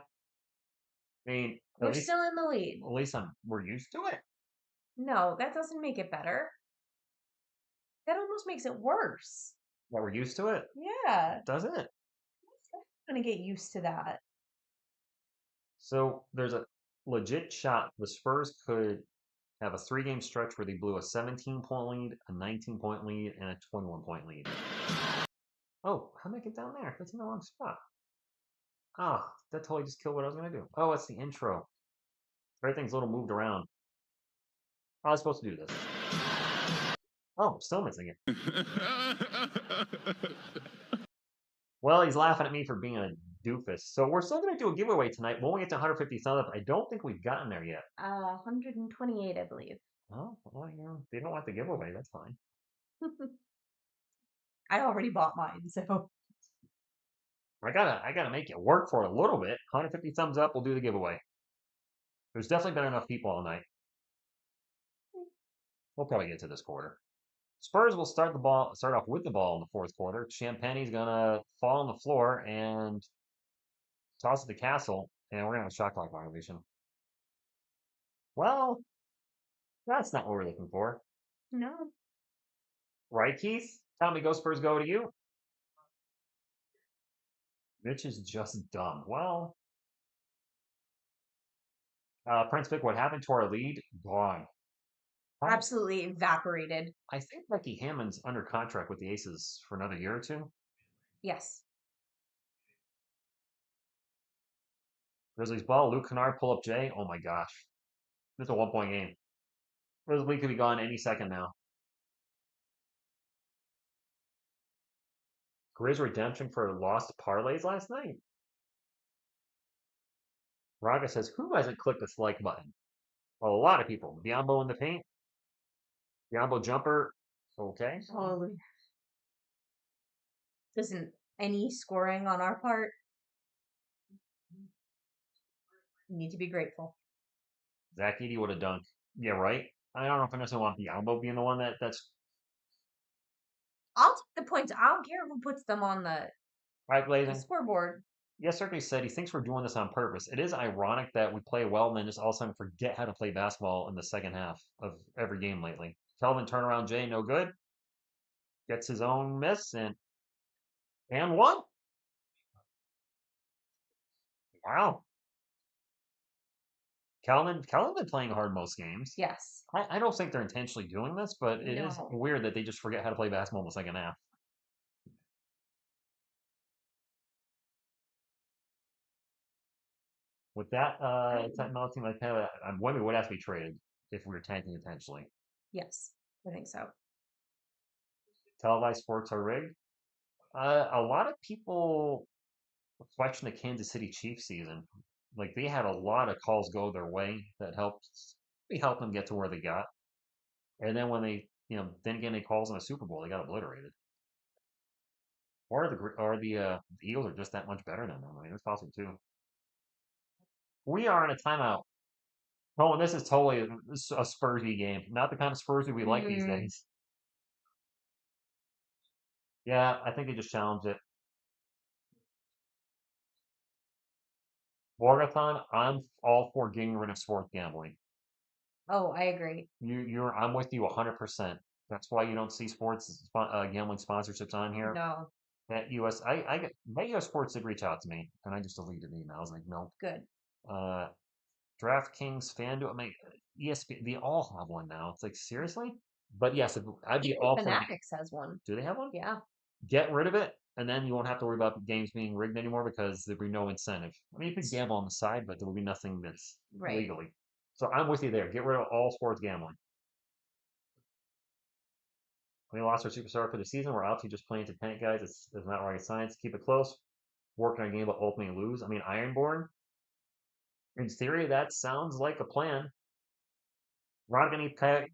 I mean, we're still in the lead. At least we're used to it. No, that doesn't make it better. That almost makes it worse. That we're used to it? Yeah. Doesn't it? I'm going to get used to that. So there's a legit shot. The Spurs could have a 3-game stretch where they blew a 17-point lead, a 19-point lead, and a 21-point lead. Oh, how'd I get down there? That's in the wrong spot. Ah, that totally just killed what I was going to do. Oh, it's the intro. Everything's a little moved around. I was supposed to do this. Oh, I'm still missing it. Well, he's laughing at me for being a doofus. So we're still going to do a giveaway tonight. When we get to 150 thumbs up, I don't think we've gotten there yet. 128, I believe. Oh, well, you know, they don't want the giveaway. That's fine. I already bought mine, so I gotta make it work for a little bit. 150 thumbs up, we'll do the giveaway. There's definitely been enough people all night. We'll probably get to this quarter. Spurs will start off with the ball in the fourth quarter. Champagne's gonna fall on the floor and toss it to Castle, and we're gonna have a shot clock violation. Well, that's not what we're looking for. no. Right, Keith? Tell me, go Spurs, go to you. Mitch is just dumb. Well, Prince Vic, what happened to our lead? Gone. Absolutely evaporated. I think Becky Hammond's under contract with the Aces for another year or two. Yes. Grizzlies ball, Luke Kennard pull up Jay. Oh my gosh. This is a 1-point game. This lead could be gone any second now. Grizz redemption for lost parlays last night. Raga says, who hasn't clicked this like button? Well, a lot of people. Biombo in the paint. Biombo jumper. Okay. Oh. Isn't any scoring on our part. You need to be grateful. Zach Edey would have dunked. Yeah, right. I don't know if I necessarily want Biombo being the one that's I'll take the points. I don't care who puts them on the right, Blazing. scoreboard. Yes, certainly said he thinks we're doing this on purpose. It is ironic that we play well and then just all of a sudden forget how to play basketball in the second half of every game lately. Kelvin turnaround Jay, no good. Gets his own miss and one. Wow. Calvin been playing hard most games. Yes. I don't think they're intentionally doing this, but it is No. weird that they just forget how to play basketball in the second half. With that, that Mel team, like Wemby would have to be traded if we were tanking intentionally. Yes, I think so. Televised sports are rigged. A lot of people question the Kansas City Chiefs season. Like they had a lot of calls go their way that helped them get to where they got. And then when they, didn't get any calls in the Super Bowl, they got obliterated. Or the Eagles are just that much better than them. I mean, it's possible too. We are in a timeout. Oh, and this is totally a Spursy game. Not the kind of Spursy we like these days. Yeah, I think they just challenged it. Morgathon, I'm all for getting rid of sports gambling. Oh, I agree. I'm with you 100%. That's why you don't see sports gambling sponsorships on here. No. That my U.S. Sports did reach out to me, and I just deleted the email. I was like, no. Good. DraftKings, FanDuel, ESPN, they all have one now. It's like, seriously? But yes, I'd be Even all for Fanatics has one. Do they have one? Yeah. Get rid of it, and then you won't have to worry about games being rigged anymore because there'd be no incentive. I mean, you could gamble on the side, but there will be nothing that's legally. So I'm with you there. Get rid of all sports gambling. We lost our superstar for the season. We're obviously just playing to tank, guys. It's not rocket science. Keep it close. Working on a game, but ultimately lose. I mean, Ironborn. In theory, that sounds like a plan. Veronica,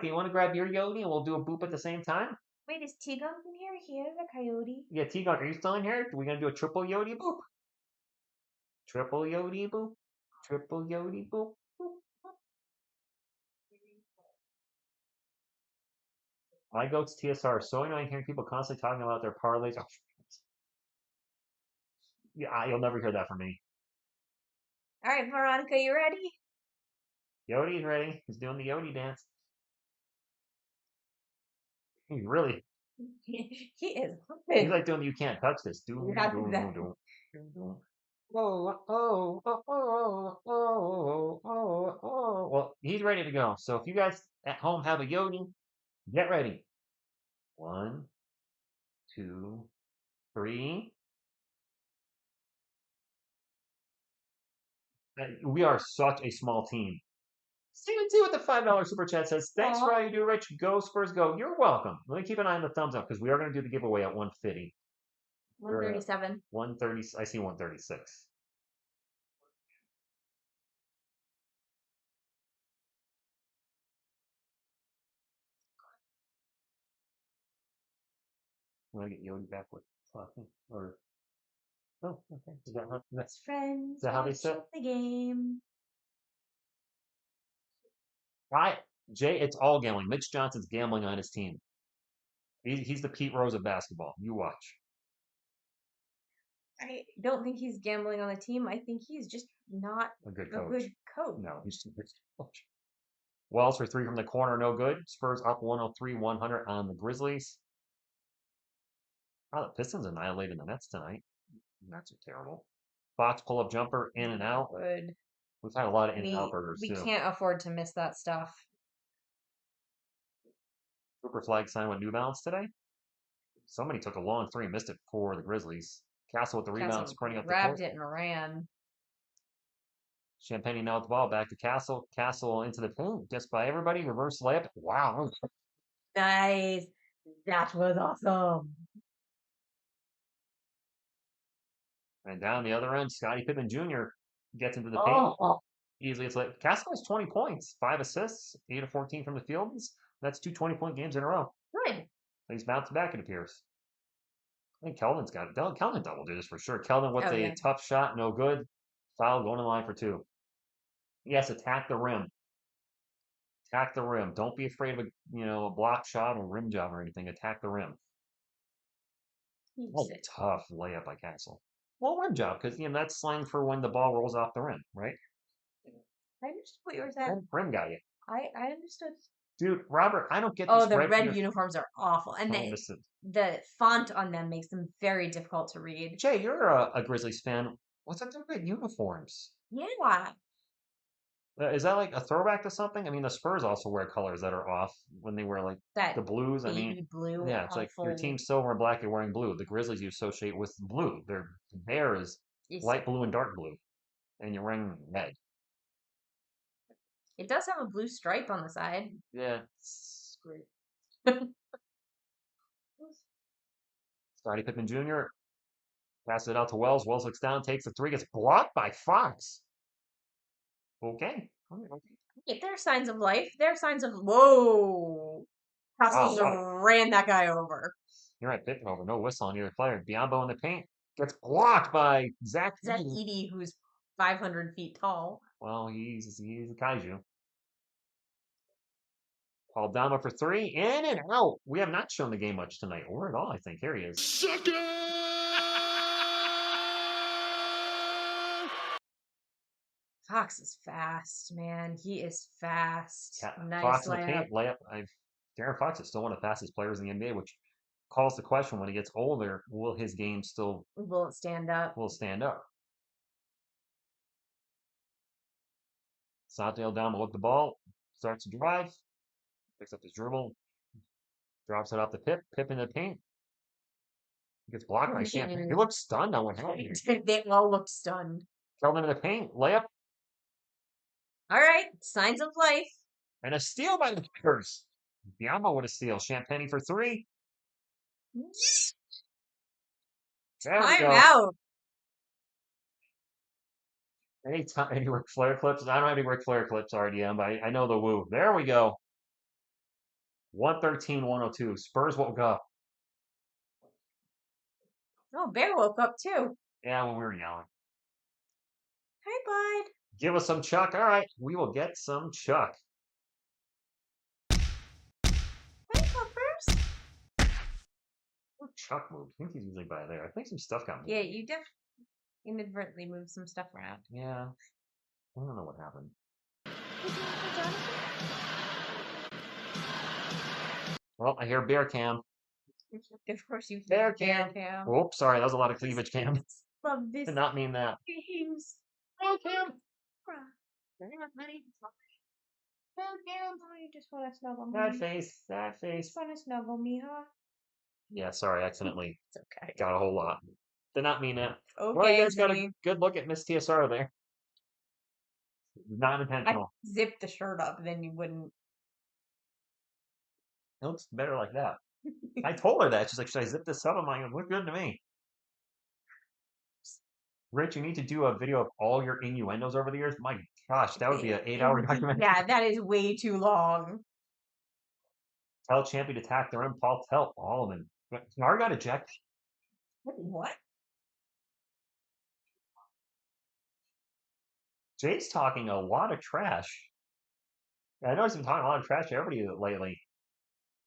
you want to grab your Yodi and we'll do a boop at the same time? Wait, is T-Gun in here? He is a coyote. Yeah, T-Gun, are you still in here? Are we going to do a triple Yodi boop? Triple Yodi boop? Triple Yodi boop? My goats TSR. So annoying hearing people constantly talking about their parlays. Oh, yeah, you'll never hear that from me. All right, Veronica, you ready? Yodi's ready. He's doing the Yodi dance. He really. He is. He's like doing the you can't touch this. Do. Well, he's ready to go. So if you guys at home have a Yodi, get ready. 1, 2, 3. We are such a small team. Steven T with the $5 super chat says, thanks Aw. for all you do, Rich. Go Spurs, go. You're welcome. Let me keep an eye on the thumbs up because we are going to do the giveaway at 150. 137. 130. I see 136. I'm going to get Yogi back with talking. Or, oh, okay. Is that how, that's, Friends that how they watching said? the game. Jay, it's all gambling. Mitch Johnson's gambling on his team. He's the Pete Rose of basketball. You watch. I don't think he's gambling on the team. I think he's just not A good a coach. good coach. No, he's just a good coach. Wells for 3 from the corner, no good. Spurs up 103-100 on the Grizzlies. Oh, the Pistons annihilated the Nets tonight. Nets are terrible. Fox pull-up jumper in and out. Good. We've had a lot of in and out burgers We too. can't afford to miss that stuff. Cooper Flag signed with New Balance today. Somebody took a long three, missed it for the Grizzlies. Castle with the rebound, Castle sprinting up the grabbed court. it and ran. Champagne now with the ball, back to Castle. Castle into the paint, just by everybody. Reverse layup. Wow. Nice. That was awesome. And down the other end, Scottie Pippen Jr. gets into the paint. Oh, Easily, it's like Castle has 20 points, 5 assists, 8 of 14 from the field. That's 2 20-point games in a row. good. He's bounced back, it appears. I think Kelvin's got it. Kelvin double digits for sure. Kelvin with Oh, a yeah. tough shot, no good. Foul going in line for 2. Yes, attack the rim. Attack the rim. Don't be afraid of a block shot or rim job or anything. Attack the rim. Oh, tough layup by Castle. Well, rim job, because that's slang for when the ball rolls off the rim, right? I understood what you were saying. Rim got you. I understood. Dude, Robert, I don't get Oh, this the right red here. uniforms are awful. And Don't miss it. the font on them makes them very difficult to read. Jay, you're a Grizzlies fan. What's up with red uniforms? Yeah. Is that like a throwback to something? I mean, the Spurs also wear colors that are off when they wear like That the blues. I baby mean, blue. yeah, it's like your awful. team's silver and black, you're wearing blue. The Grizzlies you associate with blue. Their hair is light blue and dark blue, and you're wearing red. It does have a blue stripe on the side. Yeah, it's great. Scottie Pippen Jr. passes it out to Wells. Wells looks down, takes the 3, gets blocked by Fox. Okay. If there are signs of life, there are signs of whoa. Castles ran that guy over. You're right, Pippen over. No whistle on either player. Biombo in the paint gets blocked by Zach Edey, who's 500 feet tall. Well, he's a kaiju. Paul Dama for 3, in and out. We have not shown the game much tonight, or at all, I think. Here he is. Sucker! Fox is fast, man. He is fast. Nice Fox in the layup. paint, layup. Darren Fox is still one of the fastest players in the NBA, which calls the question when he gets older, will his game still Will it stand up? will stand up? Santiago Dama with the ball, starts to drive, picks up his dribble, drops it off the Pip in the paint. Gets blocked by Champagne. He looks stunned on what happened here. They all looked stunned. Kelvin in the paint, layup. All right, signs of life. And a steal by the Spurs. Biombo with a steal. Champagne for 3. There we go. Timeout. Any Ric Flair clips? I don't have any Ric Flair clips RDM, but I know the woo. There we go. 113-102. Spurs woke up. Oh, Bear woke up too. Yeah, when we were yelling. Hi, bud. Give us some Chuck. All right, we will get some Chuck. Hi, Puppers. Where Chuck moved? I think he's usually by there. I think some stuff got moved. Yeah, you definitely inadvertently moved some stuff around. Yeah. I don't know what happened. Well, I hear bear cam. Of course you Bear hear cam. Oops, sorry, that was a lot of cleavage cam. Love this. Did not mean that. Games. Bear cam. Oh, you just want to snuggle me. That face. That face. Just want to snuggle me, huh? Yeah, sorry, accidentally It's okay. got a whole lot. Did not mean that. Okay, Well, you guys got a Jimmy. good look at Miss TSR there. Not I intentional. zipped the shirt up, then you wouldn't. It looks better like that. I told her that. She's like, should I zip this up? I'm like, it looked good to me. Rich, you need to do a video of all your innuendos over the years. My gosh, that would be an 8-hour documentary. Yeah, that is way too long. Tell Champion to attack their own Paul. Tell all of them. But Kennard got ejected. What? Jay's talking a lot of trash. I know he's been talking a lot of trash to everybody lately.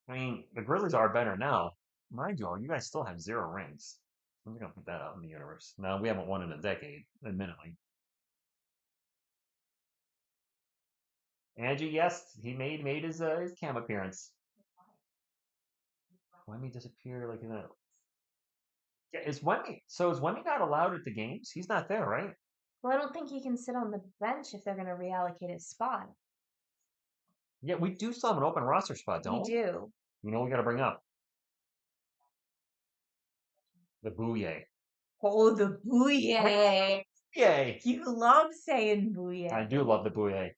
I mean, the Grizzlies are better now. Mind you, you guys still have 0 rings. I'm gonna put that out in the universe. No, we haven't won in a decade, admittedly. Angie, yes, he made his cam appearance. Wemby disappear like in a. Yeah, is Wemby not allowed at the games? He's not there, right? Well, I don't think he can sit on the bench if they're going to reallocate his spot. Yeah, we do still have an open roster spot, don't We do. You know we got to bring up the Bouye. Oh, the Bouye. Yay! You love saying Bouye. I do love the Bouye.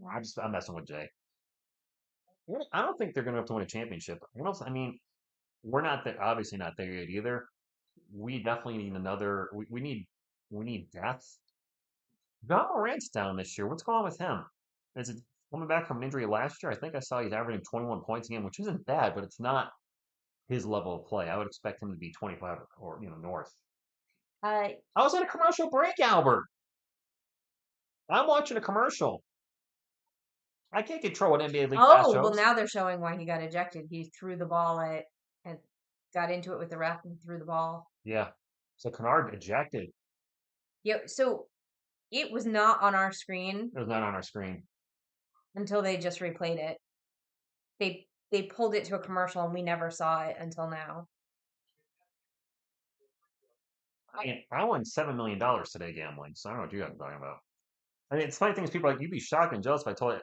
I'm messing with Jay. I don't think they're going to have to win a championship. I mean, we're obviously not there yet either. We definitely need another. We need depth. John Morant's down this year. What's going on with him? Is it coming back from an injury last year? I think I saw he's averaging 21 points a game, which isn't bad, but it's not his level of play. I would expect him to be 25 or north. I was on a commercial break, Albert. I'm watching a commercial. I can't control what NBA League Pass shows. Well, now they're showing why he got ejected. He threw the ball and got into it with the ref and threw the ball. Yeah. So Kennard ejected. Yeah. So it was not on our screen. It was not on our screen until they just replayed it. They pulled it to a commercial and we never saw it until now. I won $7 million today gambling, so I don't know what you guys are talking about. I mean, it's funny thing is people are like, you'd be shocked and jealous if I told you.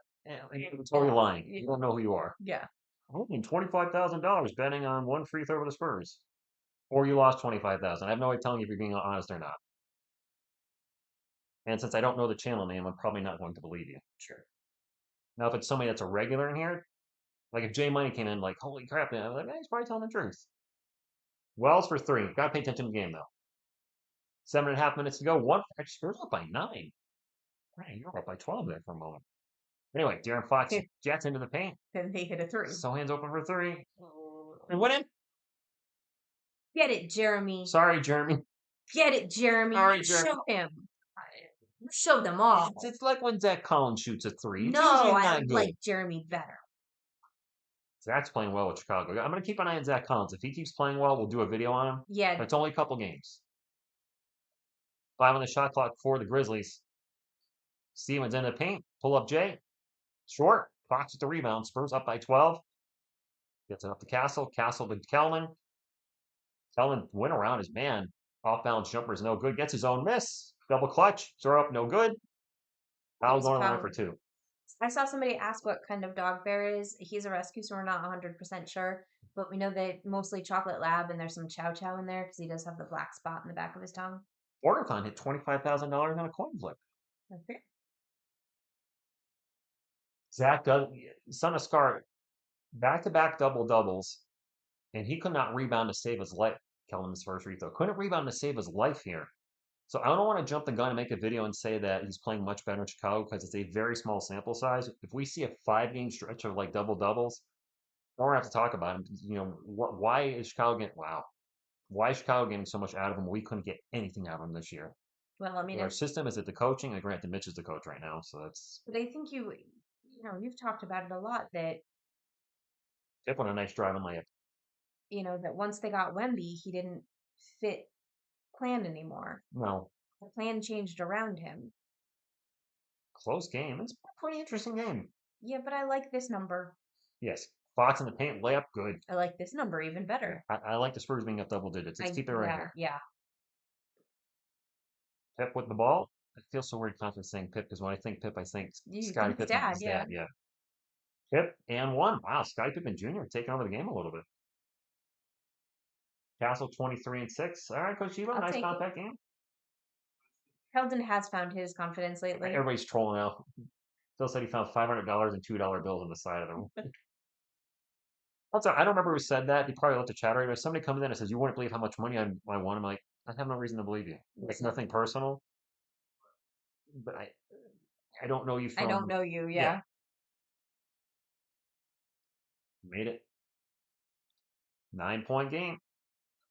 You're totally lying. You don't know who you are. Yeah. I won $25,000 betting on one free throw for the Spurs. Or you lost $25,000. I have no way of telling you if you're being honest or not. And since I don't know the channel name, I'm probably not going to believe you. Sure. Now, if it's somebody that's a regular in here, like if Jay Money came in like, holy crap, I'm like, he's probably telling the truth. Wells for 3. Got to pay attention to the game, though. 7.5 minutes to go. Spurs up by 9. Right, you're up by 12 there for a moment. Anyway, De'Aaron Fox jets into the paint. Then they hit a 3. Sohan's open for 3. And went in. Get it, Jeremy. Sorry, Jeremy. Get it, Jeremy. Sorry, Jeremy. Show him. Show them all. It's like when Zach Collins shoots a 3. No, I like Jeremy better. Zach's playing well with Chicago. I'm going to keep an eye on Zach Collins. If he keeps playing well, we'll do a video on him. Yeah. But it's only a couple games. 5 on the shot clock for the Grizzlies. Stevens in the paint. Pull up Jay. Short. Fox with the rebound. Spurs up by 12. Gets it up to Castle. Castle to Kellman. Kellman went around his man. Off balance jumper is no good. Gets his own miss. Double clutch. Throw up no good. Foul's going on for 2. I saw somebody ask what kind of dog bear is. He's a rescue, so we're not 100% sure. But we know that mostly chocolate lab, and there's some chow chow in there because he does have the black spot in the back of his tongue. Orton hit $25,000 on a coin flip. Okay. Zach does. Son of Scar, back-to-back double-doubles, and he could not rebound to save his life. Kellen's first free throw. Couldn't rebound to save his life here. So I don't want to jump the gun and make a video and say that he's playing much better in Chicago because it's a very small sample size. If we see a 5-game stretch of like double-doubles, we're going to have to talk about him. Why is Chicago getting so much out of him? We couldn't get anything out of him this year. Well, I mean, our system is it the coaching? And granted, Mitch is the coach right now, so that's. But I think you've talked about it a lot that. Tip on a nice drive and layup. That once they got Wemby, he didn't fit plan anymore. No. The plan changed around him. Close game. It's a pretty interesting game. Yeah, but I like this number. Yes. Fox in the paint, layup, good. I like this number even better. I like the Spurs being up double digits. Let's keep it right here. Yeah. Pip with the ball. It feels so weird constantly saying Pip because when I think Pip, I think Scottie Pippen. Dad, yeah. Yeah. Pip and 1. Wow, Scottie Pippen Jr. taking over the game a little bit. Castle 23 and 6. All right, Coach Eva, nice compact game. Keldon has found his confidence lately. Everybody's trolling out. Phil said he found $500 and $2 bills on the side of the room. Also, I don't remember who said that. He probably left the chat right. But somebody comes in and says, "You wouldn't believe how much money I won." I'm like, I have no reason to believe you. It's nothing personal, but I don't know you I don't from. know you, Yeah, yeah. made it. 9-point game.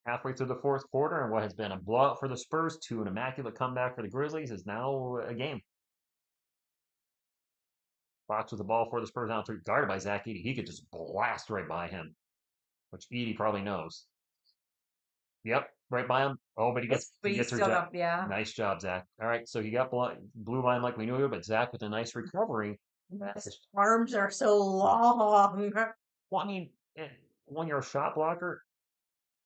Halfway through the fourth quarter, and what has been a blowout for the Spurs to an immaculate comeback for the Grizzlies is now a game. Fox with the ball for the Spurs now through, guarded by Zach Edey. He could just blast right by him, which Edey probably knows. Yep, right by him. Oh, but he But he's gets her still Zach. up, yeah. Nice job, Zach. All right, so he got blue line like we knew, but Zach with a nice recovery. His arms are so long. Well, I mean, when you're a shot blocker,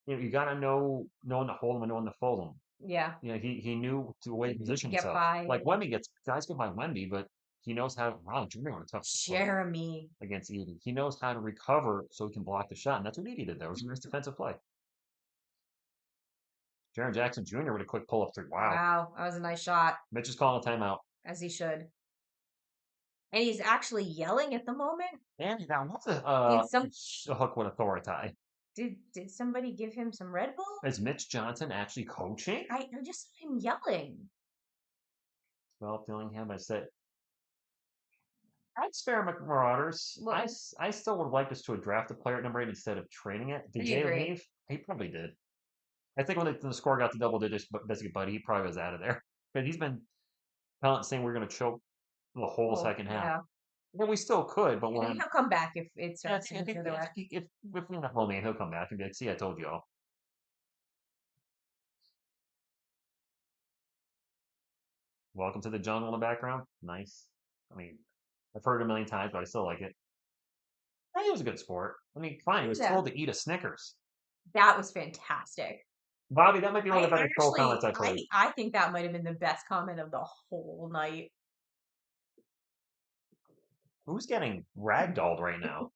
you got to know when to hold him and when to fold him. Yeah. He knew the way to position Get himself. by. Like Wemby guys get by Wemby, but he knows how. Wow, Jeremy on a tough Jeremy against Edey. He knows how to recover so he can block the shot, and that's what Edey did there. It was a nice defensive play. Jaren Jackson Jr. with a quick pull up three. Wow, that was a nice shot. Mitch is calling a timeout. As he should. And he's actually yelling at the moment. And now what's a hook with authority? Did somebody give him some Red Bull? Is Mitch Johnson actually coaching? I just saw him yelling. Well, Dillingham, I said, I'd spare Marauders. Well, I still would like us to draft a player at number 8 instead of trading it. Did Jay leave? He probably did. I think when the score got to double digits, Buddy, he probably was out of there. But he's been saying we're going to choke the whole second half. Yeah. Well, we still could, but he'll come back if it starts to the other way. If we're not home, he'll come back and be like, "See, I told you all." Welcome to the jungle in the background. Nice. I mean, I've heard it a million times, but I still like it. I think it was a good sport. I mean, fine. He was told to eat a Snickers. That was fantastic. Bobby, that might be one of the better troll comments I've heard. I think that might have been the best comment of the whole night. Who's getting ragdolled right now?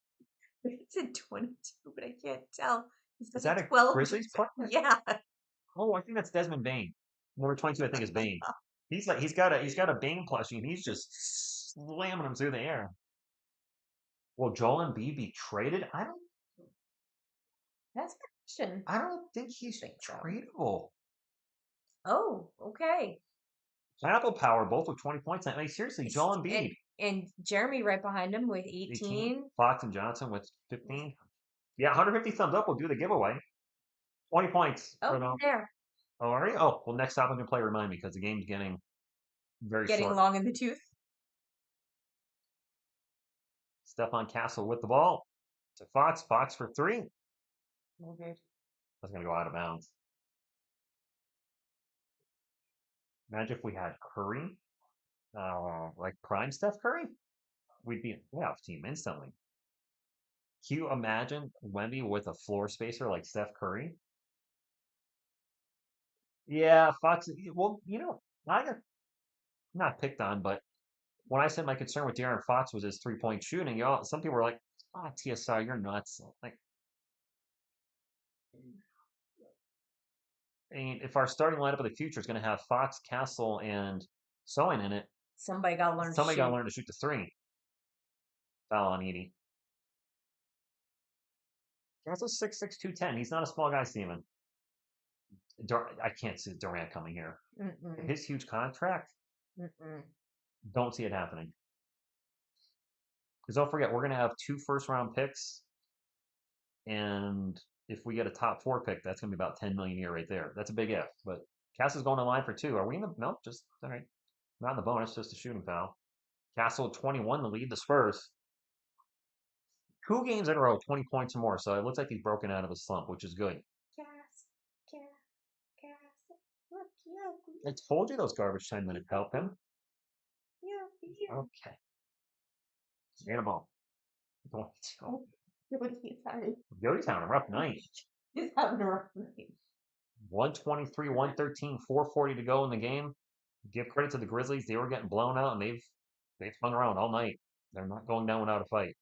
It's a 22, but I can't tell. Is that a 12? Grizzlies player? Yeah. Oh, I think that's Desmond Bain. Number 22, I think, is Bain. He's got a Bain plushie, and he's just slamming him through the air. Will Joel Embiid be traded? That's a question. I don't think he's tradable. Oh, okay. Pineapple Power, both with 20 points. I mean, seriously, Joel Embiid. And Jeremy right behind him with 18. Fox and Johnson with 15. Yeah, 150 thumbs up will do the giveaway. 20 points. Oh, there. Oh, are you? Oh, well, next stop I'm going to play Remind Me because the game's getting very short. Getting long in the tooth. Stephon Castle with the ball. To Fox. Fox for 3. Okay. That's going to go out of bounds. Imagine if we had Curry, like prime Steph Curry, we'd be a playoff team instantly. Can you imagine Wemby with a floor spacer like Steph Curry? Yeah, Fox. Well, I got not picked on, but when I said my concern with De'Aaron Fox was his 3-point shooting, some people were like, TSR, you're nuts. Like, and if our starting lineup of the future is going to have Fox, Castle, and Soen in it, somebody got to learn to shoot the 3. Foul on Edey. Castle's 6'6", 210. He's not a small guy, Steven. I can't see Durant coming here. His huge contract, don't see it happening. Because don't forget, we're going to have 2 first-round picks, and if we get a top 4 pick, that's going to be about $10 million a year right there. That's a big if. But Castle's going to line for 2. Are we in the? No, just all right. Not in the bonus, just a shooting foul. Castle 21 to lead the Spurs. 2 games in a row, 20 points or more. So it looks like he's broken out of a slump, which is good. I told you those garbage time minutes help him. Yeah. Okay. Get him all. Yodi Town, a rough night. He's having a rough night. 123, 113, 440 to go in the game. Give credit to the Grizzlies. They were getting blown out, and they've hung around all night. They're not going down without a fight.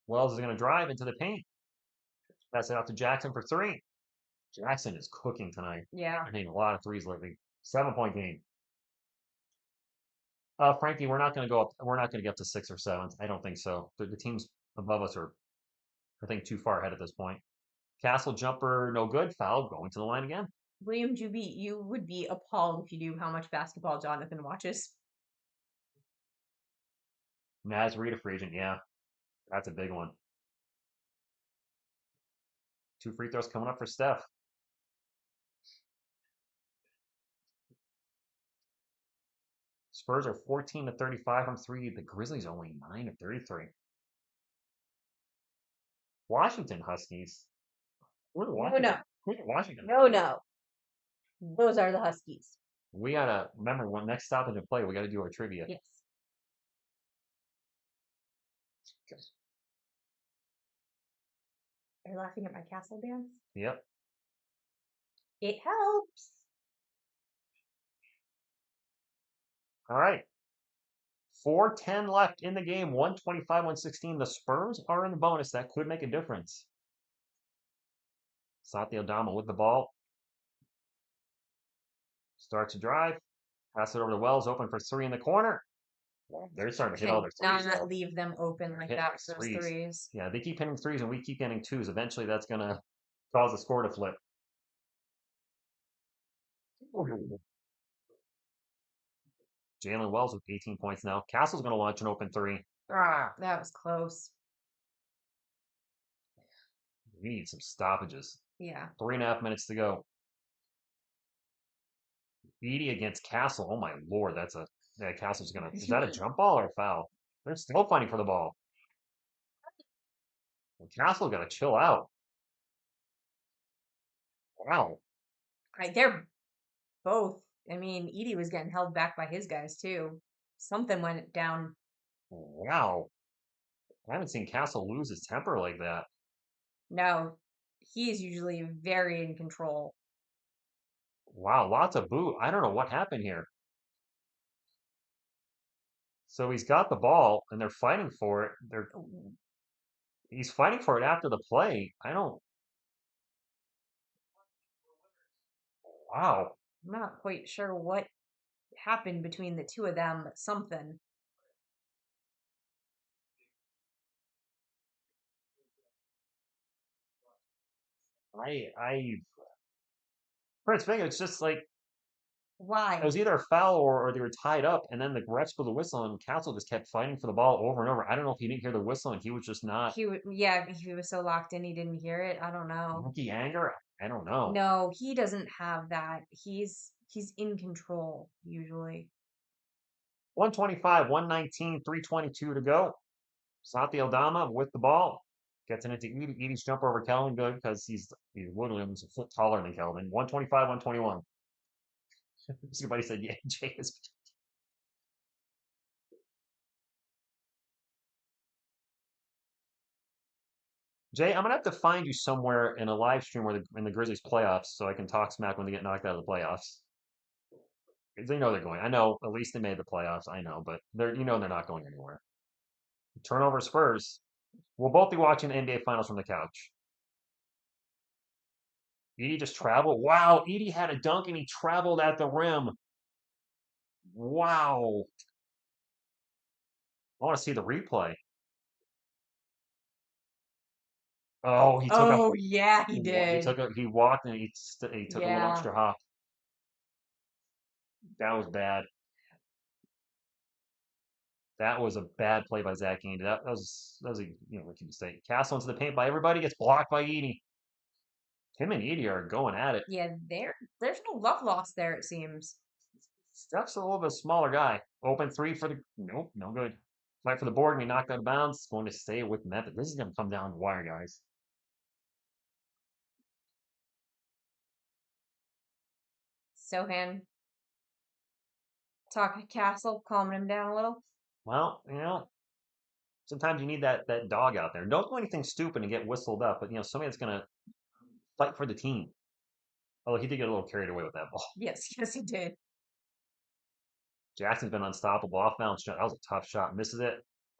Wells is going to drive into the paint. Pass it out to Jackson for 3. Jackson is cooking tonight. Yeah. I mean, a lot of threes lately. 7-point game. Frankie, we're not going to go up. We're not going to get to 6 or 7. I don't think so. The teams above us are, I think, too far ahead at this point. Castle jumper, no good. Foul, going to the line again. William Juby, you would be appalled if you knew how much basketball Jonathan watches. Naz Reed, a free agent. Yeah, that's a big one. 2 free throws coming up for Steph. Spurs are 14 to 35 from 3. The Grizzlies only 9 to 33. Washington Huskies. Who's Washington? no. Who's Washington? No. Those are the Huskies. We gotta remember when next stop to play, we gotta do our trivia. Yes. Are you laughing at my castle dance? Yep. It helps. All right. 4:10 left in the game. 125-116. The Spurs are in the bonus. That could make a difference. Santi Aldama with the ball. Starts to drive. Pass it over to Wells. Open for 3 in the corner. They're starting to hit all their threes. Not leave them open like that for those threes. Yeah, they keep hitting threes and we keep getting twos. Eventually, that's going to cause the score to flip. Jalen Wells with 18 points now. Castle's going to launch an open 3. That was close. We need some stoppages. Yeah. 3.5 minutes to go. Edie against Castle. Oh my lord, that Castle's gonna. Is that a jump ball or a foul? They're still fighting for the ball. And Castle got to chill out. Wow. They're both. I mean, Edie was getting held back by his guys too. Something went down. Wow. I haven't seen Castle lose his temper like that. No, he is usually very in control. Wow, lots of boot. I don't know what happened here. So he's got the ball and they're fighting for it. He's fighting for it after the play. Wow. I'm not quite sure what happened between the two of them, but something. Prince Finger, it's just like Why? it was either a foul or they were tied up, and then the refs blew the whistle, and Castle just kept fighting for the ball over and over. I don't know if he didn't hear the whistle and he was just not. He was so locked in he didn't hear it. I don't know. Rookie anger? I don't know. No, he doesn't have that. He's in control usually. 125, 119, 3:22 to go. Santi Aldama with the ball. Gets it into Edie. Edie's jump over Kelvin. Good because he's Williams a foot taller than Kelvin. 125, 121. Somebody said, yeah, Jay is. Jay, I'm gonna have to find you somewhere in a live stream where in the Grizzlies playoffs, so I can talk smack when they get knocked out of the playoffs. They know they're going. I know at least they made the playoffs. I know, but they're not going anywhere. Turnover Spurs. We'll both be watching the NBA Finals from the couch. Edie just traveled. Wow, Edie had a dunk and he traveled at the rim. Wow. I want to see the replay. Oh, he took yeah, he did. He walked and he took a little extra hop. That was bad. That was a bad play by Zach Andy. That was a rookie mistake. Castle into the paint by everybody, gets blocked by Edie. Him and Edie are going at it. Yeah, there's no love lost there, it seems. Steph's a little bit smaller guy. Open 3 for the nope, no good. Fight for the board and he knocked out of bounds. Going to stay with Memphis. This is gonna come down to wire, guys. Sohan talking to Castle, calming him down a little. Well, sometimes you need that dog out there. Don't do anything stupid and get whistled up, but somebody that's gonna fight for the team. Although he did get a little carried away with that ball. Yes, he did. Jackson's been unstoppable. Off balance shot. That was a tough shot. Misses it.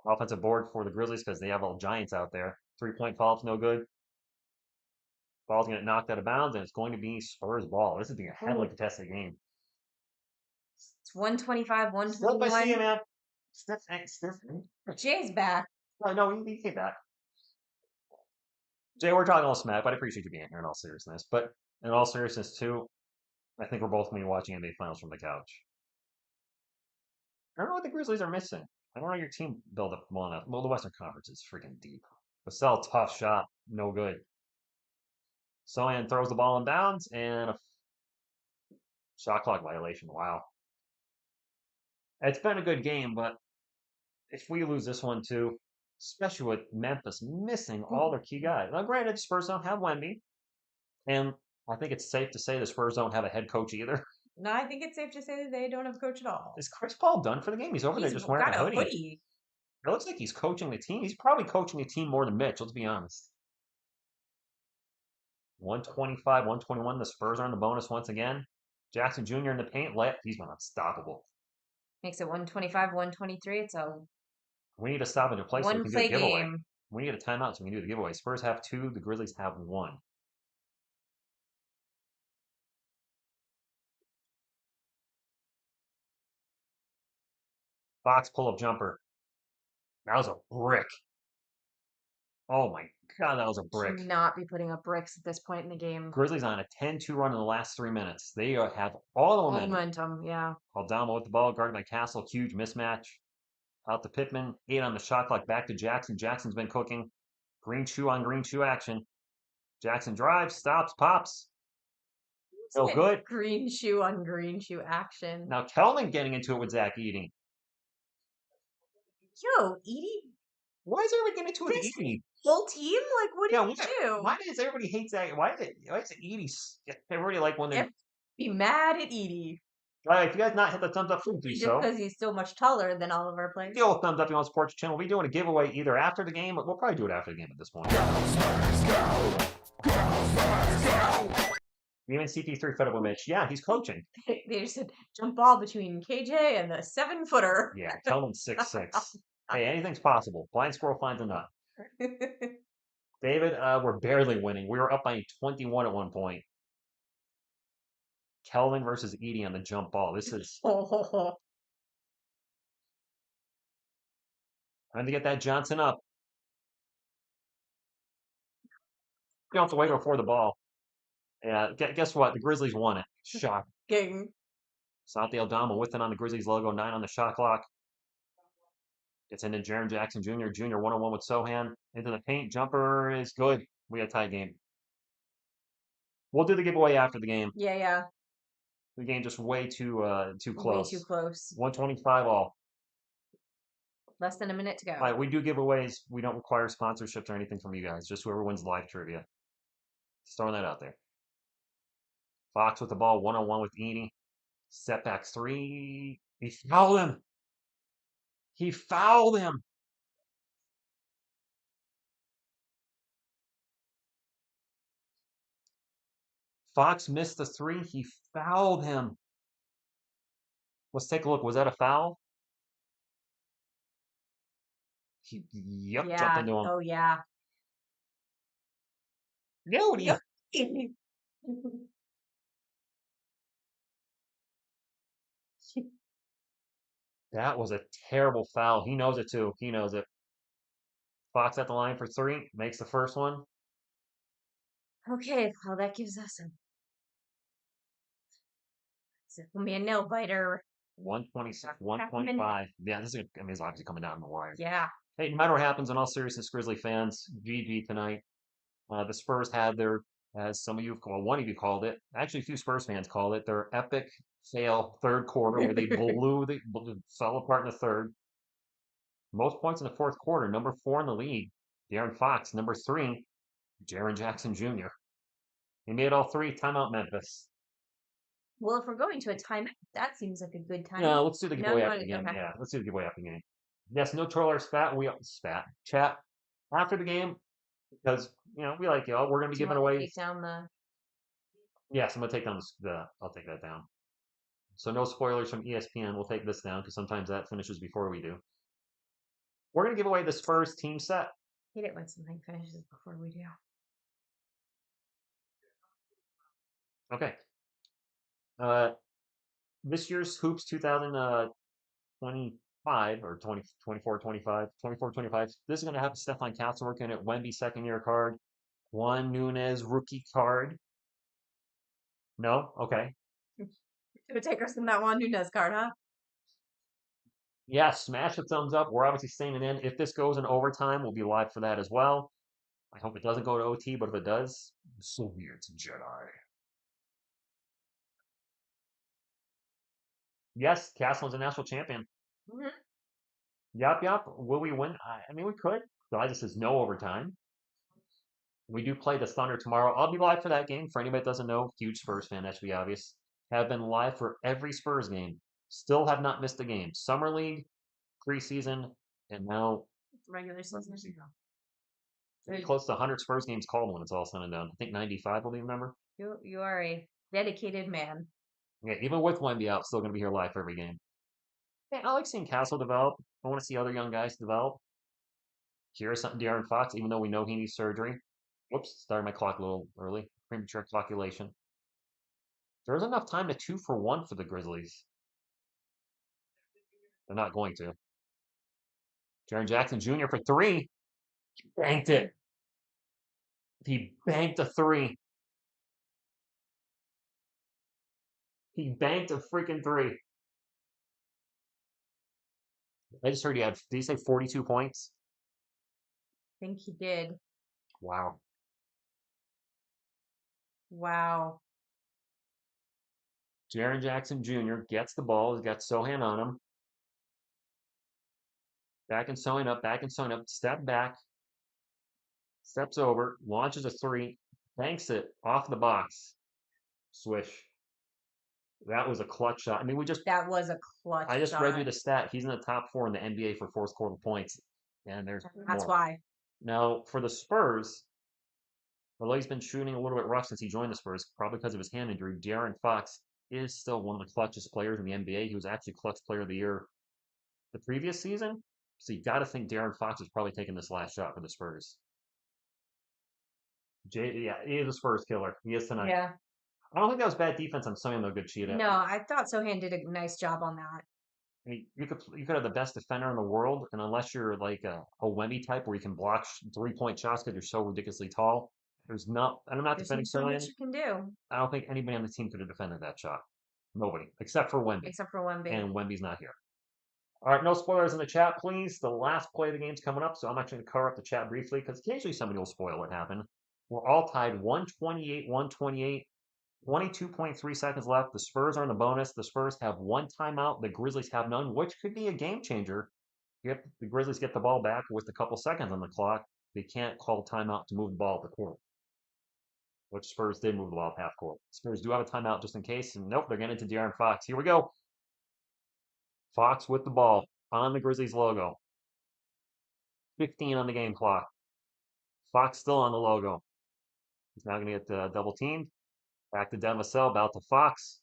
Offensive board for the Grizzlies because they have all giants out there. 3-point follow-up's no good. Ball's going to get knocked out of bounds, and it's going to be Spurs ball. This is being a heavily contested game. It's 125, Flip, I see you, 121. man. Steph. Jay's back. No, he came back. Jay, we're talking all smack, but I appreciate you being here in all seriousness. But in all seriousness, too, I think we're both going to be watching NBA Finals from the couch. I don't know what the Grizzlies are missing. I don't know your team build up well enough. Well, the Western Conference is freaking deep. Vassell, tough shot, no good. Sohan throws the ball in bounds, and a shot clock violation. Wow. It's been a good game, but if we lose this one too, especially with Memphis missing all their key guys. Now, granted, the Spurs don't have Wemby, and I think it's safe to say the Spurs don't have a head coach either. No, I think it's safe to say that they don't have a coach at all. Is Chris Paul done for the game? He's over there just wearing got a hoodie. hoodie. It looks like he's coaching the team. He's probably coaching the team more than Mitch, let's be honest. 125, 121. The Spurs are on the bonus once again. Jackson Jr. in the paint. He's been unstoppable. Makes it 125, 123. It's a We need to stop and replace so we can do a one-play giveaway. game. We need a timeout so we can do the giveaway. Spurs have 2. The Grizzlies have 1. Fox pull-up jumper. That was a brick. Oh my God, that was a brick. Should not be putting up bricks at this point in the game. Grizzlies on a 10-2 run in the last 3 minutes. They have all the All momentum. momentum, yeah. Aldama with the ball, guarded by Castle. Huge mismatch. Out to Pittman. 8 on the shot clock. Back to Jackson. Jackson's been cooking. Green shoe on green shoe action. Jackson drives, stops, pops. Still good. Green shoe on green shoe action. Now Kelvin getting into it with Zach Edey. Yo, Edie? Why is everybody getting into it with This Edey? whole team? Like, what did you do? Why does everybody hate Zach? Why is it Edey? Everybody like when they're Be mad at Edie. if you guys not hit the thumbs up, please do Just so. because he's so much taller than all of our players. The old thumbs up if you want to support the channel. We'll be doing a giveaway either after the game, but we'll probably do it after the game at this point. Even CP3 fed up with Mitch. Yeah, he's coaching. They just said jump ball between KJ and the 7-footer. Yeah, Kelvin's 6'6". Hey, anything's possible. Blind squirrel finds a nut. David, we're barely winning. We were up by 21 at one point. Kelvin versus Edey on the jump ball. This is time to get that Johnson up. You don't have to wait before the ball. Yeah, guess what? The Grizzlies won it. Shock. King. Santi Aldama with it on the Grizzlies logo. 9 on the shot clock. Gets into Jaren Jackson Jr. Jr. 1-on-1 with Sohan. Into the paint. Jumper is good. We got a tie game. We'll do the giveaway after the game. Yeah. The game just way too close. Way too close. 125 all. Less than a minute to go. All right, we do giveaways. We don't require sponsorships or anything from you guys. Just whoever wins live trivia. Just throwing that out there. Fox with the ball, 1-on-1 with Edey. Setback 3. He fouled him. He fouled him. Fox missed the 3. He fouled him. Let's take a look. Was that a foul? Jumped into him. Oh, yeah. Yodi. That was a terrible foul. He knows it too. He knows it. Fox at the line for 3. Makes the first one. Okay, well, that gives us a... It's going to be a nail biter. 126, 125. Yeah, this is, it's obviously coming down the wire. Yeah. Hey, no matter what happens, in all seriousness, Grizzly fans, GG tonight. The Spurs had their, as some of you, one of you called it, actually a few Spurs fans called it, their epic fail third quarter where they fell apart in the third. Most points in the fourth quarter, number 4 in the league, De'Aaron Fox. Number 3, Jaren Jackson Jr. He made all 3. Timeout Memphis. Well, if we're going to a timeout, that seems like a good time. No, let's do the giveaway you after the wanna- game. okay. Yeah, let's do the giveaway after the game. Yes, no troll or chat after the game because we like y'all. We're gonna be Do you giving wanna away. take down the... Yes, I'm gonna take down I'll take that down. So no spoilers from ESPN. We'll take this down because sometimes that finishes before we do. We're gonna give away the Spurs team set. hate it when something finishes before we do. Okay. Uh, this year's Hoops 2025 or 24-25. This is going to have Stefan Castlework in it. Wemby second-year card. Juan Nunez rookie card. No? Okay. It would take us in that Juan Nunez card, huh? Yeah, smash a thumbs up. We're obviously staying in. If this goes in overtime, we'll be live for that as well. I hope it doesn't go to OT, but if it does, Soviets Jedi. Yes, Castle's a national champion. Mhm. Yup. Will we win? I mean, we could. Guys, this is no overtime. We do play the Thunder tomorrow. I'll be live for that game. For anybody that doesn't know, huge Spurs fan, that should be obvious. Have been live for every Spurs game. Still have not missed a game. Summer League, preseason, and now Regular season. pretty close to 100 Spurs games called when it's all said and done. I think 95 will be the number. You are a dedicated man. Yeah, even with Wemby out, still going to be here live for every game. Yeah, I like seeing Castle develop. I want to see other young guys develop. Here's something De'Aaron Fox, even though we know he needs surgery. Whoops, started my clock a little early. Premature calculation. There's enough time to 2 for 1 for the Grizzlies. They're not going to. Jaren Jackson Jr. for 3. He banked it. He banked a 3. He banked a freaking 3. I just heard he had, did he say 42 points? I think he did. Wow. Wow. Jaren Jackson Jr. gets the ball. He's got Sohan on him. Back and sewing up. Step back. Steps over. Launches a 3. Banks it off the box. Swish. That was a clutch shot. I mean, That was a clutch I just shot. read you the stat. He's in the top 4 in the NBA for fourth quarter points. And there's That's more. why. Now, for the Spurs, although he's been shooting a little bit rough since he joined the Spurs, probably because of his hand injury, De'Aaron Fox is still one of the clutchest players in the NBA. He was actually clutch player of the year the previous season. So you got to think De'Aaron Fox is probably taking this last shot for the Spurs. Yeah, he is a Spurs killer. He is tonight. Yeah. I don't think that was bad defense on Sohan, though. Good cheat. No, I thought Sohan did a nice job on that. I mean, you could have the best defender in the world, and unless you're like a Wemby type where you can block 3-point shots because you're so ridiculously tall, there's not. And I'm not There's defending so Sohan. much you can do. I don't think anybody on the team could have defended that shot. Nobody, except for Wemby. Except for Wemby. And Wemby's not here. All right, no spoilers in the chat, please. The last play of the game's coming up, so I'm actually going to cover up the chat briefly because occasionally somebody will spoil what happened. We're all tied 128. 22.3 seconds left. The Spurs are in the bonus. The Spurs have 1 timeout. The Grizzlies have none, which could be a game changer. If the Grizzlies get the ball back with a couple seconds on the clock, they can't call timeout to move the ball at the court. Which Spurs did move the ball half court. Spurs do have a timeout just in case. And nope, they're getting to De'Aaron Fox. Here we go. Fox with the ball on the Grizzlies logo. 15 on the game clock. Fox still on the logo. He's now going to get double teamed. Back to Devassell, about to Fox.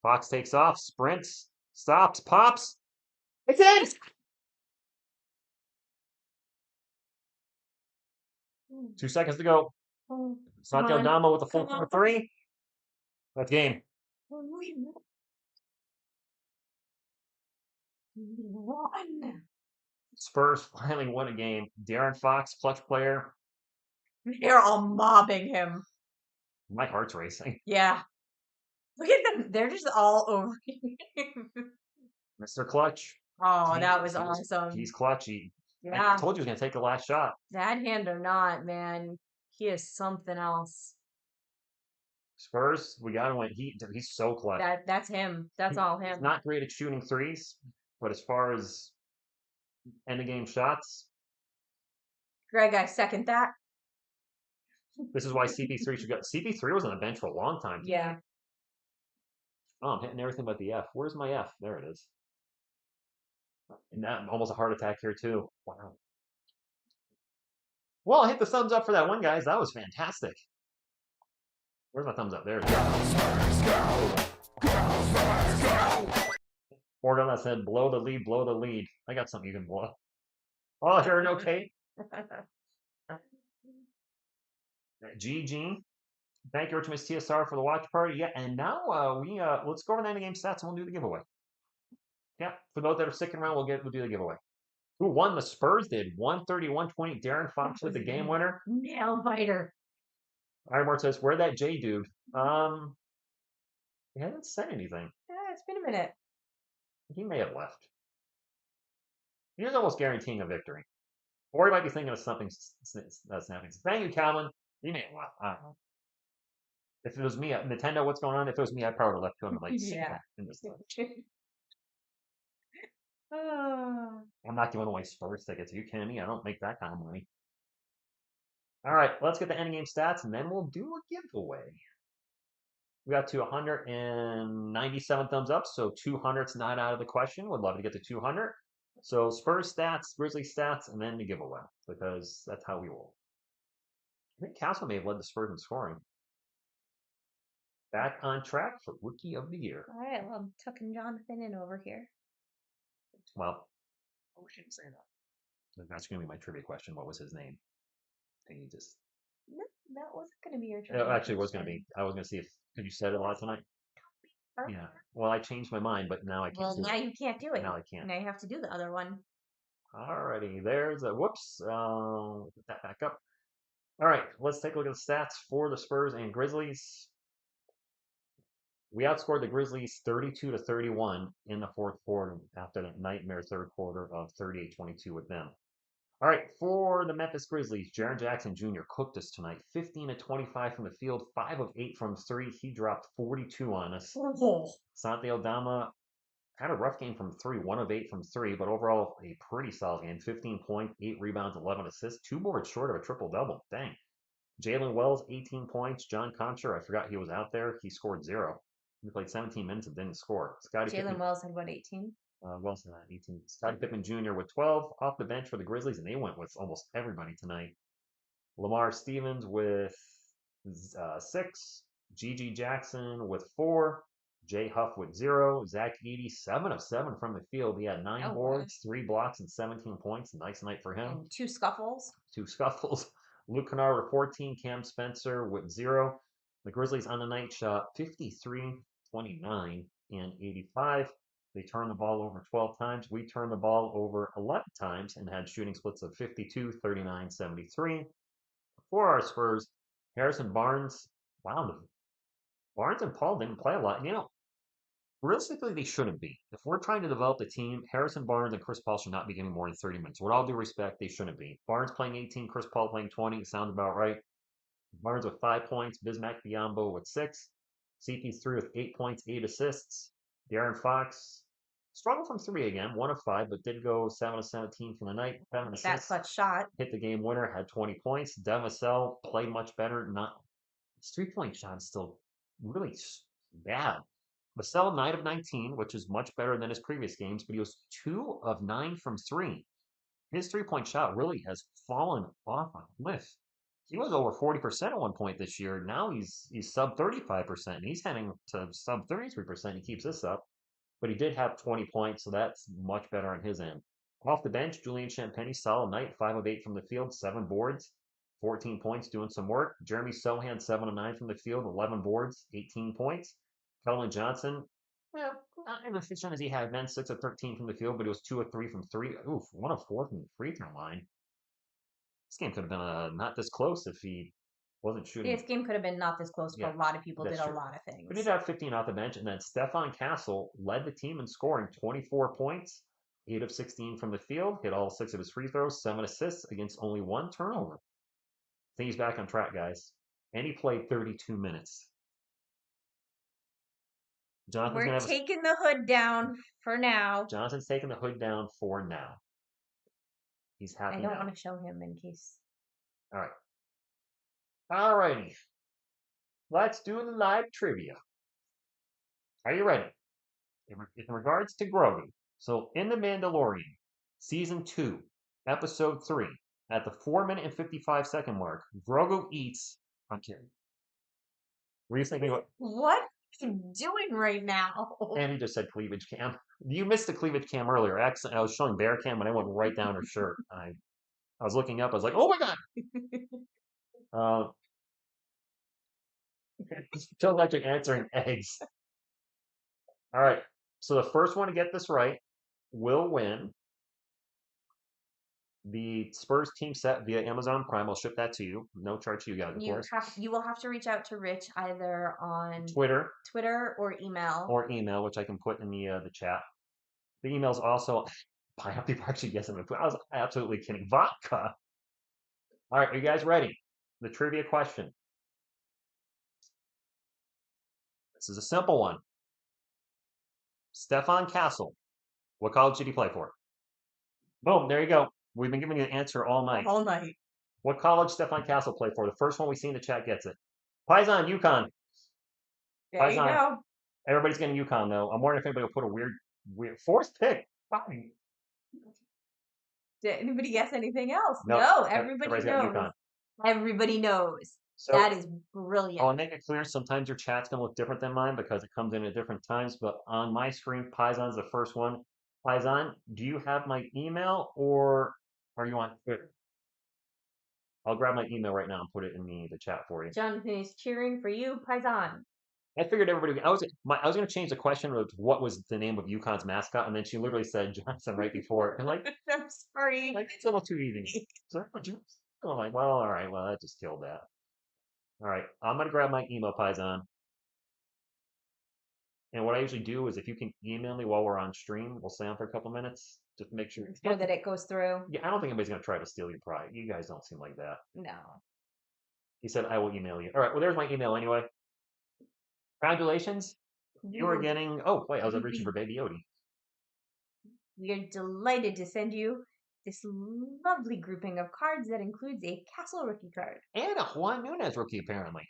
Fox takes off, sprints, stops, pops. It's in! 2 seconds to go. Santi Aldama with a full court 3. That's game. Spurs finally won a game. De'Aaron Fox, clutch player. They're all mobbing him. My heart's racing. Yeah. Look at them. They're just all over him. Mr. Clutch. Oh, that was awesome. He's clutch. Yeah. I told you he was going to take the last shot. Bad hand or not, man, he is something else. Spurs, we got to win. He's so clutch. That's him. That's all him. He's not great at shooting threes, but as far as end of game shots, Greg, I second that. this is why CP3 should go. CP3 was on the bench for a long time. Yeah. Oh, I'm hitting everything but the F. Where's my F? There it is. And that almost a heart attack here too. Wow. Well, I hit the thumbs up for that one, guys. That was fantastic. Where's my thumbs up? There it is. Board on that said, blow the lead, blow the lead. I got something you can blow. Oh, here, no Kate. GG. Thank you, Miss TSR, for the watch party. Yeah, and now let's go over the end game stats and we'll do the giveaway. Yeah, for those that are sticking around, we'll do the giveaway. Who won? The Spurs did 131-20. Darren Fox with the game winner. Nail biter. Ironmore says, "Where that J dude?" He hasn't said anything. Yeah, it's been a minute. He may have left. He was almost guaranteeing a victory, or he might be thinking of something that's happening. Thank you, Calvin. He may have left. I don't know. If it was me, Nintendo, what's going on? If it was me, I'd probably left him like Yeah. in this stuff. Oh. I'm not giving away Spurs tickets. Are you kidding me? I don't make that kind of money. All right, let's get the end game stats, and then we'll do a giveaway. We got to 197 thumbs up, so 200's not out of the question. Would love to get to 200. So Spurs stats, Grizzlies stats, and then the giveaway, because that's how we roll. I think Castle may have led the Spurs in scoring. Back on track for Rookie of the Year. All right, well, I'm tucking Jonathan in over here. Well, we shouldn't say that. That's going to be my trivia question. What was his name? And he just... No, that wasn't going to be your It trivia actually was going to question. be. I was going to see if... Could you said it a lot tonight? Yeah. Well, I changed my mind, but now I can't Well, do now it. you can't do it. Now I can't. Now you have to do the other one. Alrighty, there's a whoops. Put that back up. All right, let's take a look at the stats for the Spurs and Grizzlies. We outscored the Grizzlies 32-31 in the fourth quarter after that nightmare third quarter of 38-22 with them. All right, for the Memphis Grizzlies, Jaren Jackson Jr. cooked us tonight. 15-25 from the field, 5 of 8 from 3. He dropped 42 on us. Santi Aldama had a rough game from 3, 1 of 8 from 3, but overall a pretty solid game. 15 points, 8 rebounds, 11 assists, 2 boards short of a triple-double. Dang. Jalen Wells, 18 points. John Concher, I forgot he was out there. He scored 0. He played 17 minutes and didn't score. Jalen Wells had what, 18? Wells had 18. Scottie Pippen Jr. with 12 off the bench for the Grizzlies, and they went with almost everybody tonight. Lamar Stevens with 6. Gigi Jackson with 4. Jay Huff with 0. Zach Edey, 7 of 7 from the field. He had 9 boards, 3 blocks, and 17 points. Nice night for him. And 2 scuffles. 2 scuffles. Luke Kennard with 14. Cam Spencer with 0. The Grizzlies on the night shot 53, 29, and 85. They turned the ball over 12 times. We turned the ball over 11 times and had shooting splits of 52, 39, 73. For our Spurs, Harrison Barnes, wow, Barnes and Paul didn't play a lot. You know, realistically, they shouldn't be. If we're trying to develop the team, Harrison Barnes and Chris Paul should not be getting more than 30 minutes. With all due respect, they shouldn't be. Barnes playing 18, Chris Paul playing 20. Sounds about right. Barnes with 5 points. Bismack Biyombo with 6. CP3 with 8 points, 8 assists. Darren Fox struggled from 3 again, 1 of 5, but did go 7 of 17 from the night. 7 assists. That clutch shot. Hit the game winner, had 20 points. Devin Vassell played much better. His 3-point shot is still really bad. Vassell, 9 of 19, which is much better than his previous games, but he was 2 of 9 from 3. His 3-point shot really has fallen off a cliff. He was over 40% at one point this year. Now he's sub 35%, and he's heading to sub 33%. He keeps this up, but he did have 20 points, so that's much better on his end. Off the bench, Julian Champagny, solid night, 5 of 8 from the field, 7 boards, 14 points, doing some work. Jeremy Sohan, 7 of 9 from the field, 11 boards, 18 points. Keldon Johnson, well, not as efficient as he had been, 6 of 13 from the field, but he was 2 of 3 from 3. Oof, 1 of 4 from the free throw line. This game could have been not this close if he wasn't shooting. This game could have been not this close, but a lot of people did a lot of things. But he did have 15 off the bench, and then Stefan Castle led the team in scoring, 24 points, 8 of 16 from the field, hit all 6 of his free throws, 7 assists against only 1 turnover. I think he's back on track, guys. And he played 32 minutes. We're taking the hood down for now. Jonathan's taking the hood down for now. He's happy. I don't want to show him in case. All right. All righty. Let's do the live trivia. Are you ready? In regards to Grogu, so in The Mandalorian, Season 2, Episode 3, at the 4-minute and 55-second mark, Grogu eats... I'm kidding. Were you thinking what are you doing right now? And he just said cleavage cam. You missed the cleavage cam earlier. I was showing bear cam and I went right down her shirt. I was looking up. I was like, oh my God. Feels like you're answering eggs. All right. So the first one to get this right will win the Spurs team set via Amazon Prime. I'll ship that to you. No charge to you guys, of course. You will have to reach out to Rich either on Twitter Twitter or email. which I can put in the chat. The email's also. People actually guessing the food. I was absolutely kidding. Vodka. All right, are you guys ready? The trivia question. This is a simple one. Stefan Castle. What college did he play for? Boom, there you go. We've been giving you the answer all night. All night. What college Stefan Castle played for? The first one we see in the chat gets it. Paisan, UConn. There you go. Everybody's getting UConn, though. I'm wondering if anybody will put a weird fourth pick. Fine. Did anybody guess anything else? No, No, everybody everybody's got knows. UConn. Everybody knows. So, that is brilliant. I'll make it clear, sometimes your chat's going to look different than mine because it comes in at different times, but on my screen, Paisan's the first one. Paisan, do you have my email or are you on Twitter? I'll grab my email right now and put it in the chat for you. Jonathan is cheering for you, Paisan. I figured everybody. I was going to change the question of what was the name of UConn's mascot, and then she literally said Johnson right before it. And like, I'm sorry. Like it's a little too easy. So I'm like, well, all right, well, that just killed that. All right, I'm gonna grab my email, Paisan. And what I usually do is, if you can email me while we're on stream, we'll stay on for a couple minutes just to make sure. So that it goes through. Yeah, I don't think anybody's gonna try to steal your pride. You guys don't seem like that. No. He said, I will email you. All right, well, there's my email anyway. Congratulations. You are getting. Oh, wait, I was reaching for Baby Yodi. We are delighted to send you this lovely grouping of cards that includes a Castle rookie card. And a Juan Nunez rookie, apparently.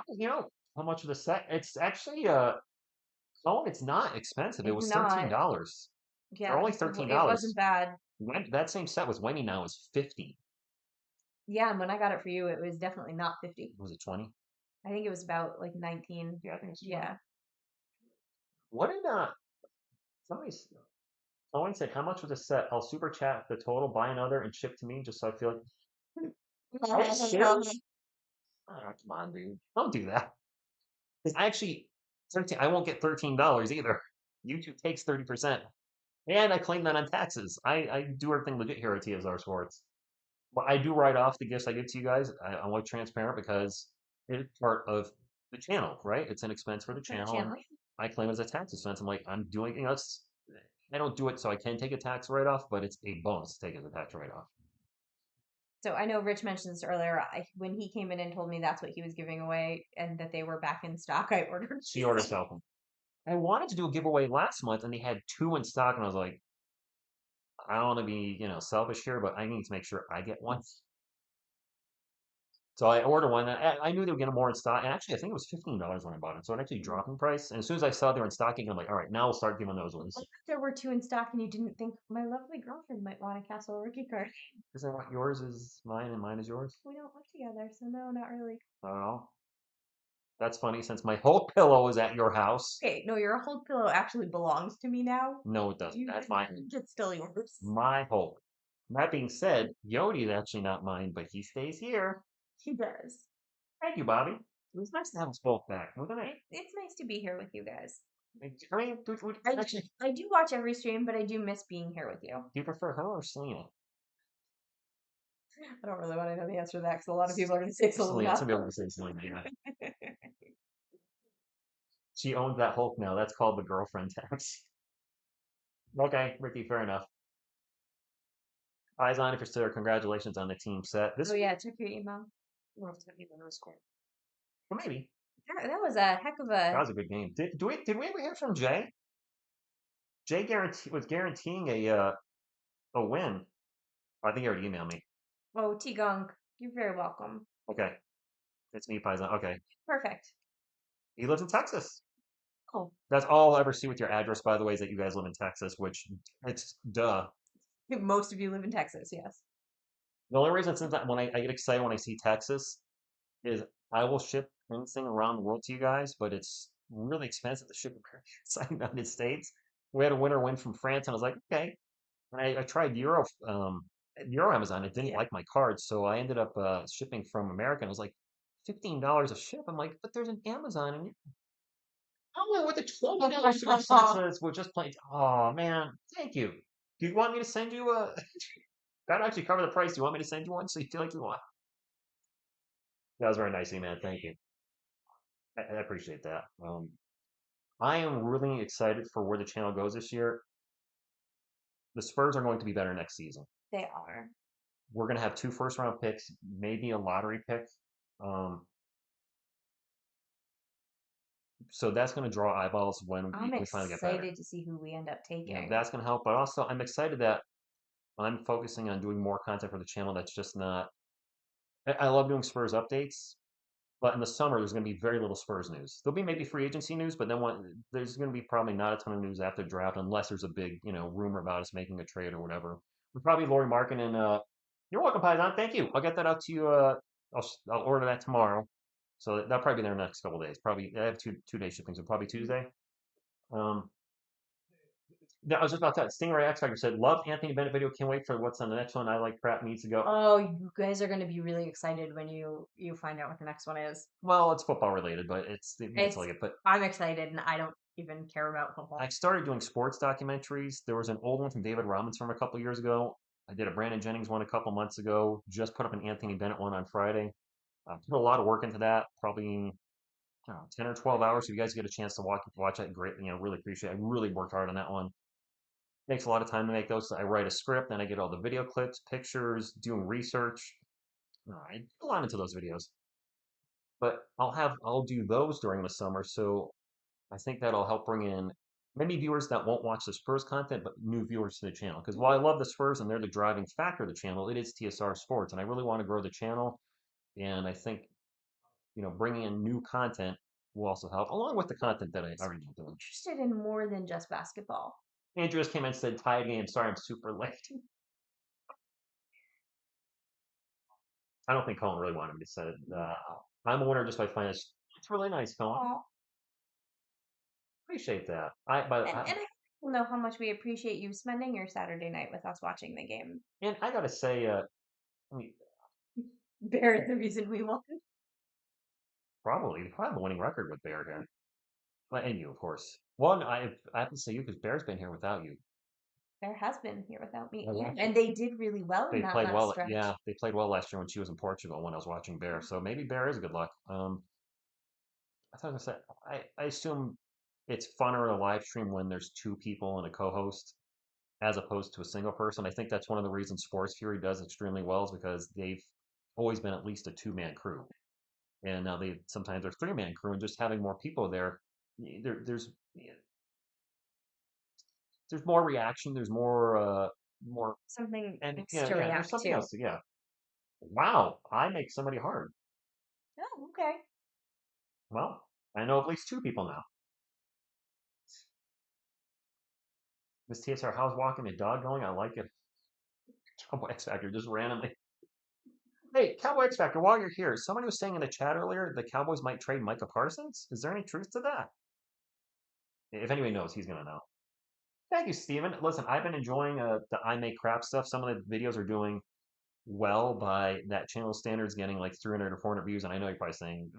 You know how much of the set? It's actually it's not expensive. It was $13. Yeah, they're only $13. It wasn't bad. That same set was Wendy now is $50. Yeah, and when I got it for you, it was definitely not 50. Was it 20? I think it was about like 19. Yeah, I think it's 20. Yeah. What did someone said how much was the set? I'll super chat the total, buy another, and ship to me just so I feel like. Are you serious? Oh, come on, dude. Don't do that. Because actually, I won't get $13 either. YouTube takes 30%. And I claim that on taxes. I do everything legit here at TSR Sports. But I do write off the gifts I give to you guys. I'm like transparent because it's part of the channel, right? It's an expense for the channel. And I claim it as a tax expense. I'm like, I'm doing, I don't do it so I can take a tax write-off, but it's a bonus to take as a tax write-off. So I know Rich mentioned this earlier. When he came in and told me that's what he was giving away and that they were back in stock, I ordered. She ordered something. I wanted to do a giveaway last month, and they had 2 in stock, and I was like, I don't want to be, selfish here, but I need to make sure I get one. So I ordered one. I knew they would get more in stock. And actually, I think it was $15 when I bought it. So it actually dropped in price. And as soon as I saw they were in stocking, I'm like, all right, now we'll start giving those ones. There were 2 in stock, and you didn't think my lovely girlfriend might want a Castle rookie card. Is that what yours is mine and mine is yours? We don't live together, so no, not really. Oh. That's funny since my whole pillow is at your house. Okay, no, your whole pillow actually belongs to me now. No, it doesn't. That's mine. It's still yours. My whole. That being said, Yodi is actually not mine, but he stays here. He does. Thank you, Bobby. It was nice to have us both back, wasn't it? It's nice to be here with you guys. I mean, actually, I do watch every stream, but I do miss being here with you. Do you prefer her or Selena? I don't really want to know the answer to that because a lot of people are going to say Selena. Some people are going to say Selena, yeah. She owns that Hulk now. That's called the girlfriend tax. Okay, Ricky, fair enough. Eyes on if you're still there. Congratulations on the team set. Check your email. Well, maybe. Yeah, that was a heck of a. That was a good game. Did we ever hear from Jay? Jay was guaranteeing a win. I think he already emailed me. Oh, T-Gunk, you're very welcome. Okay. It's me, Paisan. Okay. Perfect. He lives in Texas. Cool. That's all I'll ever see with your address, by the way, is that you guys live in Texas, which it's duh. Most of you live in Texas, yes. The only reason when I get excited when I see Texas is I will ship anything around the world to you guys, but it's really expensive to ship inside the United States. We had a winner win from France, and I was like, okay. And I tried Euro your Amazon. It didn't Yeah. like my card, so I ended up shipping from America. And it was like $15 a ship. I'm like, but there's an Amazon, and oh, with the $12 shipping says we're just playing. Oh man, thank you. Do you want me to send you a? That actually cover the price. Do you want me to send you one so you feel like you want? That was very nice, man. Thank you. I appreciate that. I am really excited for where the channel goes this year. The Spurs are going to be better next season. They are. We're going to have 2 first-round picks, maybe a lottery pick. So that's going to draw eyeballs when I'm we finally get better. excited to see who we end up taking. That's going to help. But also, I'm excited that I'm focusing on doing more content for the channel that's just not. I love doing Spurs updates, but in the summer, there's going to be very little Spurs news. There'll be maybe free agency news, but then there's going to be probably not a ton of news after draft unless there's a big, rumor about us making a trade or whatever. We're probably Laurie Markin and you're welcome, Paisan. Thank you. I'll get that out to you. I'll order that tomorrow. So that'll probably be there in the next couple of days. Probably I have two-day shipping, so probably Tuesday. I was just about that. Stingray X Factor said, "Love Anthony Bennett video. Can't wait for what's on the next one. I like crap needs to go." Oh, you guys are going to be really excited when you find out what the next one is. Well, it's football related, but it's like it. But I'm excited, and I don't even care about football. I started doing sports documentaries. There was an old one from David Robinson from a couple years ago. I did a Brandon Jennings one a couple months ago. Just put up an Anthony Bennett one on Friday. Put a lot of work into that. Probably 10 or 12 hours. If you guys get a chance to watch that, great. Really appreciate it. I really worked hard on that one. Takes a lot of time to make those. I write a script, then I get all the video clips, pictures, doing research. I put a lot into those videos. But I'll do those during the summer, so I think that'll help bring in maybe viewers that won't watch the Spurs content, but new viewers to the channel. Because while I love the Spurs and they're the driving factor of the channel, it is TSR Sports, and I really want to grow the channel. And I think bringing in new content will also help, along with the content that I already do. Interested in more than just basketball. Andrew just came in and said, "Tied game. Sorry, I'm super late." I don't think Colin really wanted me to say it. I'm a winner just by finding it's really nice, Colin. Aw. Appreciate that. And I know how much we appreciate you spending your Saturday night with us watching the game. And I gotta say, Bear is the reason we won. probably have a winning record with Bear here. And you, of course. One, I have to say you because Bear's been here without you. Bear has been here without me, Yeah. and they did really well They in that played last well. stretch. Yeah, they played well last year when she was in Portugal when I was watching Bear. So maybe Bear is a good luck. I thought I said I assume it's funner to live stream when there's 2 people and a co-host as opposed to a single person. I think that's one of the reasons Sports Fury does extremely well is because they've always been at least a 2-man crew, and now sometimes they're 3-man crew, and just having more people there's more reaction. There's more Something and else yeah, to there's react something to. else. Yeah. Wow, I make somebody hard. Oh, okay. Well, I know at least 2 people now. Miss TSR, how's walking my dog going? I like it. Cowboy X Factor just randomly. Hey, Cowboy X Factor, while you're here, somebody was saying in the chat earlier the Cowboys might trade Micah Parsons. Is there any truth to that? If anybody knows, he's gonna know. Thank you, Steven. Listen, I've been enjoying the I Make Crap stuff. Some of the videos are doing well by that channel standards, getting like 300 or 400 views. And I know you're probably saying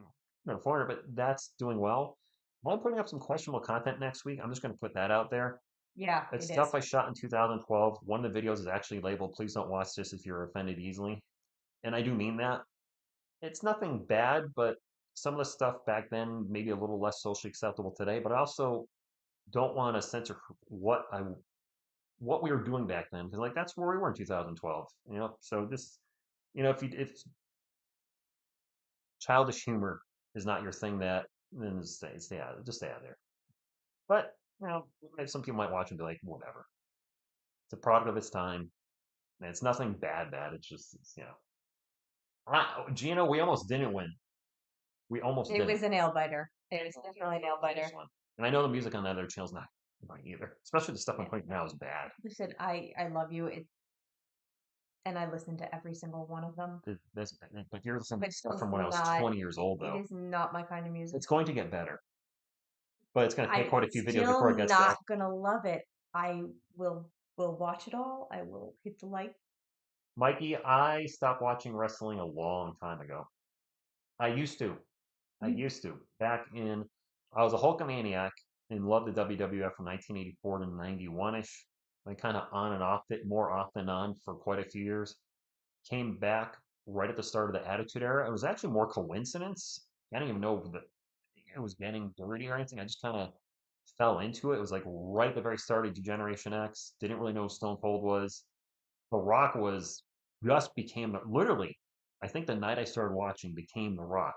400, but that's doing well. I'm putting up some questionable content next week. I'm just going to put that out there. Yeah, It's it stuff is. I shot in 2012. One of the videos is actually labeled, "Please don't watch this if you're offended easily." And I do mean that. It's nothing bad, but some of the stuff back then maybe a little less socially acceptable today. But I also don't want to censor what we were doing back then, because like that's where we were in 2012. So just if childish humor is not your thing, then stay out of there. But some people might watch and be like, whatever. It's a product of its time, and it's nothing bad. It's just Gino, we almost didn't win. We almost It didn't. was a nail biter. It was definitely a nail biter. And I know the music on the other channel's not right either. Especially the stuff I'm playing now is bad. Listen, I love you. And I listen to every single one of them. But you're listening to stuff it's from when I was not- 20 years old, though. It is not my kind of music. It's going to get better. But it's going to take quite a few videos still before it gets not gonna love it. I will watch it all. I will hit the like Mikey, I stopped watching wrestling a long time ago. I used to. I Mm. used to. I was a Hulkamaniac and loved the WWF from 1984 to 91-ish. I kind of on and off it, more off than on for quite a few years. Came back right at the start of the Attitude Era. It was actually more coincidence. I didn't even know that it was getting dirty or anything. I just kind of fell into it. It was like right at the very start of Generation X. Didn't really know who Stone Cold was. The Rock was just became literally, I think the night I started watching became The Rock.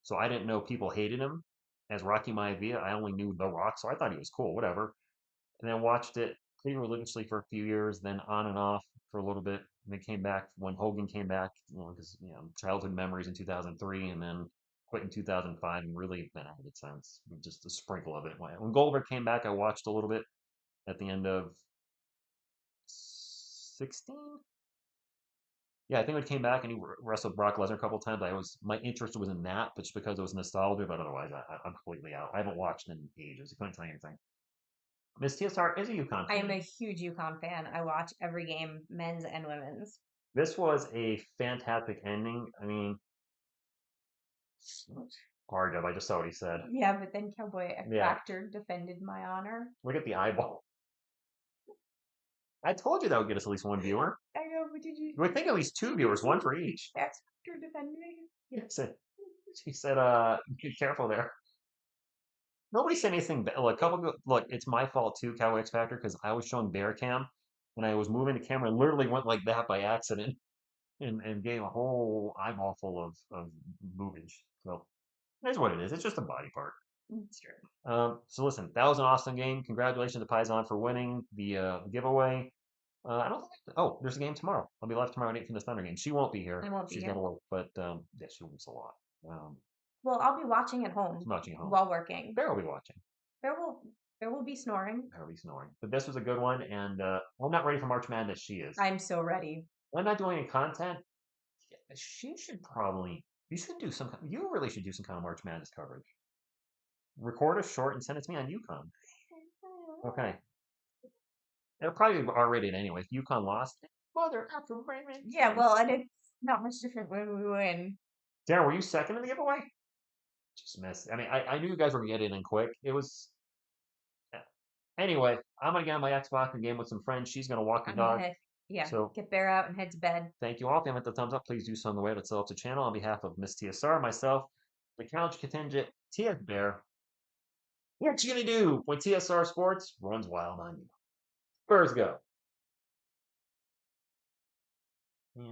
So I didn't know people hated him as Rocky Maivia. I only knew The Rock, so I thought he was cool, whatever. And then watched it pretty religiously for a few years, then on and off for a little bit. And then came back when Hogan came back, because childhood memories in 2003, and then quit in 2005, and really been out of it since. Just a sprinkle of it. When Goldberg came back, I watched a little bit at the end of 16. Yeah, I think when he came back and he wrestled Brock Lesnar a couple of times, my interest was in that, but just because it was nostalgia. But otherwise, I'm completely out. I haven't watched in ages. I couldn't tell you anything. Miss TSR is a UConn I am fan. a huge UConn fan. I watch every game, men's and women's. This was a fantastic ending. I mean, hard up. I just saw what he said. Yeah, but then Cowboy Yeah. Factor defended my honor. Look at the eyeball. I told you that would get us at least one viewer. I know, but did you? You would think at least two viewers, one for each. X Factor defended me. She said, be careful there. Nobody said anything. Look, it's my fault too, Cowboy X Factor, because I was showing bear cam and I was moving the camera and literally went like that by accident and gave a whole eyeball full of boobage. So that's what it is. It's just a body part. It's true. So listen, that was an awesome game. Congratulations to Paisan for winning the giveaway. I don't think. Oh, there's a game tomorrow. I'll be live tomorrow night from the Thunder game. She won't be here. I won't be She's here. gonna work, but yeah, she works a lot. Well, I'll be watching at home Watching at home. while working. Bear will be watching. There will be snoring. Bear will be snoring. But this was a good one, and I'm not ready for March Madness. She is. I'm so ready. I'm not doing any content. She should probably. You should do some. You really should do some kind of March Madness coverage. Record a short and send it to me on UConn. Okay. It'll probably be R-rated anyway. If UConn lost, mother after Raymond. Yeah, well, and it's not much different when we win. Darren, were you second in the giveaway? Just missed. I mean, I knew you guys were gonna get it in quick. It was. Yeah. Anyway, I'm gonna get on my Xbox and game with some friends. She's gonna walk the I'm dog. gonna, yeah, So get Bear out and head to bed. thank you all. If you haven't hit the thumbs up, please do so on the way. Let's help the channel on behalf of Miss TSR, myself, the couch contingent, TS Bear. What you gonna do when TSR Sports runs wild on you? Spurs go.